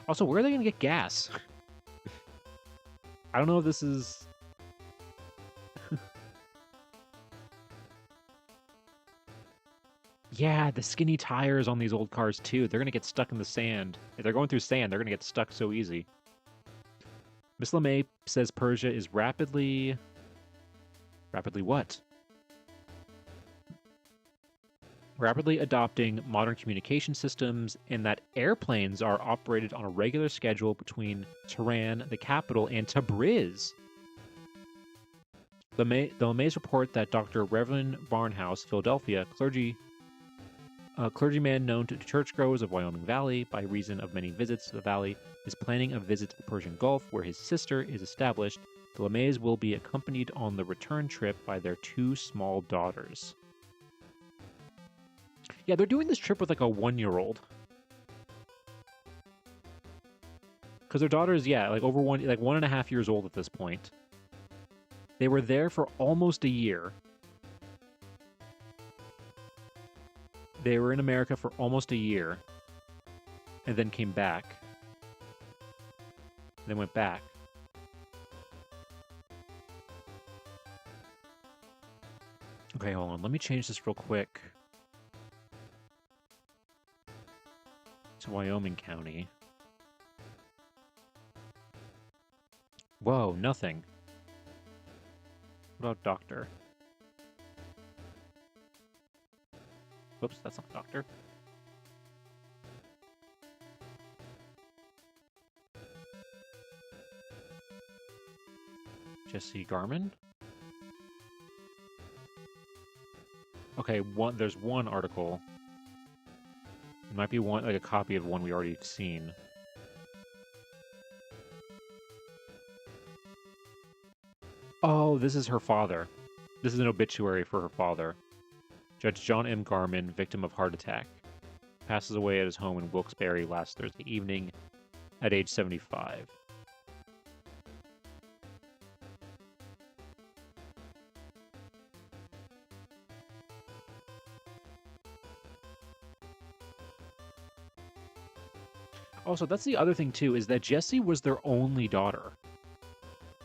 Also, where are they gonna get gas? I don't know if this is... Yeah, the skinny tires on these old cars, too. They're gonna get stuck in the sand. If they're going through sand, they're gonna get stuck so easy. Miss LeMay says Persia is rapidly... Rapidly what? Rapidly adopting modern communication systems, and that airplanes are operated on a regular schedule between Tehran, the capital, and Tabriz. The LeMays report that Dr. Reverend Barnhouse, Philadelphia, clergyman known to churchgoers of Wyoming Valley by reason of many visits to the valley, is planning a visit to the Persian Gulf, where his sister is established. The LeMays will be accompanied on the return trip by their 2 small daughters. Yeah, they're doing this trip with like a 1-year-old. Because their daughter is, yeah, like over 1.5 years old at this point. They were there for almost a year. They were in America for almost a year. And then came back. Then went back. Okay, hold on. Let me change this real quick. To Wyoming County. Whoa, nothing. What about doctor? Whoops, that's not doctor. Jesse Garman? Okay, there's one article. It might be one, like a copy of one we already seen. Oh, this is her father. This is an obituary for her father. Judge John M. Garman, victim of heart attack, passes away at his home in Wilkes-Barre last Thursday evening at age 75. Also, that's the other thing, too, is that Jessie was their only daughter.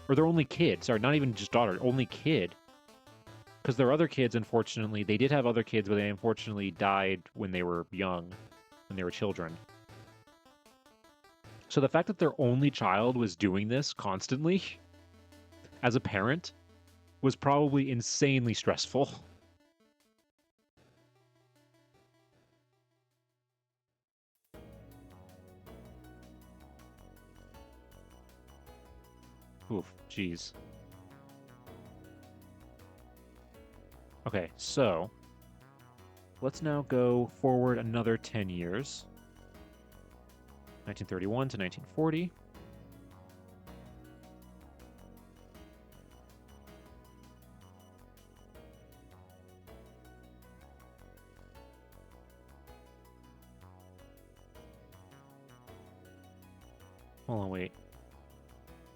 Or their only kid. Sorry, not even just daughter, only kid. Because their other kids, unfortunately, they did have other kids, but they unfortunately died when they were young, when they were children. So the fact that their only child was doing this constantly, as a parent, was probably insanely stressful. Oof, jeez. Okay, so let's now go forward another 10 years. 1931 to 1940. Hold on, wait.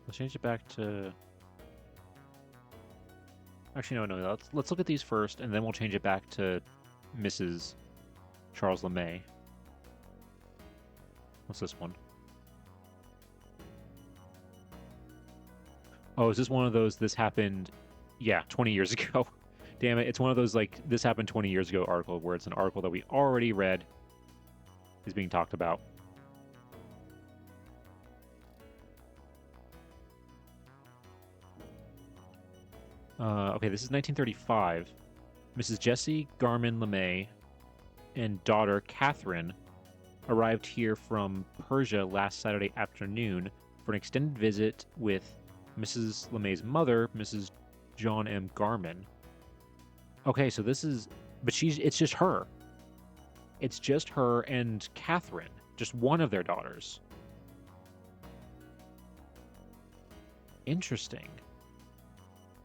Let's change it back to... Actually, no. Let's look at these first, and then we'll change it back to Mrs. Charles LeMay. What's this one? Oh, is this one of those, this happened, yeah, 20 years ago. Damn it, it's one of those, like, this happened 20 years ago article where it's an article that we already read is being talked about. Okay, this is 1935. Mrs. Jessie Garman LeMay and daughter Catherine arrived here from Persia last Saturday afternoon for an extended visit with Mrs. LeMay's mother, Mrs. John M. Garman. Okay, so this is... But it's just her. It's just her and Catherine. Just one of their daughters. Interesting.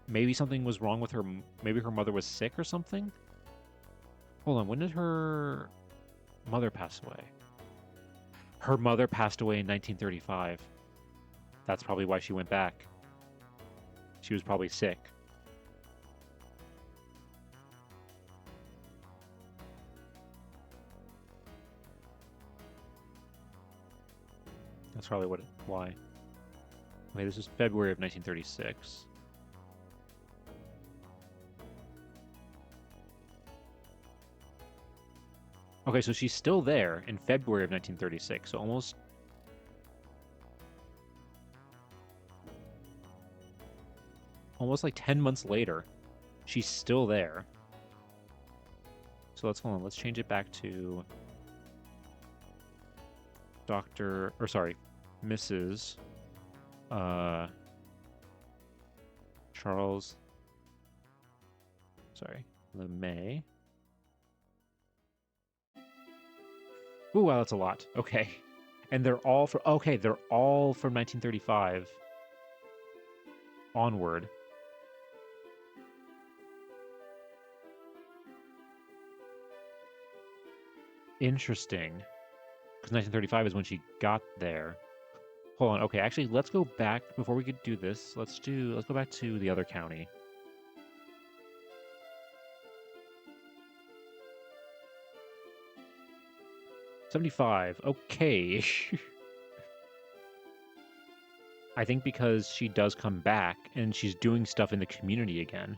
Maybe something was wrong with her. Maybe her mother was sick or something? Hold on, when did her mother pass away? Her mother passed away in 1935. That's probably why she went back. She was probably sick. That's probably why. Okay, this is February of 1936. Okay, so she's still there in February of 1936, so almost like 10 months later, she's still there. So hold on, let's change it back to Mrs. Charles, LeMay. Ooh, wow, that's a lot. Okay. And they're all from 1935 onward. Interesting. Because 1935 is when she got there. Hold on. Okay, actually, let's go back before we could do this. Let's go back to the other county. $75. Okay. I think because she does come back and she's doing stuff in the community again.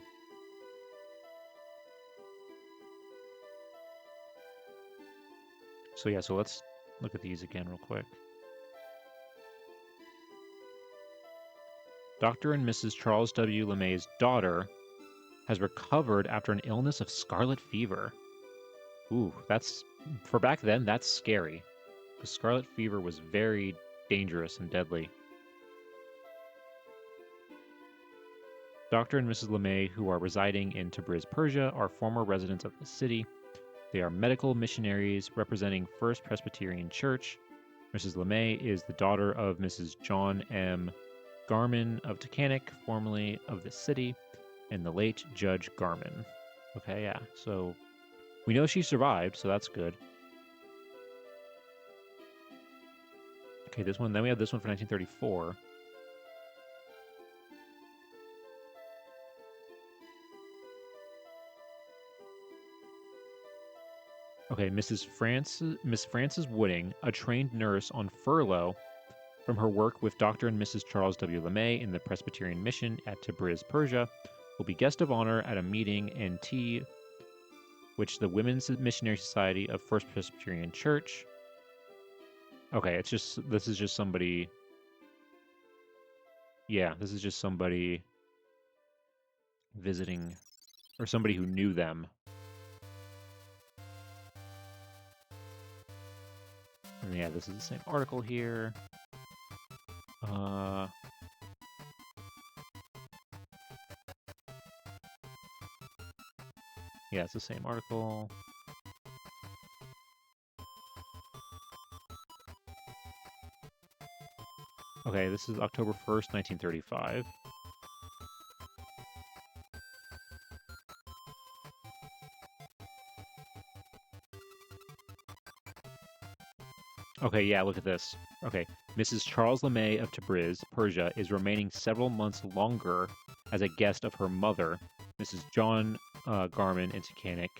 So yeah, so let's look at these again real quick. Dr. and Mrs. Charles W. LeMay's daughter has recovered after an illness of scarlet fever. Ooh, for back then, that's scary. The scarlet fever was very dangerous and deadly. Dr. and Mrs. LeMay, who are residing in Tabriz, Persia, are former residents of the city. They are medical missionaries representing First Presbyterian Church. Mrs. LeMay is the daughter of Mrs. John M. Garman of Tacanic, formerly of the city, and the late Judge Garman. Okay, yeah, so we know she survived, so that's good. Okay, this one, then we have this one for 1934. Okay, Miss Frances Wooding, a trained nurse on furlough from her work with Dr. and Mrs. Charles W. LeMay in the Presbyterian Mission at Tabriz, Persia, will be guest of honor at a meeting and tea which the Women's Missionary Society of First Presbyterian Church. Okay, this is just somebody. Yeah, this is just somebody visiting, or somebody who knew them. And yeah, this is the same article here. Yeah, it's the same article. Okay, this is October 1st, 1935. Okay, yeah, look at this. Okay, Mrs. Charles LeMay of Tabriz, Persia, is remaining several months longer as a guest of her mother, Mrs. John Garman in Tacanic.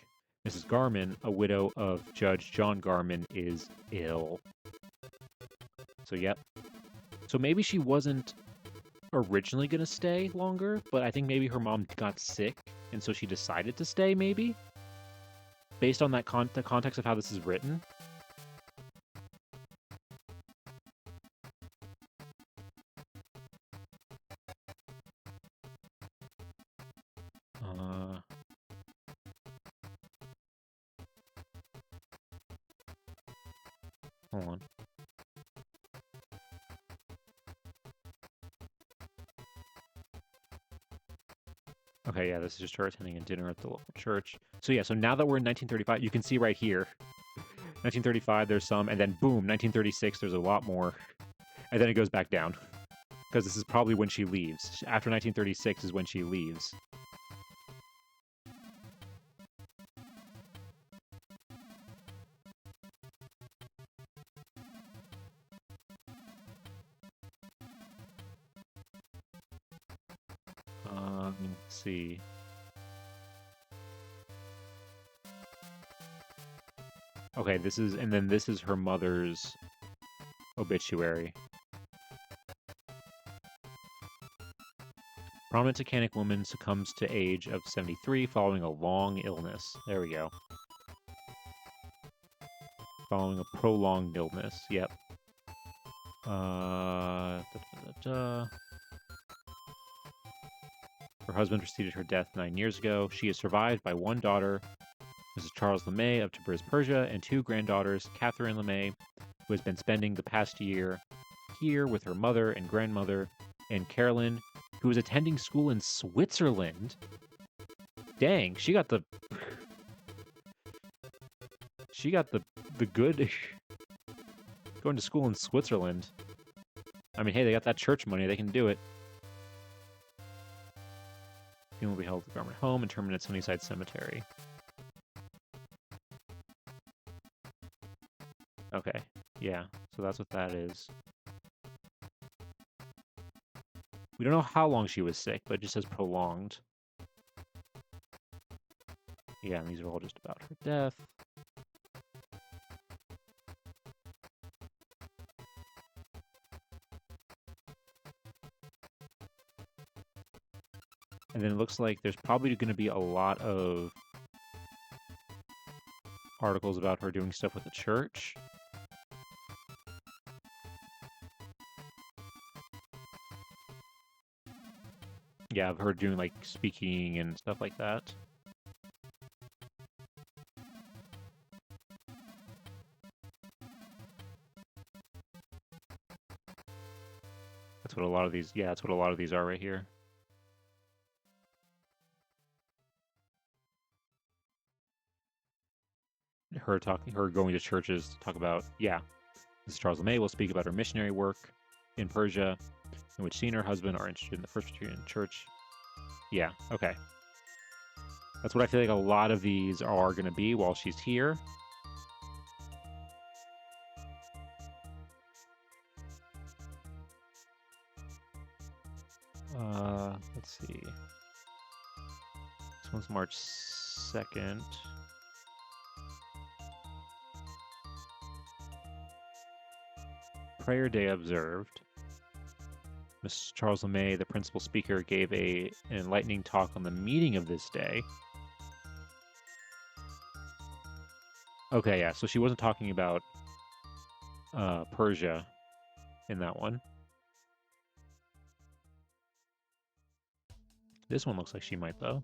Mrs. Garman, a widow of Judge John Garman, is ill. So, yep. So maybe she wasn't originally going to stay longer, but I think maybe her mom got sick, and so she decided to stay, maybe? Based on that the context of how this is written. Uh, Hold on. Okay, yeah, this is just her attending a dinner at the local church. So yeah, so now that we're in 1935, you can see right here, 1935, there's some, and then boom, 1936, there's a lot more, and then it goes back down, because this is probably when she leaves. After 1936 is when she leaves. Let's see. Okay, this is, and then this is her mother's obituary. Prominent Tacanic woman succumbs to age of 73 following a long illness. There we go. Following a prolonged illness. Yep. Da, da, da, Her husband preceded her death 9 years ago. She is survived by one daughter, Mrs. Charles LeMay of Tabriz, Persia, and two granddaughters, Catherine LeMay, who has been spending the past year here with her mother and grandmother, and Carolyn, who is attending school in Switzerland. Dang, she got the good going to school in Switzerland. I mean, hey, they got that church money, they can do it. Funeral will be held at the Garment home, interment at Sunnyside Cemetery. Okay, yeah, so that's what that is. We don't know how long she was sick, but it just says prolonged. Yeah, and these are all just about her death. And then it looks like there's probably going to be a lot of articles about her doing stuff with the church. Yeah, of her doing, like, speaking and stuff like that. That's what a lot of these, yeah, that's what a lot of these are right here. Her going to churches to talk about, yeah. Mrs. Charles LeMay will speak about her missionary work in Persia, in which she and her husband are interested in the Presbyterian Church. Yeah, okay. That's what I feel like a lot of these are going to be while she's here. Let's see. This one's March 2nd. Prayer Day observed. Mrs. Charles LeMay, the principal speaker, gave an enlightening talk on the meaning of this day. Okay, yeah, so she wasn't talking about Persia in that one. This one looks like she might, though.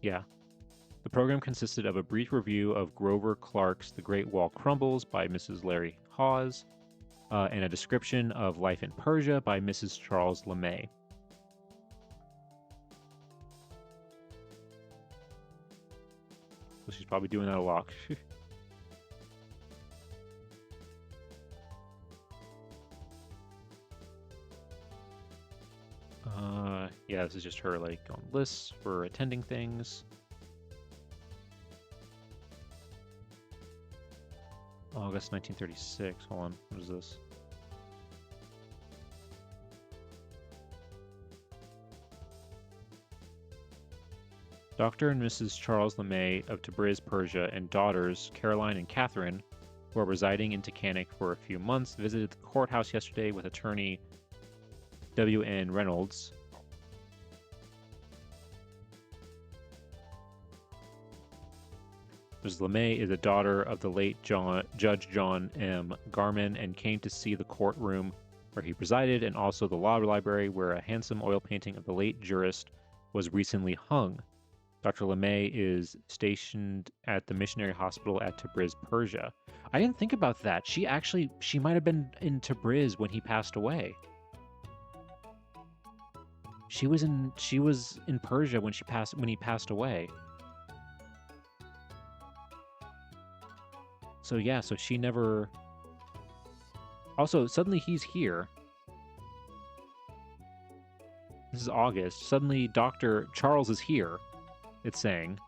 Yeah. The program consisted of a brief review of Grover Clark's The Great Wall Crumbles by Mrs. Larry Hawes, and a description of life in Persia by Mrs. Charles LeMay. So she's probably doing that a lot. Yeah, this is just her like on lists for attending things. August 1936. Hold on, what is this? Dr. and Mrs. Charles LeMay of Tabriz, Persia, and daughters Caroline and Catherine, who are residing in Takanik for a few months, visited the courthouse yesterday with attorney W.N. Reynolds. Mrs. LeMay is a daughter of the late Judge John M. Garman and came to see the courtroom where he presided and also the law library where a handsome oil painting of the late jurist was recently hung. Dr. LeMay is stationed at the missionary hospital at Tabriz, Persia. I didn't think about that. She might have been in Tabriz when he passed away. She was in Persia when he passed away. So yeah, so she never... Also, suddenly he's here. This is August. Suddenly Dr. Charles is here, it's saying.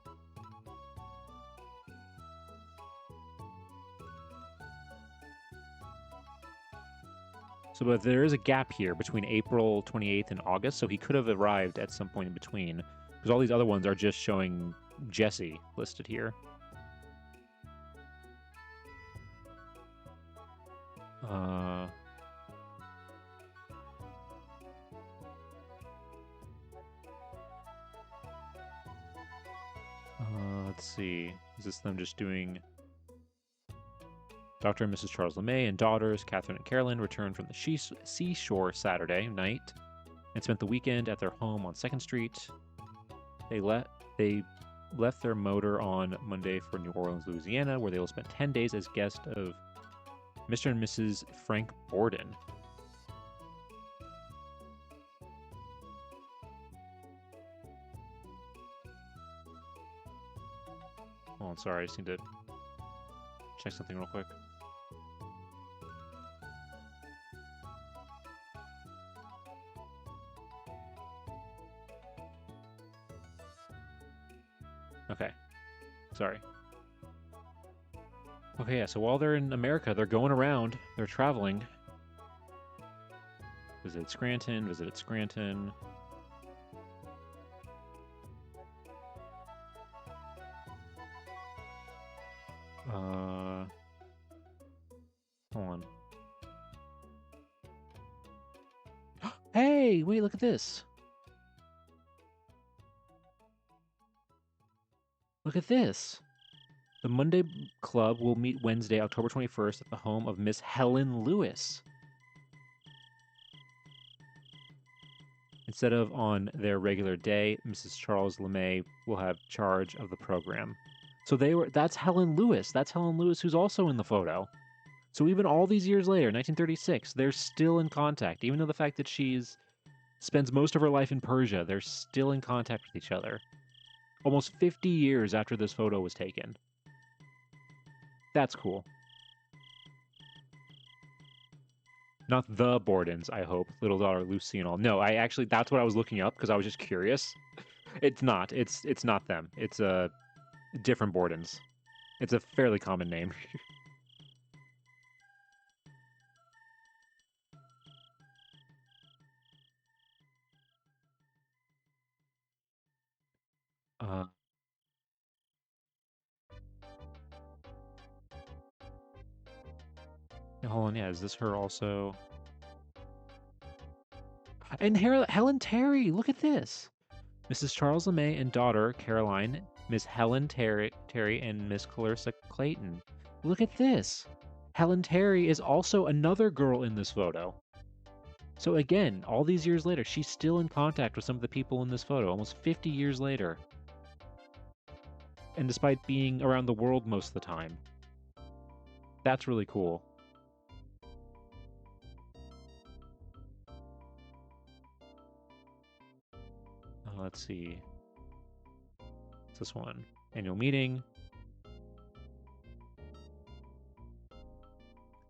So but there is a gap here between April 28th and August, so he could have arrived at some point in between. Because all these other ones are just showing Jesse listed here. Let's see. Is this them just doing... Dr. and Mrs. Charles LeMay and daughters, Catherine and Carolyn, returned from the seashore Saturday night and spent the weekend at their home on 2nd Street. They left their motor on Monday for New Orleans, Louisiana, where they will spend 10 days as guests of Mr. and Mrs. Frank Borden. Oh, I'm sorry. I just need to check something real quick. Okay. Sorry. Okay, yeah, so while they're in America, they're going around. They're traveling. Visited Scranton. Hold on. Hey, wait, look at this. Look at this. The Monday Club will meet Wednesday, October 21st at the home of Miss Helen Lewis. Instead of on their regular day, Mrs. Charles LeMay will have charge of the program. So that's Helen Lewis. That's Helen Lewis who's also in the photo. So even all these years later, 1936, they're still in contact. Even though the fact that spends most of her life in Persia, they're still in contact with each other. Almost 50 years after this photo was taken. That's cool. Not the Bordens, I hope. Little daughter Lucy and all. No, that's what I was looking up because I was just curious. It's not. It's not them. It's different Bordens. It's a fairly common name. Hold on, yeah, is this her also? And Helen Terry, look at this. Mrs. Charles LeMay and daughter, Caroline, Miss Helen Terry and Miss Clarissa Clayton. Look at this. Helen Terry is also another girl in this photo. So again, all these years later, she's still in contact with some of the people in this photo, almost 50 years later. And despite being around the world most of the time. That's really cool. Let's see. What's this one? Annual meeting.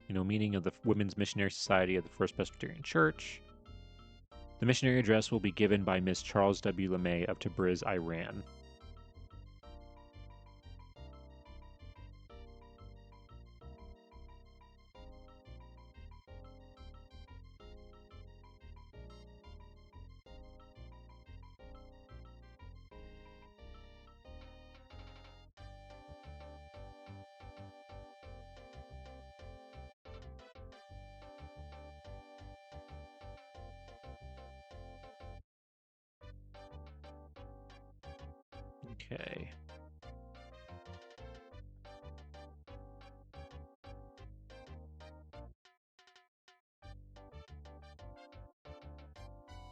Annual meeting of the Women's Missionary Society of the First Presbyterian Church. The missionary address will be given by Miss Charles W. LeMay of Tabriz, Iran. Okay.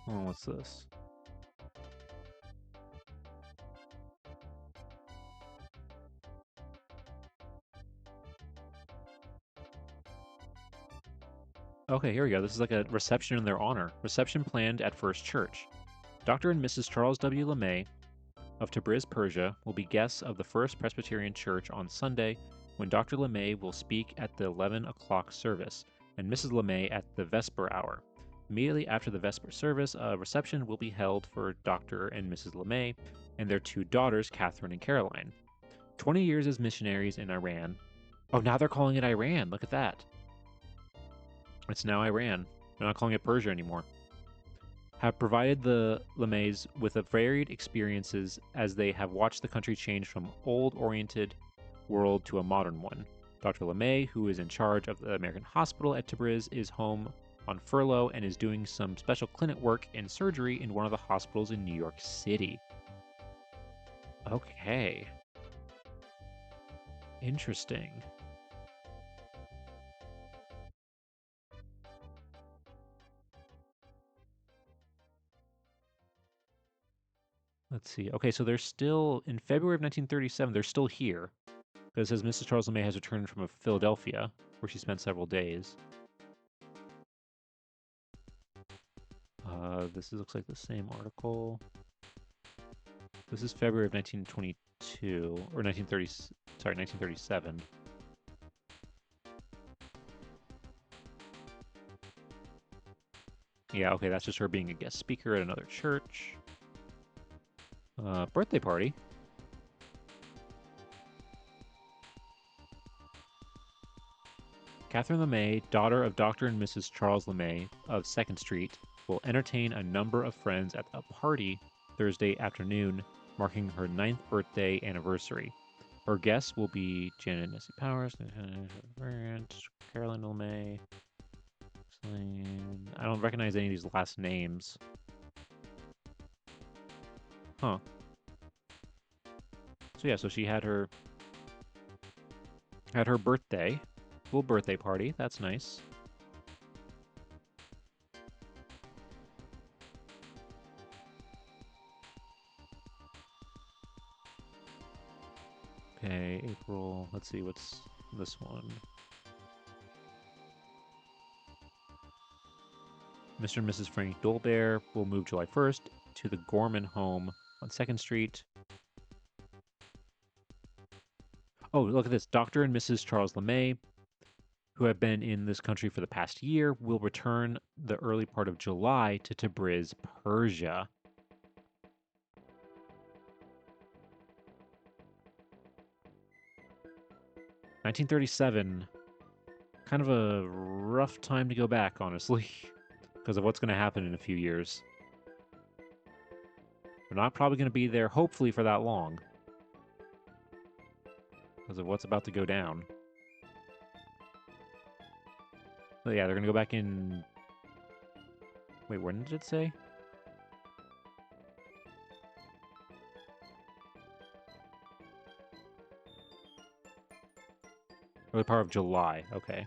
Oh, what's this? Okay, here we go. This is like a reception in their honor. Reception planned at First Church. Dr. and Mrs. Charles W. LeMay of Tabriz, Persia, will be guests of the First Presbyterian Church on Sunday, when Dr. LeMay will speak at the 11 o'clock service, and Mrs. LeMay at the Vesper hour. Immediately after the Vesper service, a reception will be held for Dr. and Mrs. LeMay and their two daughters, Catherine and Caroline. 20 years as missionaries in Iran. Oh, now they're calling it Iran. Look at that. It's now Iran. They're not calling it Persia anymore. Have provided the LeMays with a varied experiences as they have watched the country change from old-oriented world to a modern one. Dr. LeMay, who is in charge of the American hospital at Tabriz, is home on furlough and is doing some special clinic work and surgery in one of the hospitals in New York City. Okay. Interesting. Let's see. Okay, so they're still in February of 1937. They're still here. Because it says Mrs. Charles LeMay has returned from Philadelphia, where she spent several days. This looks like the same article. This is February of 1922, or 1930. Sorry, 1937. Yeah, okay, that's just her being a guest speaker at another church. Birthday party. Catherine LeMay, daughter of Dr. and Mrs. Charles LeMay of 2nd Street, will entertain a number of friends at a party Thursday afternoon, marking her 9th birthday anniversary. Her guests will be Janet Nessie Powers, Caroline LeMay. I don't recognize any of these last names. Huh. So yeah, so she had her birthday. Little birthday party. That's nice. Okay, April. Let's see, what's this one? Mr. and Mrs. Frank Dolbear will move July 1st to the Gorman home on 2nd Street. Oh, look at this. Dr. and Mrs. Charles LeMay, who have been in this country for the past year, will return the early part of July to Tabriz, Persia. $1937. Kind of a rough time to go back, honestly, because of what's going to happen in a few years. We're not probably going to be there, hopefully, for that long, because of what's about to go down. But yeah, they're going to go back in... Wait, when did it say? Early part of July, okay.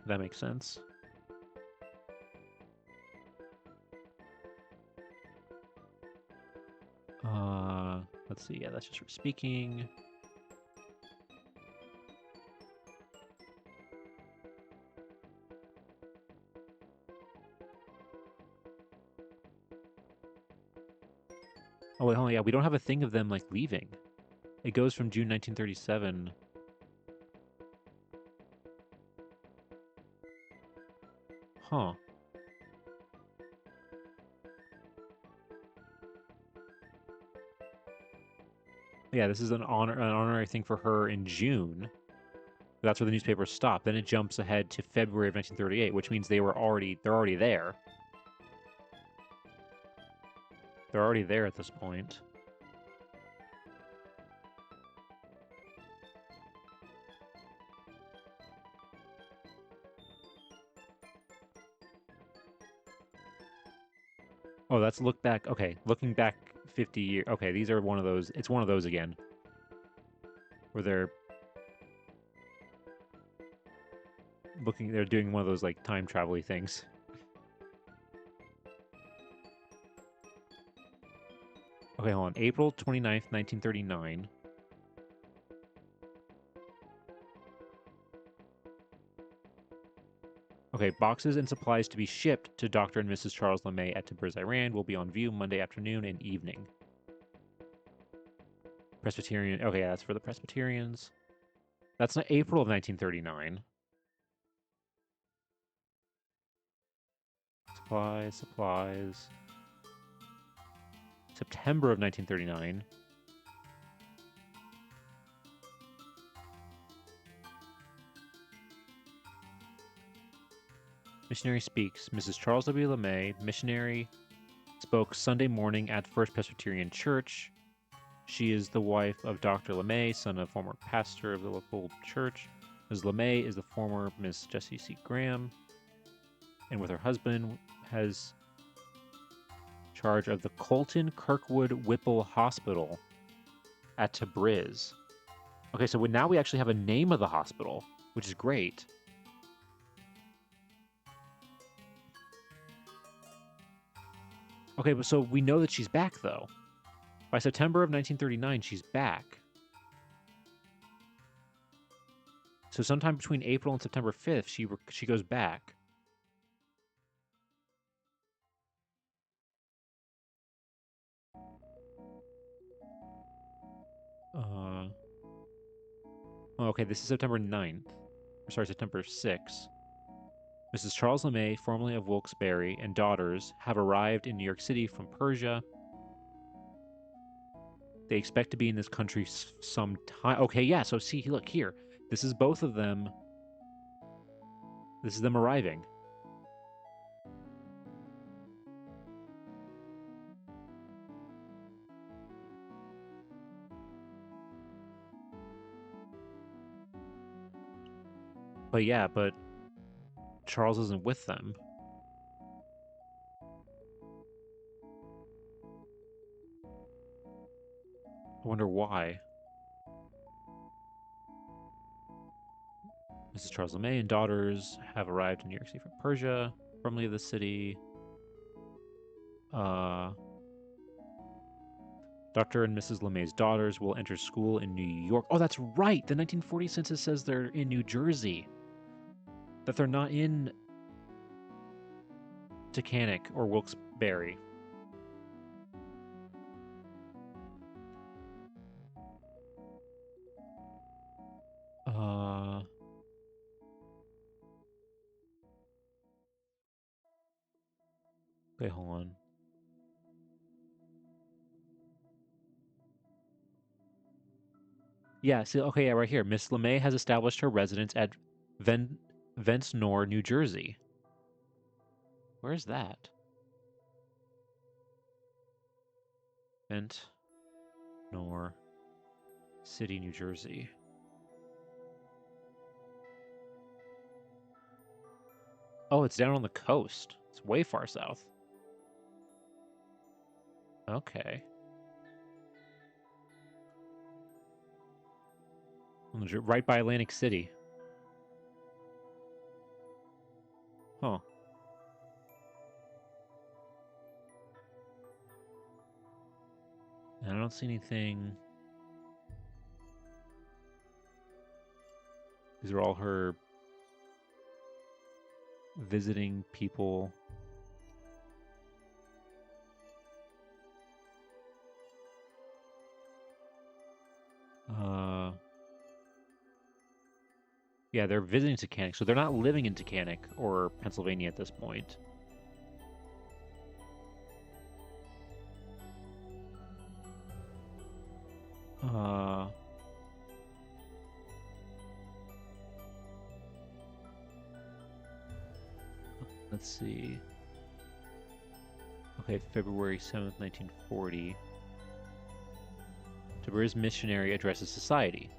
That makes sense. Let's see. Yeah, that's just for speaking. Oh, wait, hold on. Yeah, we don't have a thing of them, like, leaving. It goes from June 1937. Huh. Yeah, this is an honorary thing for her in June. That's where the newspapers stop. Then it jumps ahead to February of 1938, which means they're already there. They're already there at this point. Oh, that's look back. Okay, looking back 50 years. Okay, these are one of those. It's one of those again. Where they're doing one of those, like, time travel-y things. Okay, hold on. April 29th, 1939. Okay, boxes and supplies to be shipped to Dr. and Mrs. Charles LeMay at Tabriz, Iran will be on view Monday afternoon and evening. Presbyterian. Okay, yeah, that's for the Presbyterians. That's not April of 1939. Supplies. September of 1939. Missionary speaks. Mrs. Charles W. LeMay, missionary, spoke Sunday morning at First Presbyterian Church. She is the wife of Dr. LeMay, son of former pastor of the local church. Ms. LeMay is the former Miss Jessie C. Graham, and with her husband has charge of the Colton Kirkwood Whipple Hospital at Tabriz. Okay, so now we actually have a name of the hospital, which is great. Okay, but so we know that she's back, though. By September of 1939, she's back. So sometime between April and September 5th, she goes back. Okay, this is September 9th. Sorry, September 6th. Mrs. Charles LeMay, formerly of Wilkes-Barre, and daughters have arrived in New York City from Persia. They expect to be in this country some time. Okay, yeah, so see, look here. This is both of them. This is them arriving. But yeah, but Charles isn't with them. I wonder why. Mrs. Charles LeMay and daughters have arrived in New York City from Persia, formerly of the city. Dr. and Mrs. LeMay's daughters will enter school in New York. Oh, that's right! The 1940 census says they're in New Jersey. That they're not in Taconic or Wilkes-Barre. Wait, hold on. Yeah, see, okay, yeah, right here. Miss LeMay has established her residence at Ventnor, New Jersey. Where's that? Ventnor City, New Jersey. Oh, it's down on the coast. It's way far south. Okay. Right by Atlantic City. Huh. I don't see anything. These are all her visiting people. Yeah, they're visiting Tacanic, so they're not living in Tacanic or Pennsylvania at this point. Let's see. Okay, February 7th, 1940. Tabriz missionary addresses society.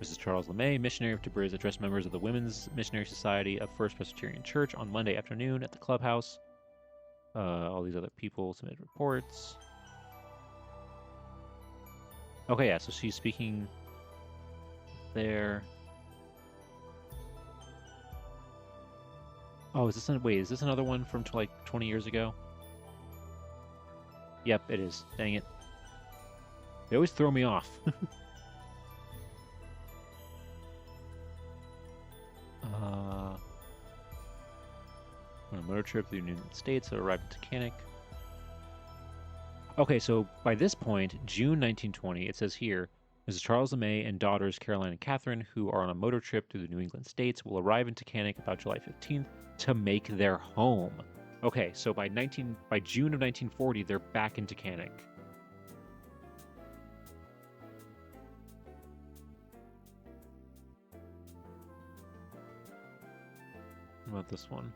Mrs. Charles LeMay, missionary of Tabriz, addressed members of the Women's Missionary Society of First Presbyterian Church on Monday afternoon at the clubhouse. All these other people submitted reports. Okay, yeah, so she's speaking there. Oh, is this another one from like 20 years ago? Yep, it is. Dang it. They always throw me off. On a motor trip through the United States, arrived in Tacanic. Okay, so by this point, June 1920, it says here, Mrs. Charles LeMay and daughters Caroline and Catherine, who are on a motor trip through the New England states, will arrive in Tacanic about July 15th to make their home. Okay, so by June of 1940, they're back in Tacanic. What about this one?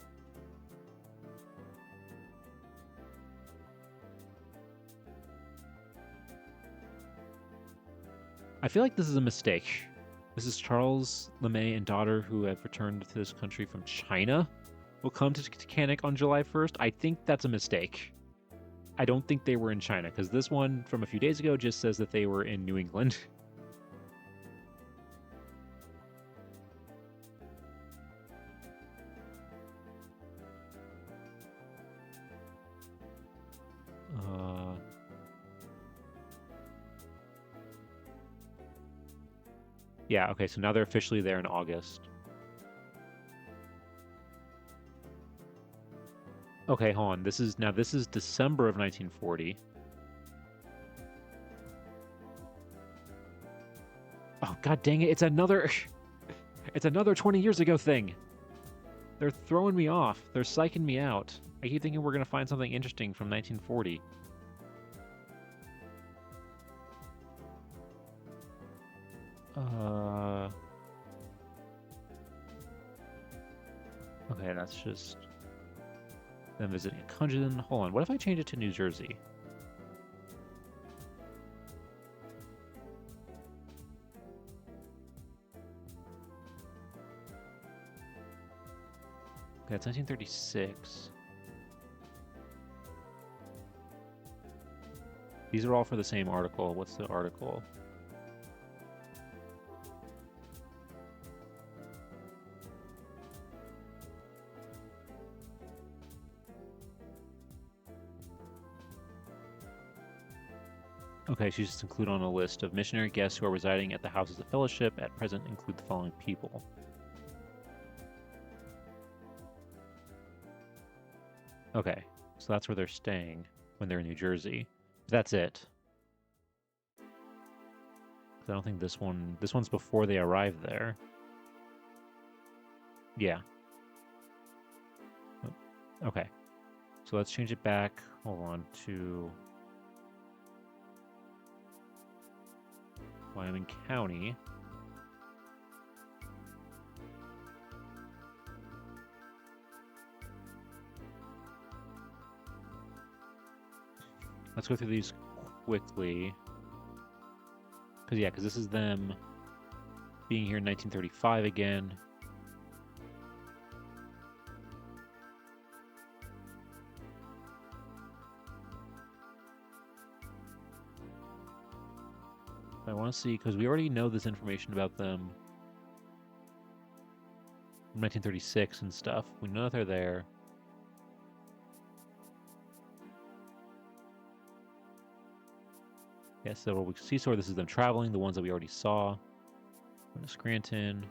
I feel like this is a mistake. Mrs. Charles LeMay and daughter, who have returned to this country from China, will come to Tacanic on July 1st. I think that's a mistake. I don't think they were in China, because this one from a few days ago just says that they were in New England. Yeah, okay, so now they're officially there in August. Okay, hold on. This is December of 1940. Oh, god dang it. It's another 20 years ago thing. They're throwing me off. They're psyching me out. I keep thinking we're going to find something interesting from 1940. Okay, that's just them visiting a country. Hold on, what if I change it to New Jersey? Okay, it's 1936. These are all for the same article. What's the article? Okay, she's just included on a list of missionary guests who are residing at the houses of fellowship. At present, include the following people. Okay, so that's where they're staying when they're in New Jersey. That's it. I don't think this one's before they arrive there. Yeah. Okay. So let's change it back. Hold on to Wyoming County. Let's go through these quickly. Because this is them being here in 1935 again. I want to see, because we already know this information about them from 1936 and stuff. We know that they're there. Yes, so we see sort this is them traveling, the ones that we already saw. Going to Scranton.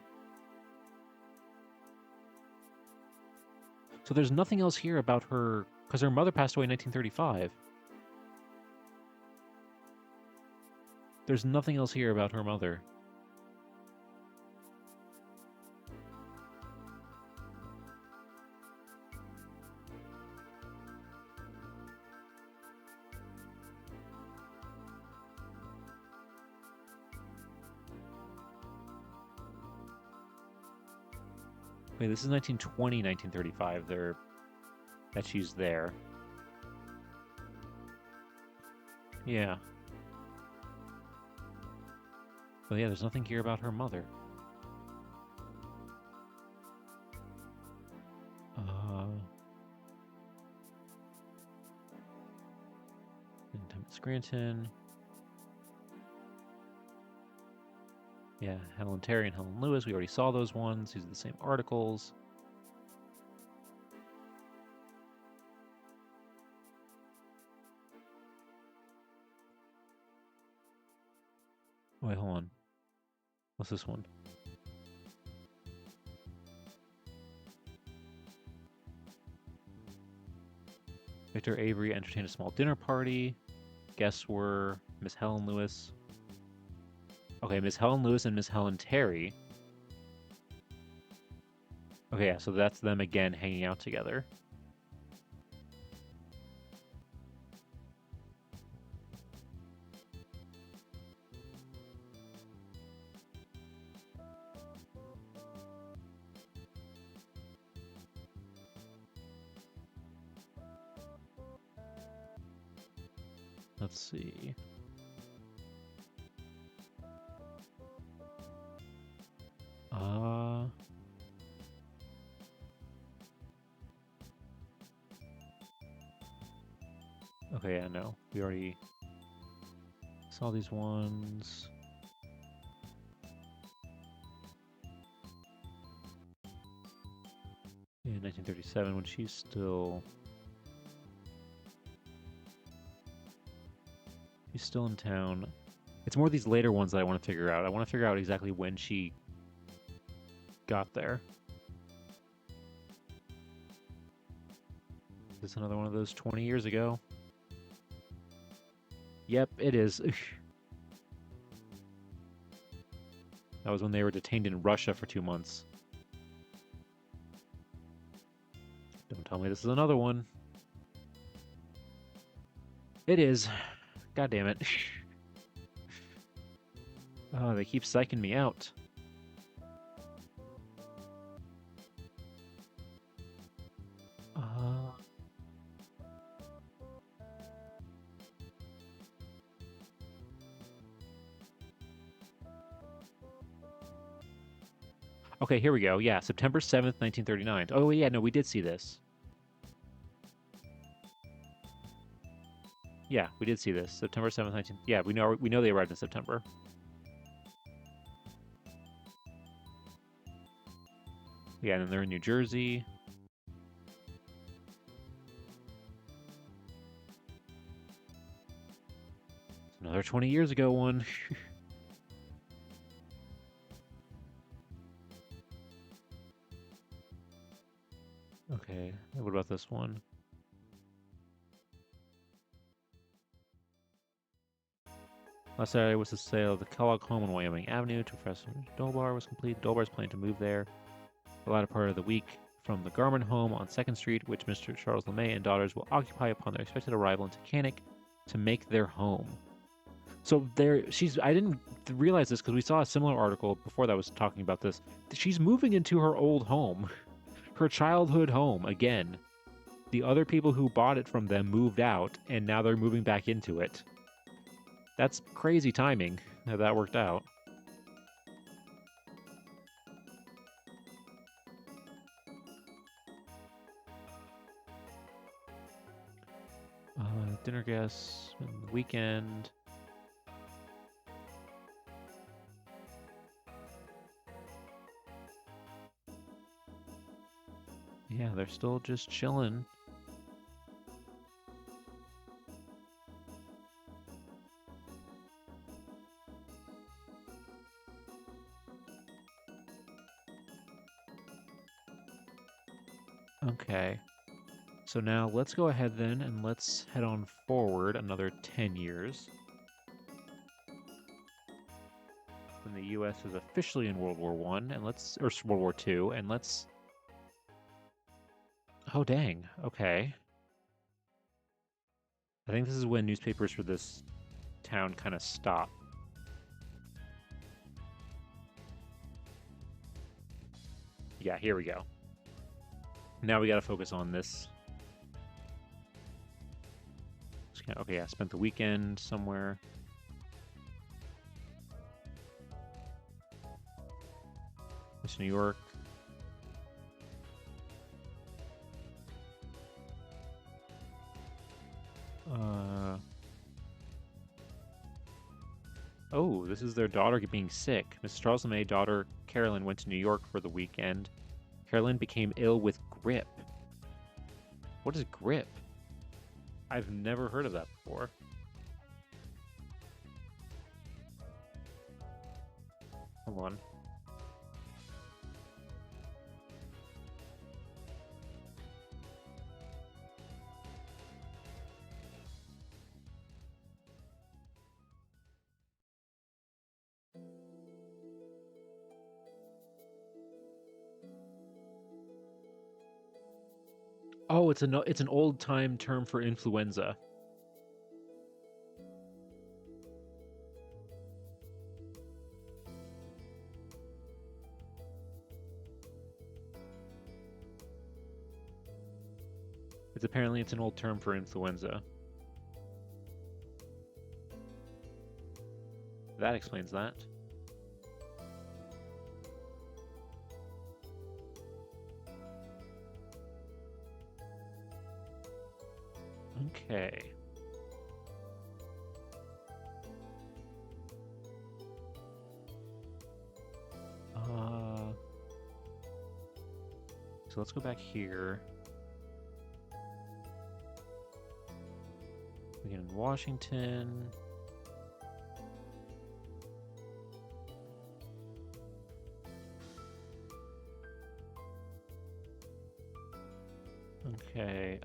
So there's nothing else here about her, because her mother passed away in 1935. There's nothing else here about her mother. Wait, this is 1920, 1935. That she's there. Yeah. But yeah, there's nothing here about her mother. Scranton. Yeah, Helen Terry and Helen Lewis. We already saw those ones. These are the same articles. Wait, hold on. What's this one? Victor Avery entertained a small dinner party. Guests were Miss Helen Lewis. Okay, Miss Helen Lewis and Miss Helen Terry. Okay, yeah, so that's them again hanging out together. Let's see. Okay, yeah, no. We already saw these ones. In 1937 when she's still in town. It's more these later ones that I want to figure out. I want to figure out exactly when she got there. Is this another one of those 20 years ago? Yep, it is. That was when they were detained in Russia for 2 months. Don't tell me this is another one. It is. God damn it. Oh, they keep psyching me out. Okay, here we go. Yeah, September 7th, 1939. Oh, yeah, no, we did see this. Yeah, we did see this. September 7th, 19... Yeah, we know they arrived in September. Yeah, and then they're in New Jersey. Another 20 years ago one. Okay, what about this one? Last Saturday was the sale of the Kellogg home on Wyoming Avenue to Professor Dolbar was complete. Dolbar's planning to move there the latter part of the week from the Garman home on 2nd Street, which Mr. Charles LeMay and daughters will occupy upon their expected arrival in Taconic to make their home. So I didn't realize this because we saw a similar article before that was talking about this. She's moving into her old home, her childhood home again. The other people who bought it from them moved out, and now they're moving back into it. That's crazy timing how that worked out. Dinner guests, the weekend. Yeah, they're still just chilling. Okay. So now let's go ahead then and let's head on forward another 10 years. when the U.S. is officially in World War One, and or World War Two, and let's. Oh dang! Okay. I think this is when newspapers for this town kind of stop. Yeah, here we go. Now we got to focus on this. Okay, I spent the weekend somewhere. West New York. Oh, this is their daughter being sick. Mrs. Charles LeMay daughter Carolyn went to New York for the weekend. Carolyn became ill with grip. What is grip? I've never heard of that before. Hold on. Oh, it's an old-time term for influenza. Apparently it's an old term for influenza. That explains that. Okay. So let's go back here. We get in Washington. Okay.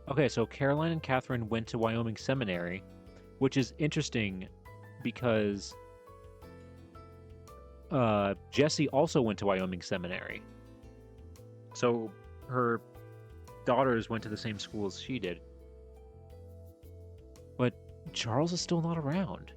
Okay, so Caroline and Catherine went to Wyoming Seminary, which is interesting because Jessie also went to Wyoming Seminary. So her daughters went to the same school as she did. But Charles is still not around.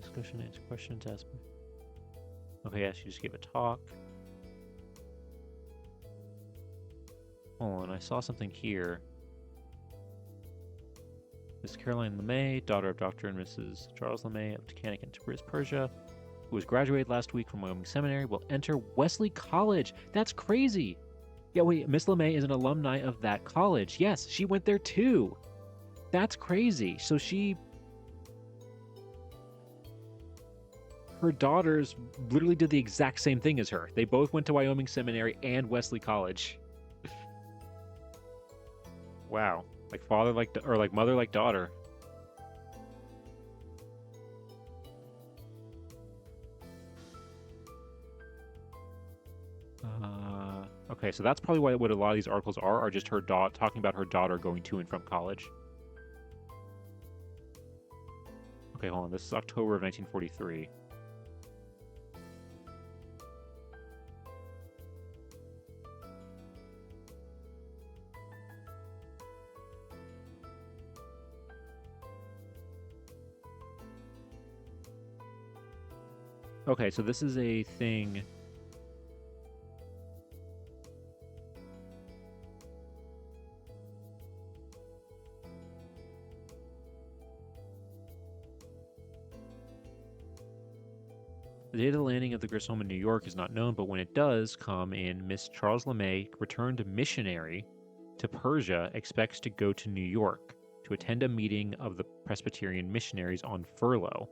Discussion, answer questions, ask me. Okay, yeah, she just gave a talk. Hold on, I saw something here. Miss Caroline LeMay, daughter of Dr. and Mrs. Charles LeMay of Takanik and Tabriz, Persia, who was graduated last week from Wyoming Seminary, will enter Wesley College. That's crazy. Yeah, wait, Miss LeMay is an alumni of that college. Yes, she went there too. That's crazy. So her daughters literally did the exact same thing as her. They both went to Wyoming Seminary and Wesley College. Wow. Like father like or like mother like daughter. Okay, so that's probably what a lot of these articles are just her talking about her daughter going to and from college. Okay, hold on. This is October of 1943. Okay, so this is a thing. The date of the landing of the Grissom in New York is not known, but when it does come in, Miss Charles LeMay, returned missionary to Persia, expects to go to New York to attend a meeting of the Presbyterian missionaries on furlough.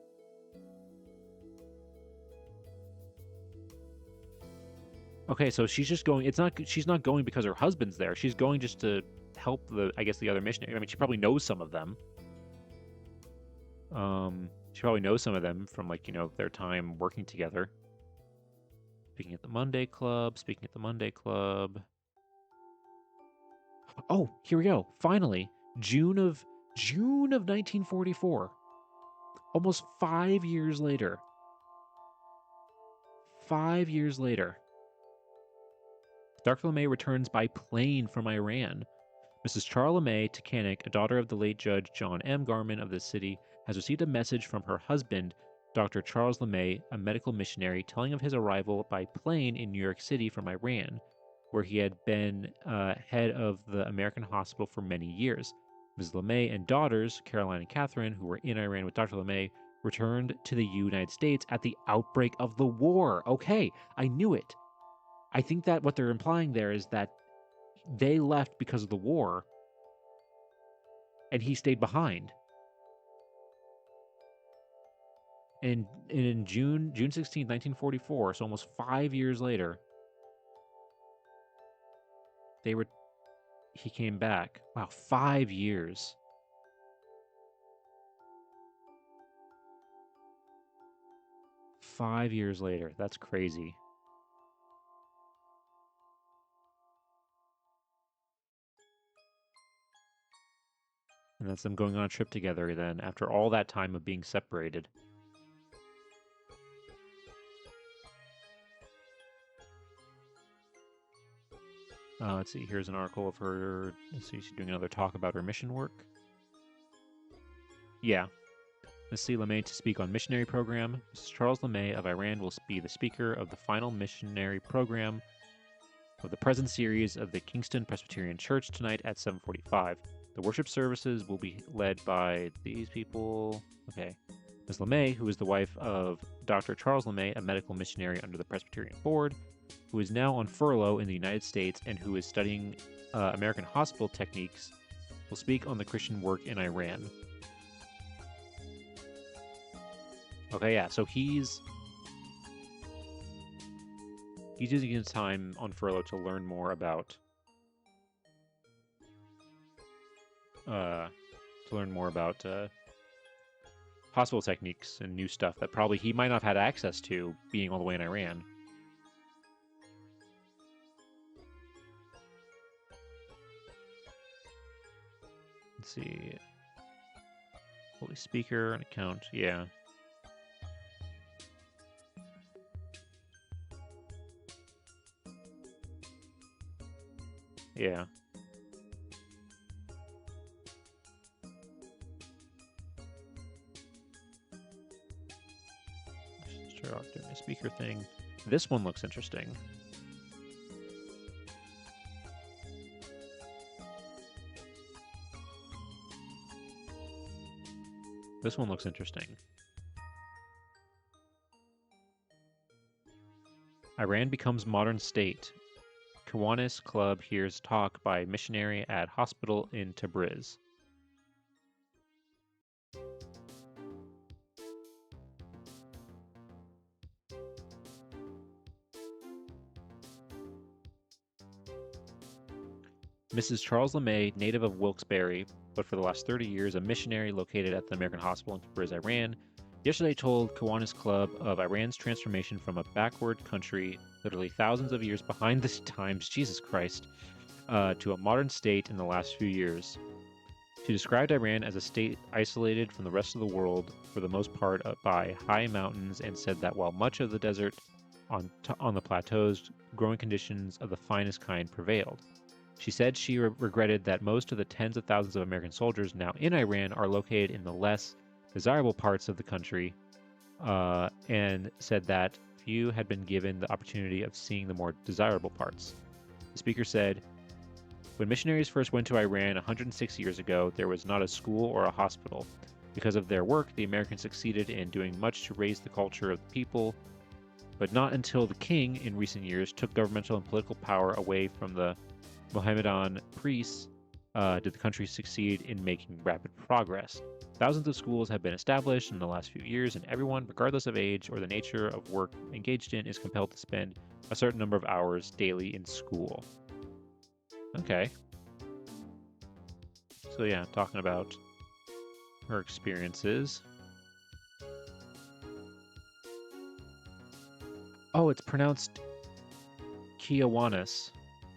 Okay, so she's just going. She's not going because her husband's there. She's going just to help the other missionaries. I mean, she probably knows some of them. She probably knows some of them from their time working together. Speaking at the Monday Club. Oh, here we go. Finally, June of 1944. Almost 5 years later. 5 years later. Dr. LeMay returns by plane from Iran. Mrs. Charles LeMay Takanik, a daughter of the late Judge John M. Garman of the city, has received a message from her husband, Dr. Charles LeMay, a medical missionary, telling of his arrival by plane in New York City from Iran, where he had been head of the American hospital for many years. Mrs. LeMay and daughters, Caroline and Catherine, who were in Iran with Dr. LeMay, returned to the United States at the outbreak of the war. Okay, I knew it. I think that what they're implying there is that they left because of the war, and he stayed behind. And in June 16, 1944, so almost 5 years later, he came back. Wow, 5 years. Five years later. That's crazy. And that's them going on a trip together then, after all that time of being separated. Let's see, here's an article of her. Let's see, she's doing another talk about her mission work. Yeah. Ms. C. LeMay to speak on missionary program. Mrs. Charles LeMay of Iran will be the speaker of the final missionary program of the present series of the Kingston Presbyterian Church tonight at 7:45. The worship services will be led by these people. Okay. Ms. LeMay, who is the wife of Dr. Charles LeMay, a medical missionary under the Presbyterian Board, who is now on furlough in the United States and who is studying American hospital techniques, will speak on the Christian work in Iran. Okay, yeah, so he's using his time on furlough to learn more about hospital techniques and new stuff that probably he might not have had access to being all the way in Iran. Let's see. Holy speaker, an account, yeah. Yeah. Start off doing a speaker thing. This one looks interesting. This one looks interesting. Iran becomes modern state. Kiwanis Club hears talk by missionary at hospital in Tabriz. Mrs. Charles LeMay, native of Wilkes-Barre, but for the last 30 years a missionary located at the American hospital in Tabriz, Iran, yesterday told Kiwanis Club of Iran's transformation from a backward country, literally thousands of years behind the times, Jesus Christ, to a modern state in the last few years. She described Iran as a state isolated from the rest of the world, for the most part by high mountains, and said that while much of the desert on the plateaus, growing conditions of the finest kind prevailed. She said she regretted that most of the tens of thousands of American soldiers now in Iran are located in the less desirable parts of the country, and said that few had been given the opportunity of seeing the more desirable parts. The speaker said, "When missionaries first went to Iran 106 years ago, there was not a school or a hospital. Because of their work, the Americans succeeded in doing much to raise the culture of the people, but not until the king, in recent years, took governmental and political power away from the Mohammedan priests, did the country succeed in making rapid progress. Thousands of schools have been established in the last few years, and everyone, regardless of age or the nature of work engaged in, is compelled to spend a certain number of hours daily in school. Okay. So yeah, talking about her experiences. Oh, it's pronounced Kiwanis.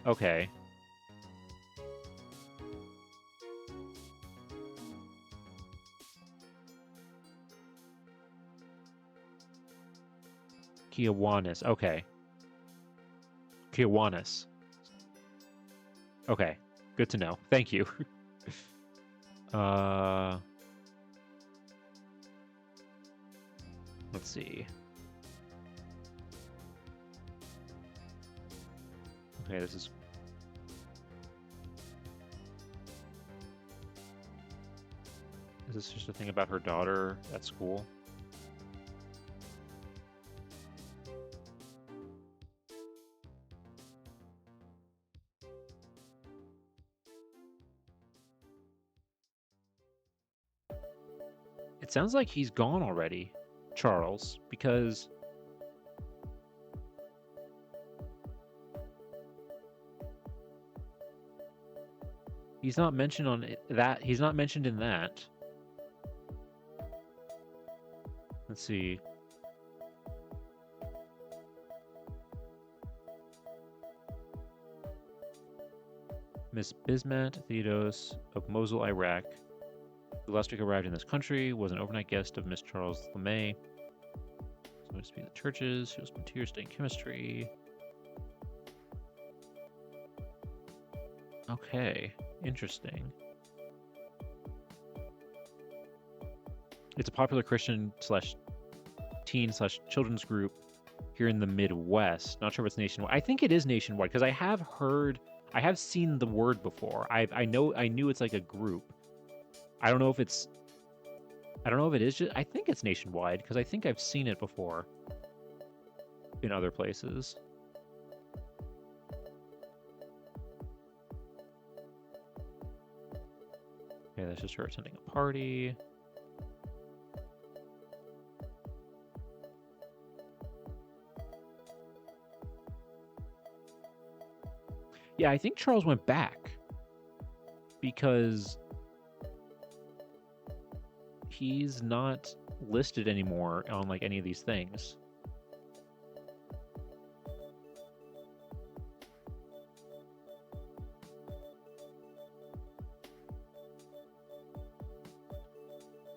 Okay. Kiwanis. Okay. Kiwanis. Okay. Good to know. Thank you. Let's see. Okay, this is... Is this just a thing about her daughter at school? It sounds like he's gone already, Charles, because... He's not mentioned on that. He's not mentioned in that. Let's see. Miss Bismat Theodos of Mosul, Iraq, who last week arrived in this country, was an overnight guest of Miss Charles LeMay. So to speak the churches. She was volunteer studying chemistry. Okay, interesting. It's a popular Christian slash teen slash children's group here in the Midwest. Not sure if it's nationwide. I think it is nationwide because I have seen the word before. I knew it's like a group. I don't know if it is just, I think it's nationwide because I think I've seen it before in other places. Okay, that's just her attending a party. Yeah, I think Charles went back because he's not listed anymore on like any of these things.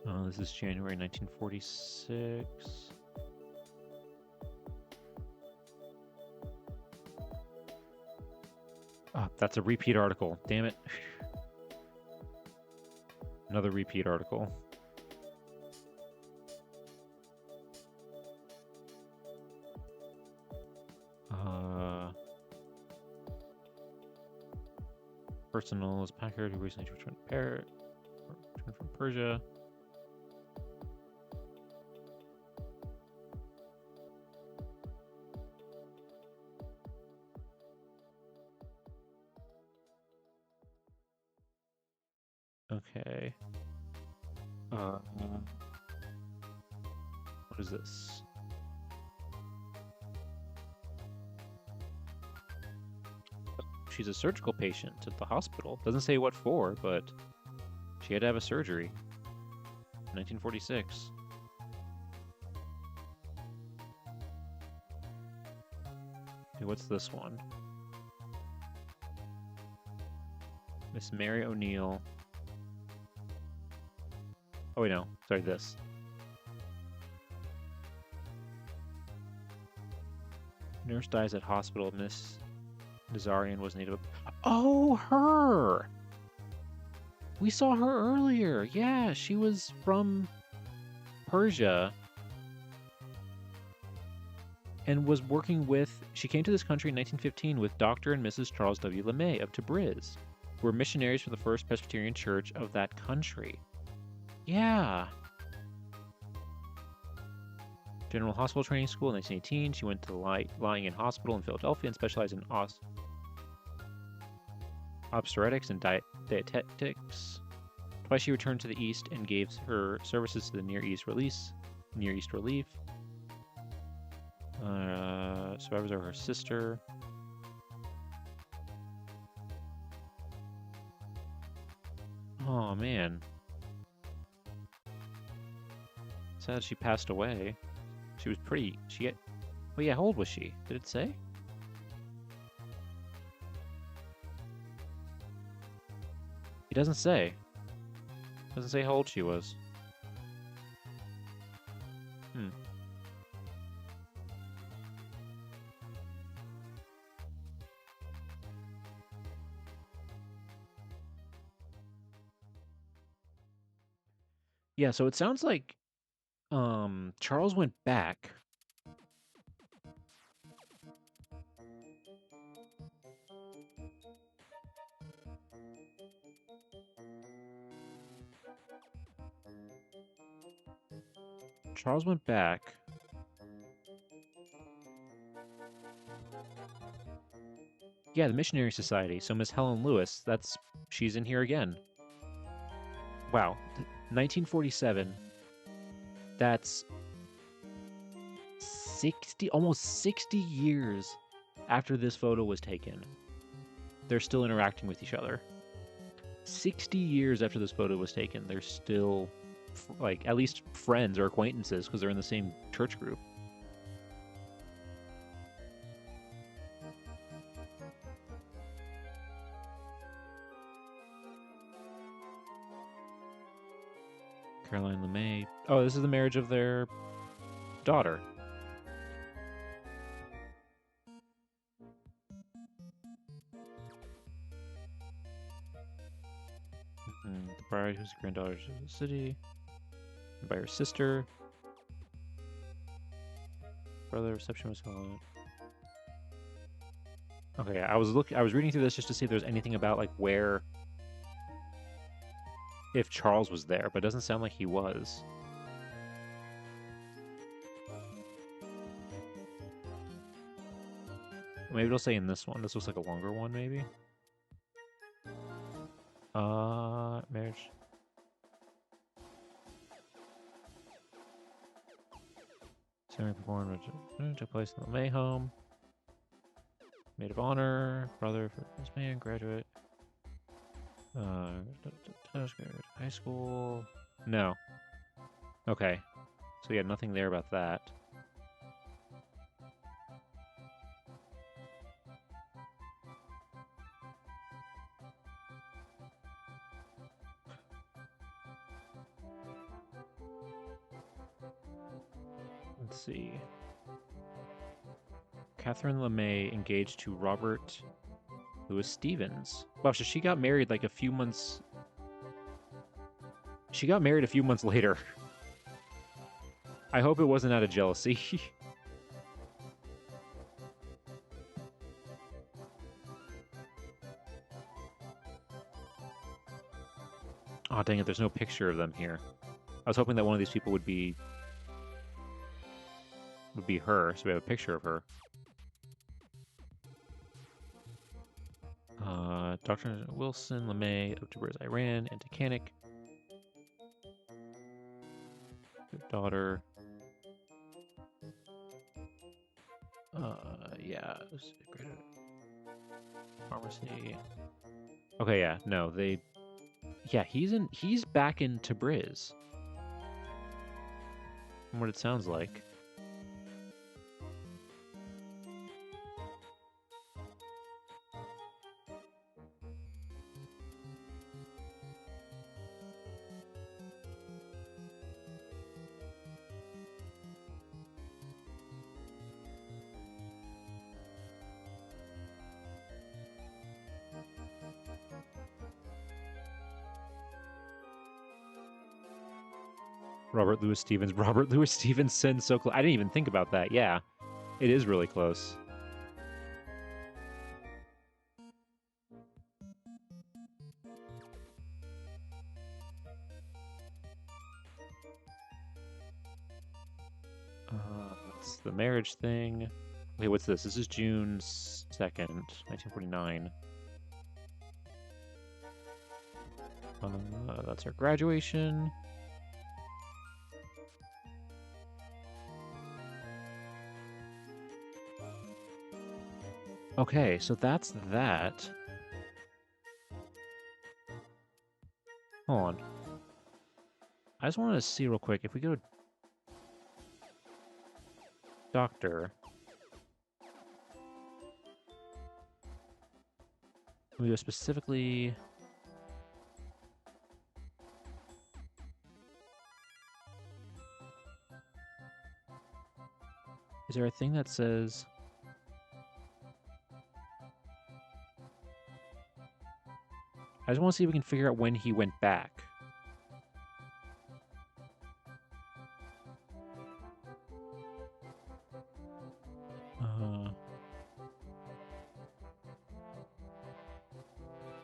Oh, this is January 1946. Oh, that's a repeat article. Damn it. Another repeat article. Personal is Packard, who recently returned from Persia. Okay. What is this? She's a surgical patient at the hospital. Doesn't say what for, but she had to have a surgery. 1946. Okay, what's this one? Miss Mary O'Neill. Oh wait, no. Sorry, this. Nurse dies at hospital. Miss Nazarian was native. Oh, her! We saw her earlier. Yeah, she was from Persia and was working with... She came to this country in 1915 with Dr. and Mrs. Charles W. LeMay of Tabriz, who were missionaries for the First Presbyterian Church of that country. Yeah. General Hospital Training School in 1918. She went to the Lying in Hospital in Philadelphia and specialized in obstetrics and dietetics. Twice she returned to the East and gave her services to the Near East Relief. Survivors are her sister. Oh man. Sad she passed away. She was pretty. Well, yeah, how old was she? Did it say? It doesn't say. It doesn't say how old she was. Yeah, so it sounds like Charles went back. Charles went back. Yeah, the Missionary Society. So Miss Helen Lewis, she's in here again. Wow. 1947. That's almost 60 years after this photo was taken. They're still interacting with each other. 60 years after this photo was taken, they're still, like, at least friends or acquaintances because they're in the same church group. Caroline LeMay. Oh, this is the marriage of their daughter. The bride, who's the granddaughter of the city, by her sister. Brother, reception was held. Okay, I was reading through this just to see if there's anything about like if Charles was there, but it doesn't sound like he was. Maybe it'll say in this one. This looks like a longer one, maybe. Marriage. Ceremony performed took place in the May home. Maid of honor, brother for this man, graduate. High school. No. Okay. So yeah, nothing there about that. Let's see. Catherine LeMay engaged to Robert Louis Stevens. Wow, so she got married like a few months... She got married a few months later. I hope it wasn't out of jealousy. Oh, dang it, there's no picture of them here. I was hoping that one of these people would be her, so we have a picture of her. Dr. Wilson, LeMay, of Tabriz, Iran, and Takanik. Daughter. Yeah. Pharmacy. Okay, yeah, no, they... Yeah, he's back in Tabriz. From what it sounds like. Robert Louis Stevens sends so close. I didn't even think about that. Yeah, it is really close. That's the marriage thing. Okay, what's this? This is June 2nd, 1949. That's our graduation. Okay, so that's that. Hold on. I just wanted to see real quick, if we go to doctor, we go specifically... Is there a thing that says... I just want to see if we can figure out when he went back.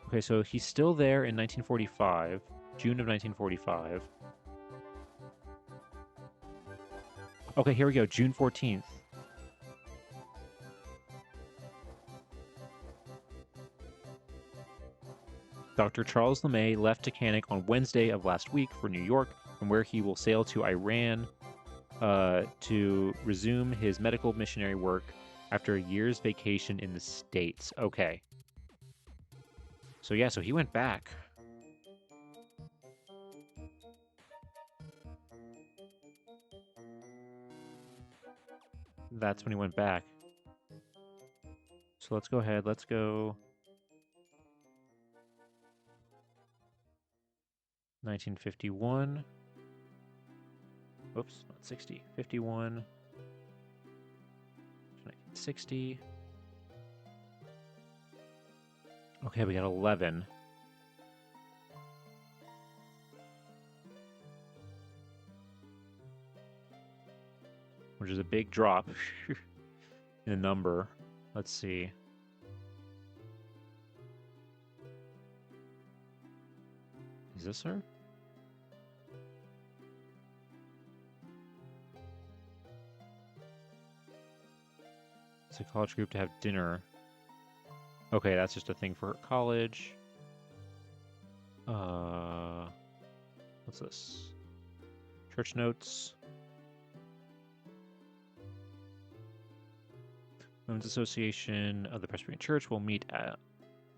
Okay, so he's still there in 1945, June of 1945. Okay, here we go, June 14th. Dr. Charles LeMay left Titanic on Wednesday of last week for New York, from where he will sail to Iran to resume his medical missionary work after a year's vacation in the States. Okay. So yeah, so he went back. That's when he went back. So let's go ahead. Let's go 1951. Oops, not 60. 51. 1960. Okay, we got 11. Which is a big drop in the number. Let's see. Is this her? It's a college group to have dinner. Okay, that's just a thing for college. What's this? Church notes. Women's Association of the Presbyterian Church will meet at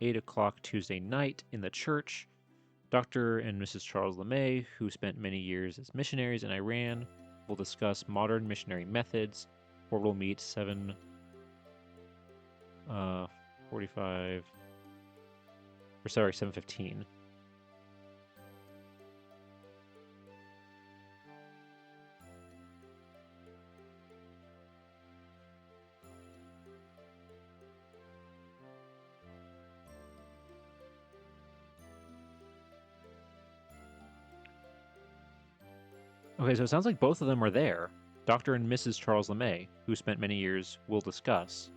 8 o'clock Tuesday night in the church. Dr. and Mrs. Charles LeMay, who spent many years as missionaries in Iran, will discuss modern missionary methods. Or will meet 7:15. Okay, so it sounds like both of them are there. Dr. and Mrs. Charles LeMay, who spent many years, will discuss.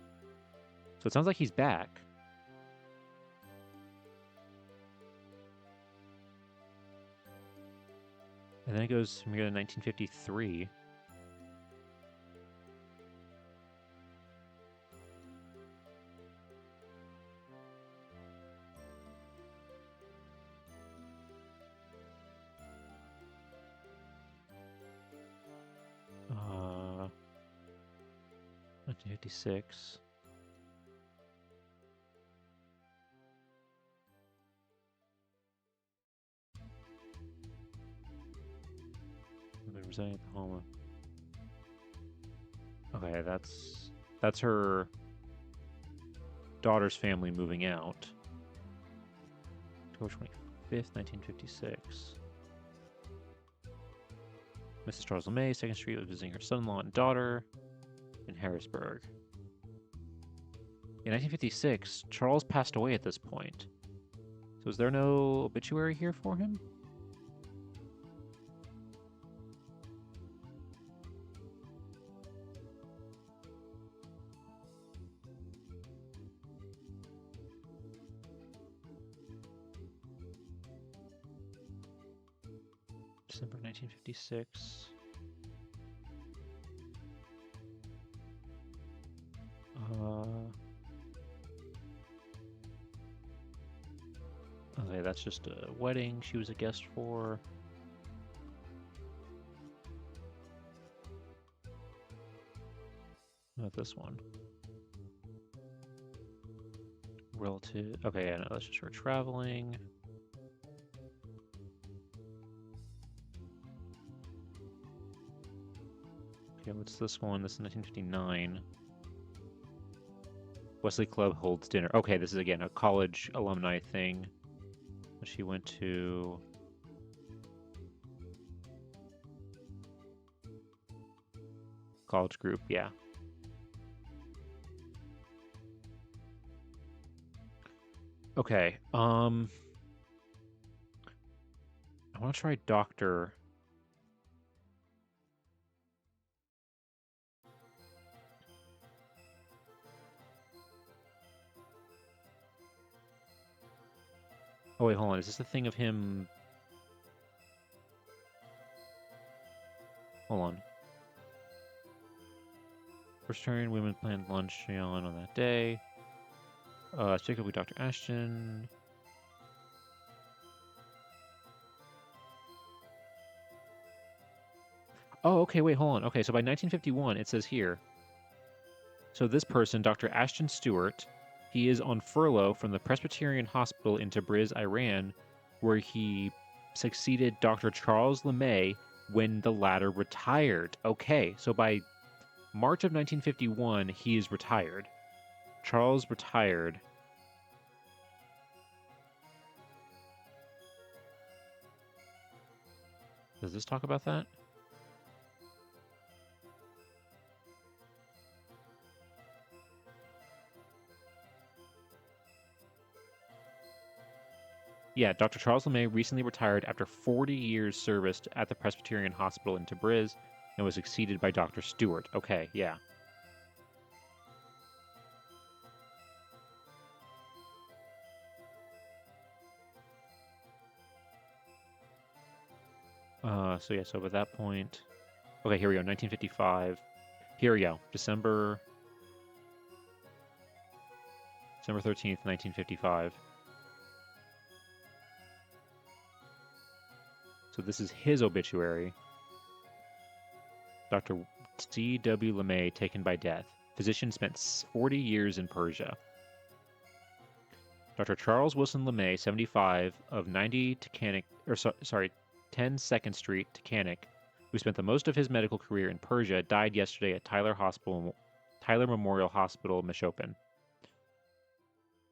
So it sounds like he's back. And then it goes, we go to 1953. Uh, 1956. Residing at the home. Okay, that's her daughter's family moving out. October 25th, 1956. Mrs. Charles LeMay, 2nd Street, was visiting her son-in-law and daughter in Harrisburg. In 1956, Charles passed away at this point. So is there no obituary here for him? December 1956. Okay, that's just a wedding she was a guest for. Not this one. Relative. Okay, yeah, no, that's just her traveling. Okay, what's this one? This is 1959. Wesley Club holds dinner. Okay, this is again a college alumni thing. She went to. College group, yeah. Okay, I want to try Doctor. Oh wait, hold on. Is this the thing of him? Hold on. Vegetarian women planned lunch on that day. Speak up with Dr. Ashton. Oh, okay, wait, hold on. Okay, so by 1951, it says here. So this person, Dr. Ashton Stewart, he is on furlough from the Presbyterian Hospital in Tabriz, Iran, where he succeeded Dr. Charles LeMay when the latter retired. Okay, so by March of 1951, he is retired. Charles retired. Does this talk about that? Yeah, Dr. Charles LeMay recently retired after 40 years service at the Presbyterian Hospital in Tabriz and was succeeded by Dr. Stewart. Okay, yeah. So at that point, okay, here we go, 1955. Here we go, December 13th, 1955. So this is his obituary. Dr. C.W. LeMay taken by death. Physician spent 40 years in Persia. Dr. Charles Wilson LeMay, 75, of 90 Tacanic, 10 2nd Street, Tacanic, who spent the most of his medical career in Persia, died yesterday at Tyler Memorial Hospital, Meshopen.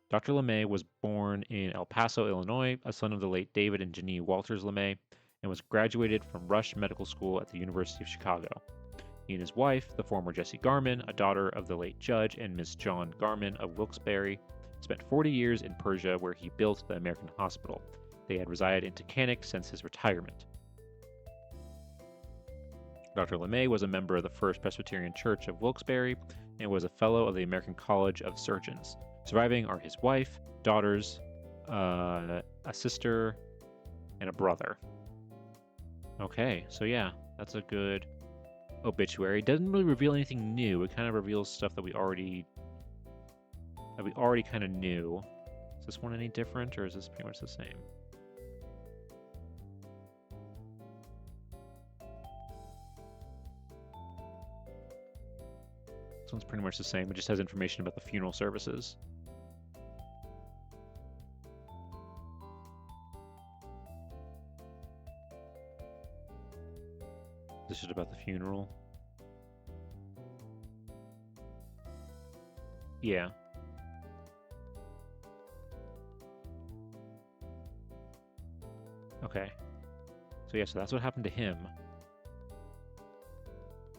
Dr. LeMay was born in El Paso, Illinois, a son of the late David and Janine Walters LeMay, and was graduated from Rush Medical School at the University of Chicago. He and his wife, the former Jessie Garman, a daughter of the late judge and Miss John Garman of Wilkes-Barre, spent 40 years in Persia where he built the American Hospital. They had resided in Tacanic since his retirement. Dr. LeMay was a member of the First Presbyterian Church of Wilkes-Barre and was a fellow of the American College of Surgeons. Surviving are his wife, daughters, a sister, and a brother. Okay, so yeah, that's a good obituary. It doesn't really reveal anything new. It kind of reveals stuff that we already kind of knew. Is this one any different, or is this pretty much the same? This one's pretty much the same. It just has information about the funeral services. This is about the funeral. Yeah. Okay. So yeah, so that's what happened to him.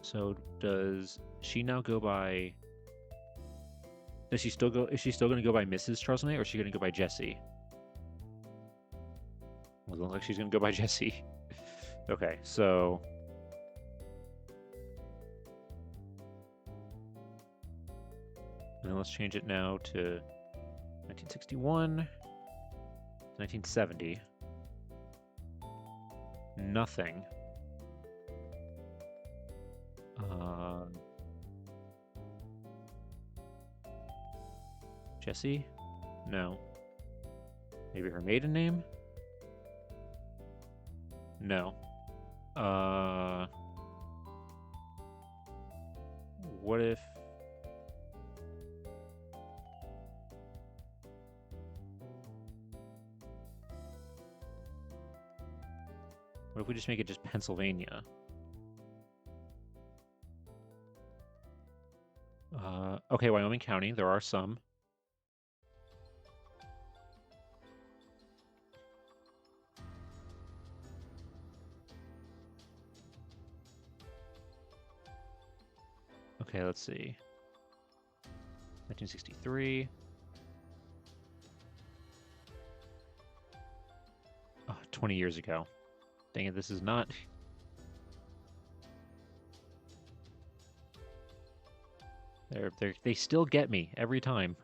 So does she now go by... Does she still go... Is she still going to go by Mrs. Charles LeMay, or is she going to go by Jessie? Well, it looks like she's going to go by Jessie. Okay, so... And then let's change it now to 1961, 1970. Nothing. Jessie? No. Maybe her maiden name? No. What if... What if we just make it just Pennsylvania? Okay, Wyoming County. There are some. Okay, let's see. 1963. 20 years ago. Dang it, this is not... They still get me every time.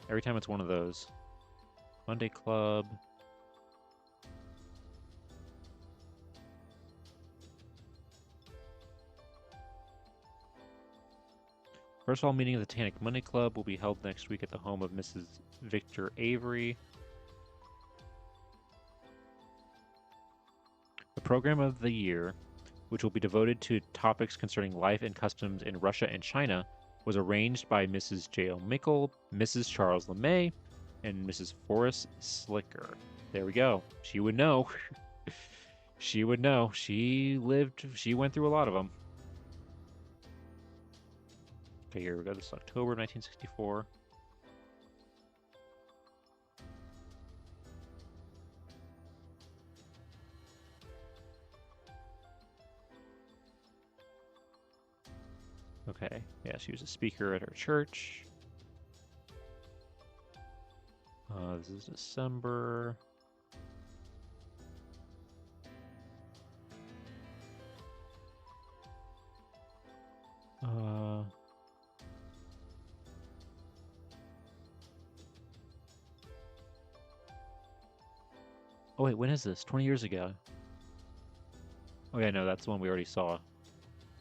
Every time it's one of those. Monday Club. First of all, meeting of the Titanic Monday Club will be held next week at the home of Mrs. Victor Avery. The program of the year, which will be devoted to topics concerning life and customs in Russia and China, was arranged by Mrs. J.L. Mickle, Mrs. Charles LeMay, and Mrs. Forrest Slicker. There we go. She would know. She would know. She went through a lot of them. Okay, here we go. This is October 1964. Okay, yeah, she was a speaker at her church. This is December. Oh wait, when is this? 20 years ago. Oh yeah, no, that's the one we already saw.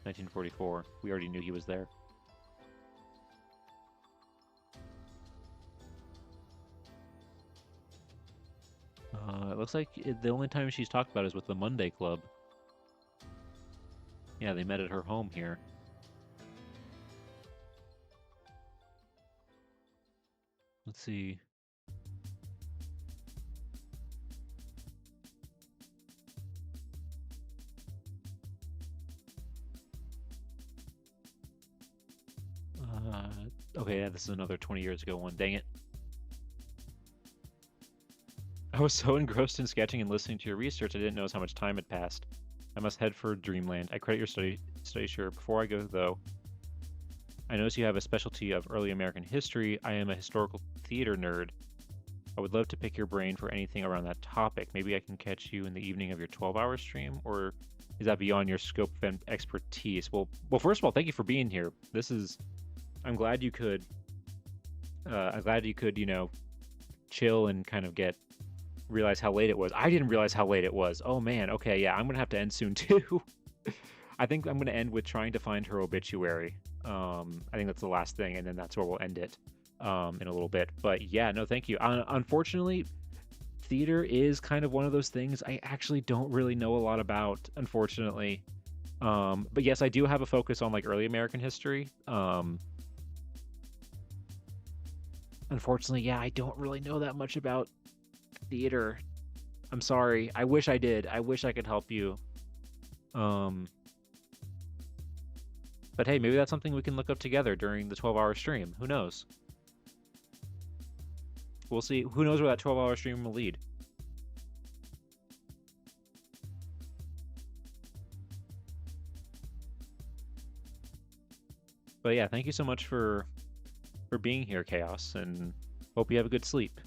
1944. We already knew he was there. It looks like the only time she's talked about is with the Monday Club. Yeah, they met at her home here. Let's see. Okay, yeah, this is another 20 years ago one. Dang it. I was so engrossed in sketching and listening to your research, I didn't notice how much time had passed. I must head for dreamland. I credit your study sure. Before I go, though, I notice you have a specialty of early American history. I am a historical theater nerd. I would love to pick your brain for anything around that topic. Maybe I can catch you in the evening of your 12-hour stream, or is that beyond your scope of expertise? Well, first of all, thank you for being here. I'm glad you could, you know, chill and kind of realize how late it was. I didn't realize how late it was. Oh man, okay, yeah, I'm gonna have to end soon too. I think I'm gonna end with trying to find her obituary. I think that's the last thing, and then that's where we'll end it in a little bit. But yeah, no, thank you. Unfortunately, theater is kind of one of those things I actually don't really know a lot about, unfortunately. But yes, I do have a focus on like early American history. Unfortunately, yeah, I don't really know that much about theater. I'm sorry. I wish I did. I wish I could help you. But hey, maybe that's something we can look up together during the 12-hour stream. Who knows? We'll see. Who knows where that 12-hour stream will lead? But yeah, thank you so much for being here, Chaos, and hope you have a good sleep.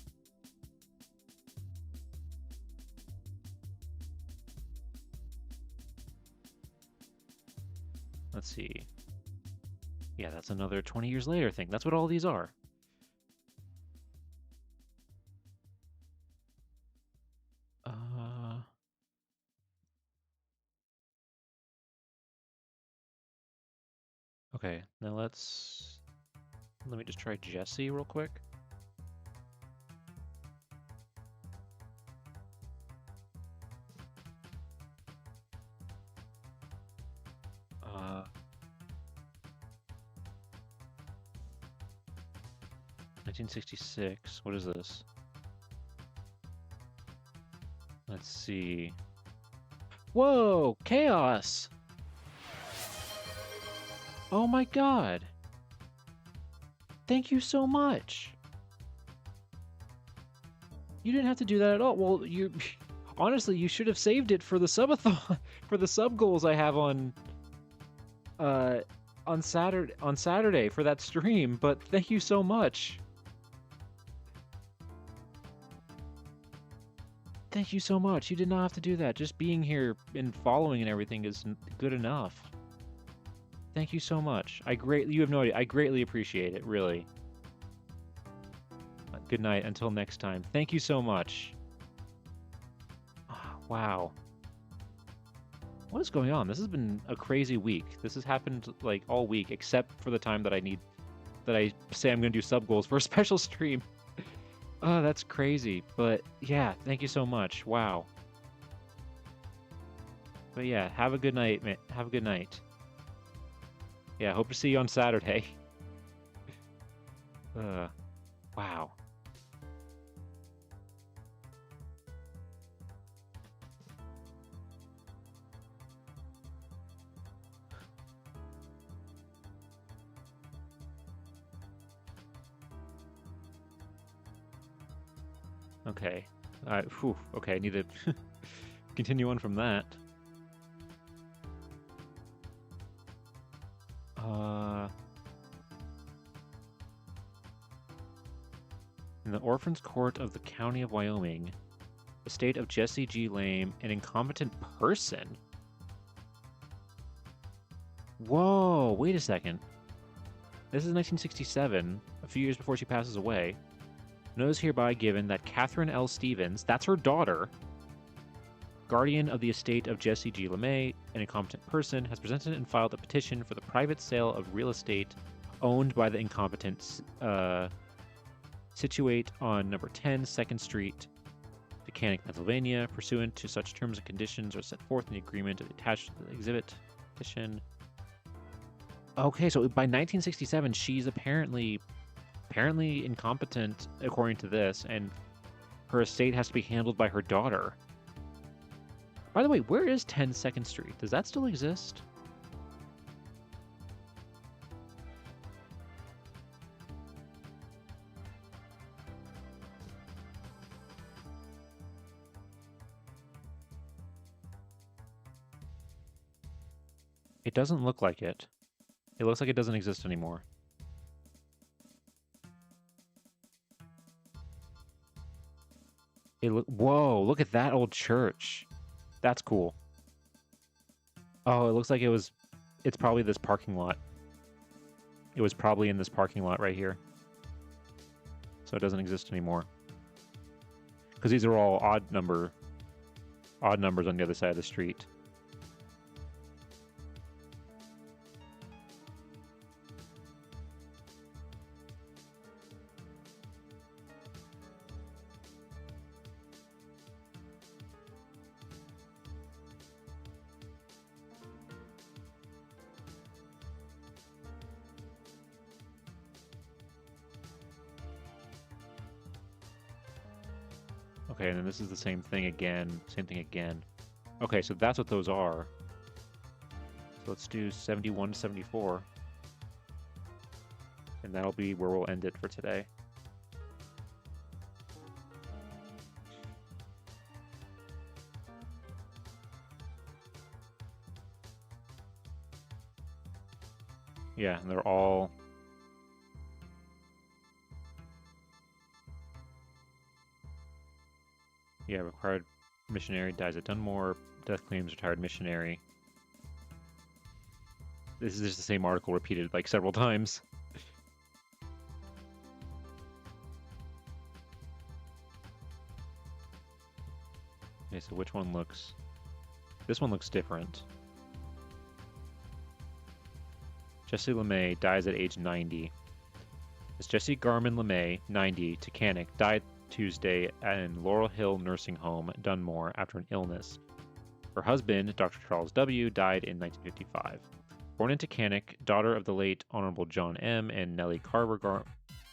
Let's see. Yeah, that's another 20 years later thing. That's what all these are. Okay, now let's Let me just try Jesse real quick. Uh, 1966. What is this? Let's see. Whoa! Chaos! Oh my god! Thank you so much! You didn't have to do that at all. Well, you... Honestly, you should have saved it for the subathon, for the sub goals I have on Saturday for that stream, but thank you so much. Thank you so much. You did not have to do that. Just being here and following and everything is good enough. Thank you so much. You have no idea. I greatly appreciate it, really. Good night. Until next time. Thank you so much. Wow. What is going on? This has been a crazy week. This has happened like all week, except for the time that I say I'm going to do sub goals for a special stream. Oh, that's crazy. But yeah, thank you so much. Wow. But yeah, have a good night, man. Have a good night. Yeah, hope to see you on Saturday. Wow. Okay. Okay, I need to continue on from that. In the Orphans Court of the County of Wyoming, the state of Jesse G. Lame, an incompetent person. Whoa, wait a second. This is 1967, a few years before she passes away. Notice hereby given that Catherine L. Stevens, that's her daughter, guardian of the estate of Jesse G. LeMay, an incompetent person, has presented and filed a petition for the private sale of real estate owned by the incompetent, situate on number 10 2nd Street, Decanic, Pennsylvania, pursuant to such terms and conditions are set forth in the agreement attached to the exhibit petition. Okay, so by 1967, she's apparently incompetent, according to this, and her estate has to be handled by her daughter. By the way, where is 10 2nd Street? Does that still exist? It doesn't look like it. It looks like it doesn't exist anymore. Whoa, look at that old church. That's cool. Oh, it looks like it's probably this parking lot. It was probably in this parking lot right here. So it doesn't exist anymore. Because these are all odd numbers on the other side of the street. Okay, and then this is the same thing again. Okay, so that's what those are. So let's do 71 to 74. And that'll be where we'll end it for today. Yeah, and they're all... Yeah, required missionary dies at Dunmore. Death claims retired missionary. This is just the same article repeated like several times. Okay, so which one looks... This one looks different. Jesse LeMay dies at age 90. Miss Jessie Garman LeMay, 90, Tacanic, died Tuesday in Laurel Hill Nursing Home, Dunmore, after an illness. Her husband, Dr. Charles W., died in 1955. Born in Tacanic, daughter of the late Honorable John M. and Nellie Carver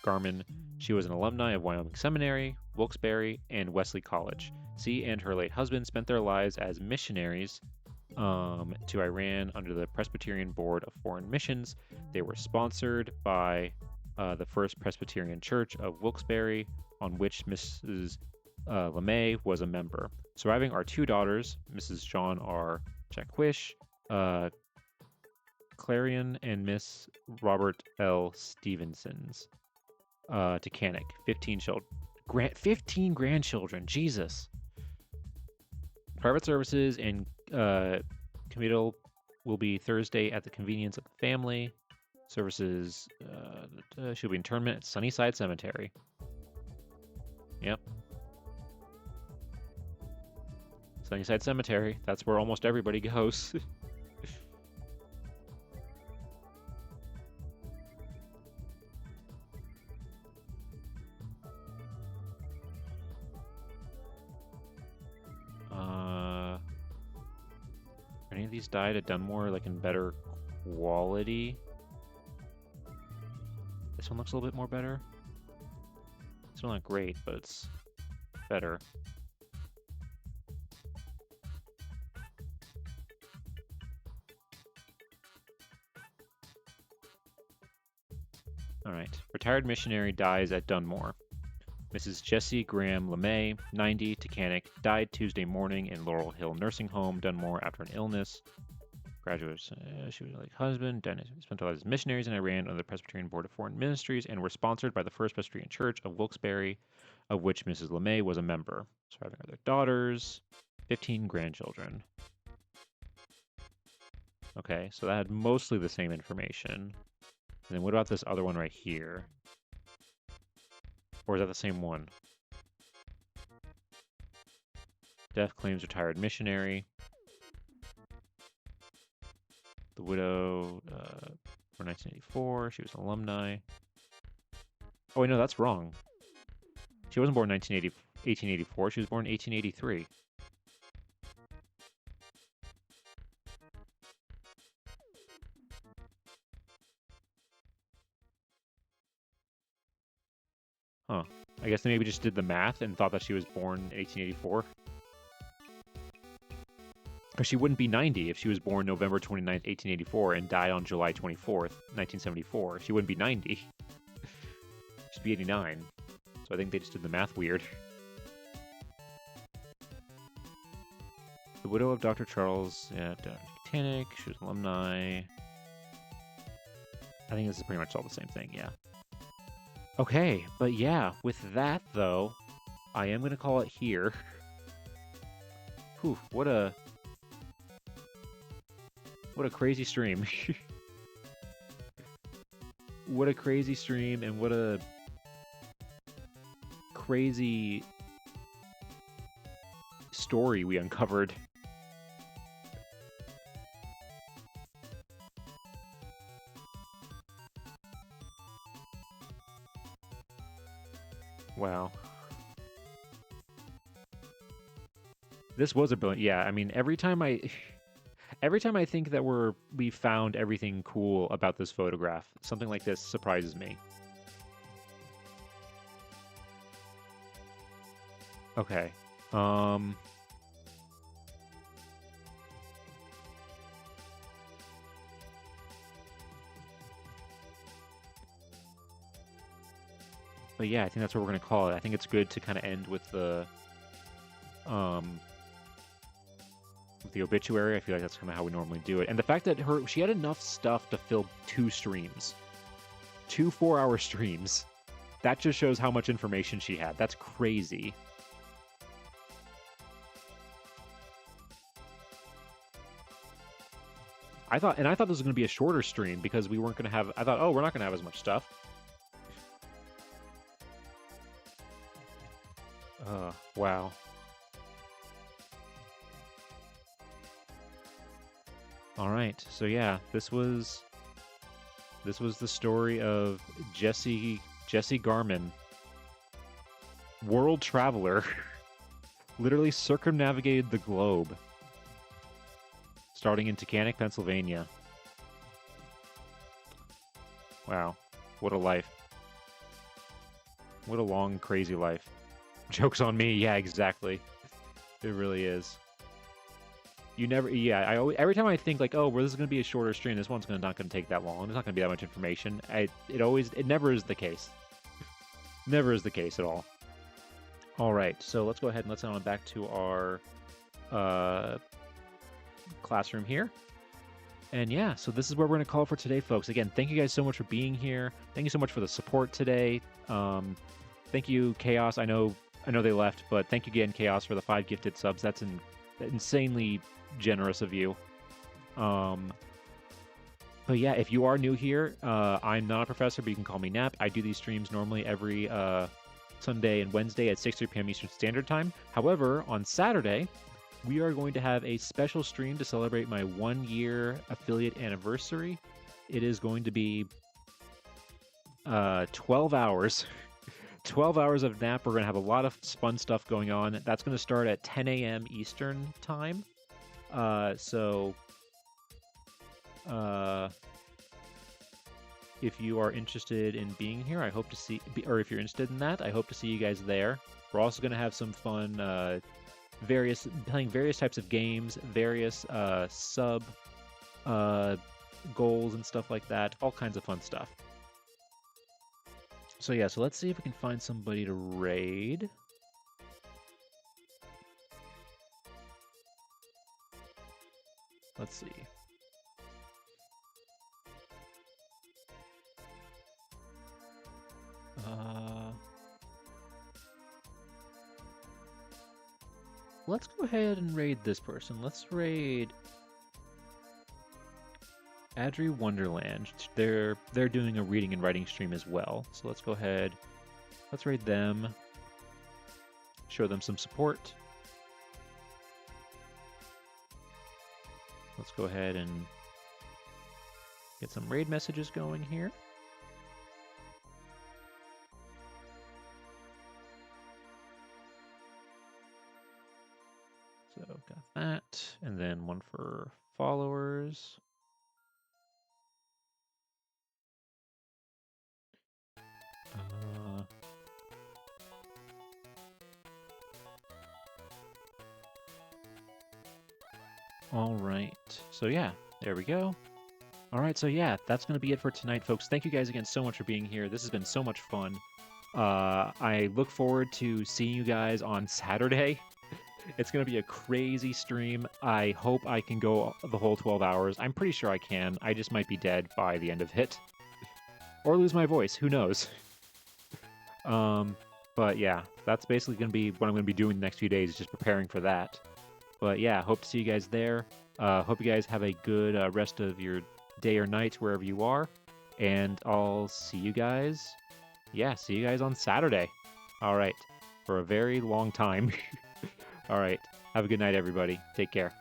Garman, she was an alumni of Wyoming Seminary, Wilkes-Barre, and Wesley College. She and her late husband spent their lives as missionaries to Iran under the Presbyterian Board of Foreign Missions. They were sponsored by the First Presbyterian Church of Wilkes-Barre, on which Mrs. LeMay was a member. Surviving are two daughters, Mrs. John R. Jaquish, Clarion, and Miss Robert L. Stevensons. Tacanic, 15 children. 15 grandchildren, Jesus. Private services and committal will be Thursday at the convenience of the family. Services should be internment at Sunnyside Cemetery. Yep. Sunnyside Cemetery. That's where almost everybody goes. Any of these died at Dunmore, like in better quality? This one looks a little bit more better. Still not great, but it's better. All right. Retired missionary dies at Dunmore. Mrs. Jessie Graham LeMay, 90, Tacanic, died Tuesday morning in Laurel Hill Nursing Home, Dunmore, after an illness. Graduates, she was like husband. Dennis spent her lives as missionaries in Iran under the Presbyterian Board of Foreign Ministries and were sponsored by the First Presbyterian Church of Wilkes-Barre, of which Mrs. LeMay was a member. Surviving are their daughters, 15 grandchildren. Okay, so that had mostly the same information. And then what about this other one right here? Or is that the same one? Death claims retired missionary. The widow, for 1984, she was an alumni. Oh, wait, no, that's wrong. She wasn't born in 1884, she was born in 1883. Huh. I guess they maybe just did the math and thought that she was born in 1884. Because she wouldn't be 90 if she was born November 29th, 1884 and died on July 24th, 1974. She wouldn't be 90. She'd be 89. So I think they just did the math weird. The widow of Dr. Charles Titanic. She was an alumni. I think this is pretty much all the same thing, yeah. Okay, but yeah, with that, though, I am going to call it here. Whew, what a crazy stream. What a crazy stream, and what a crazy story we uncovered. Wow. This was a brilliant. Yeah, I mean, every time I think that we found everything cool about this photograph, something like this surprises me. Okay. But yeah, I think that's what we're going to call it. I think it's good to kind of end with the obituary. I feel like that's kind of how we normally do it. And the fact that she had enough stuff to fill 2 streams. 2 4-hour streams. That just shows how much information she had. That's crazy. I thought this was going to be a shorter stream because we weren't going to have... I thought, oh, we're not going to have as much stuff. Wow. All right, so yeah, this was the story of Jessie Jesse Garman, world traveler, literally circumnavigated the globe, starting in Taconic, Pennsylvania. Wow, what a life. What a long, crazy life. Joke's on me. Yeah, exactly. It really is. You never, yeah, every time I think like, oh, well, this is going to be a shorter stream, this one's not going to take that long, there's not going to be that much information, it never is the case. Never is the case at all. All right, so let's go ahead and let's head on back to our classroom here. And yeah, so this is where we're going to call for today, folks. Again, thank you guys so much for being here. Thank you so much for the support today. Thank you, Chaos. I know they left, but thank you again, Chaos, for the 5 gifted subs. That's insanely generous of you. But yeah, if you are new here, I'm not a professor, but you can call me Nap. I do these streams normally every Sunday and Wednesday at 6:30 p.m. Eastern Standard Time. However, on Saturday, we are going to have a special stream to celebrate my 1-year affiliate anniversary. It is going to be 12 hours. 12 hours of Nap. We're going to have a lot of fun stuff going on. That's going to start at 10 a.m. Eastern Time. If you are interested in being here, I hope to see, or if you're interested in that, I hope to see you guys there. We're also going to have some fun, playing various types of games, various sub goals and stuff like that. All kinds of fun stuff. So yeah, so let's see if we can find somebody to raid. Let's see. Let's go ahead and raid this person. Let's raid Adri Wonderland. They're doing a reading and writing stream as well. So let's go ahead. Let's raid them. Show them some support. Let's go ahead and get some raid messages going here. So got that, and then one for followers. All right, so yeah, there we go. All right, so yeah, that's going to be it for tonight, folks. Thank you guys again so much for being here. This has been so much fun. I look forward to seeing you guys on Saturday. It's going to be a crazy stream. I hope I can go the whole 12 hours. I'm pretty sure I can. I just might be dead by the end of it. Or lose my voice. Who knows? But yeah, that's basically going to be what I'm going to be doing the next few days, just preparing for that. But yeah, hope to see you guys there. Hope you guys have a good rest of your day or night wherever you are. And I'll see you guys. Yeah, see you guys on Saturday. All right. For a very long time. All right. Have a good night, everybody. Take care.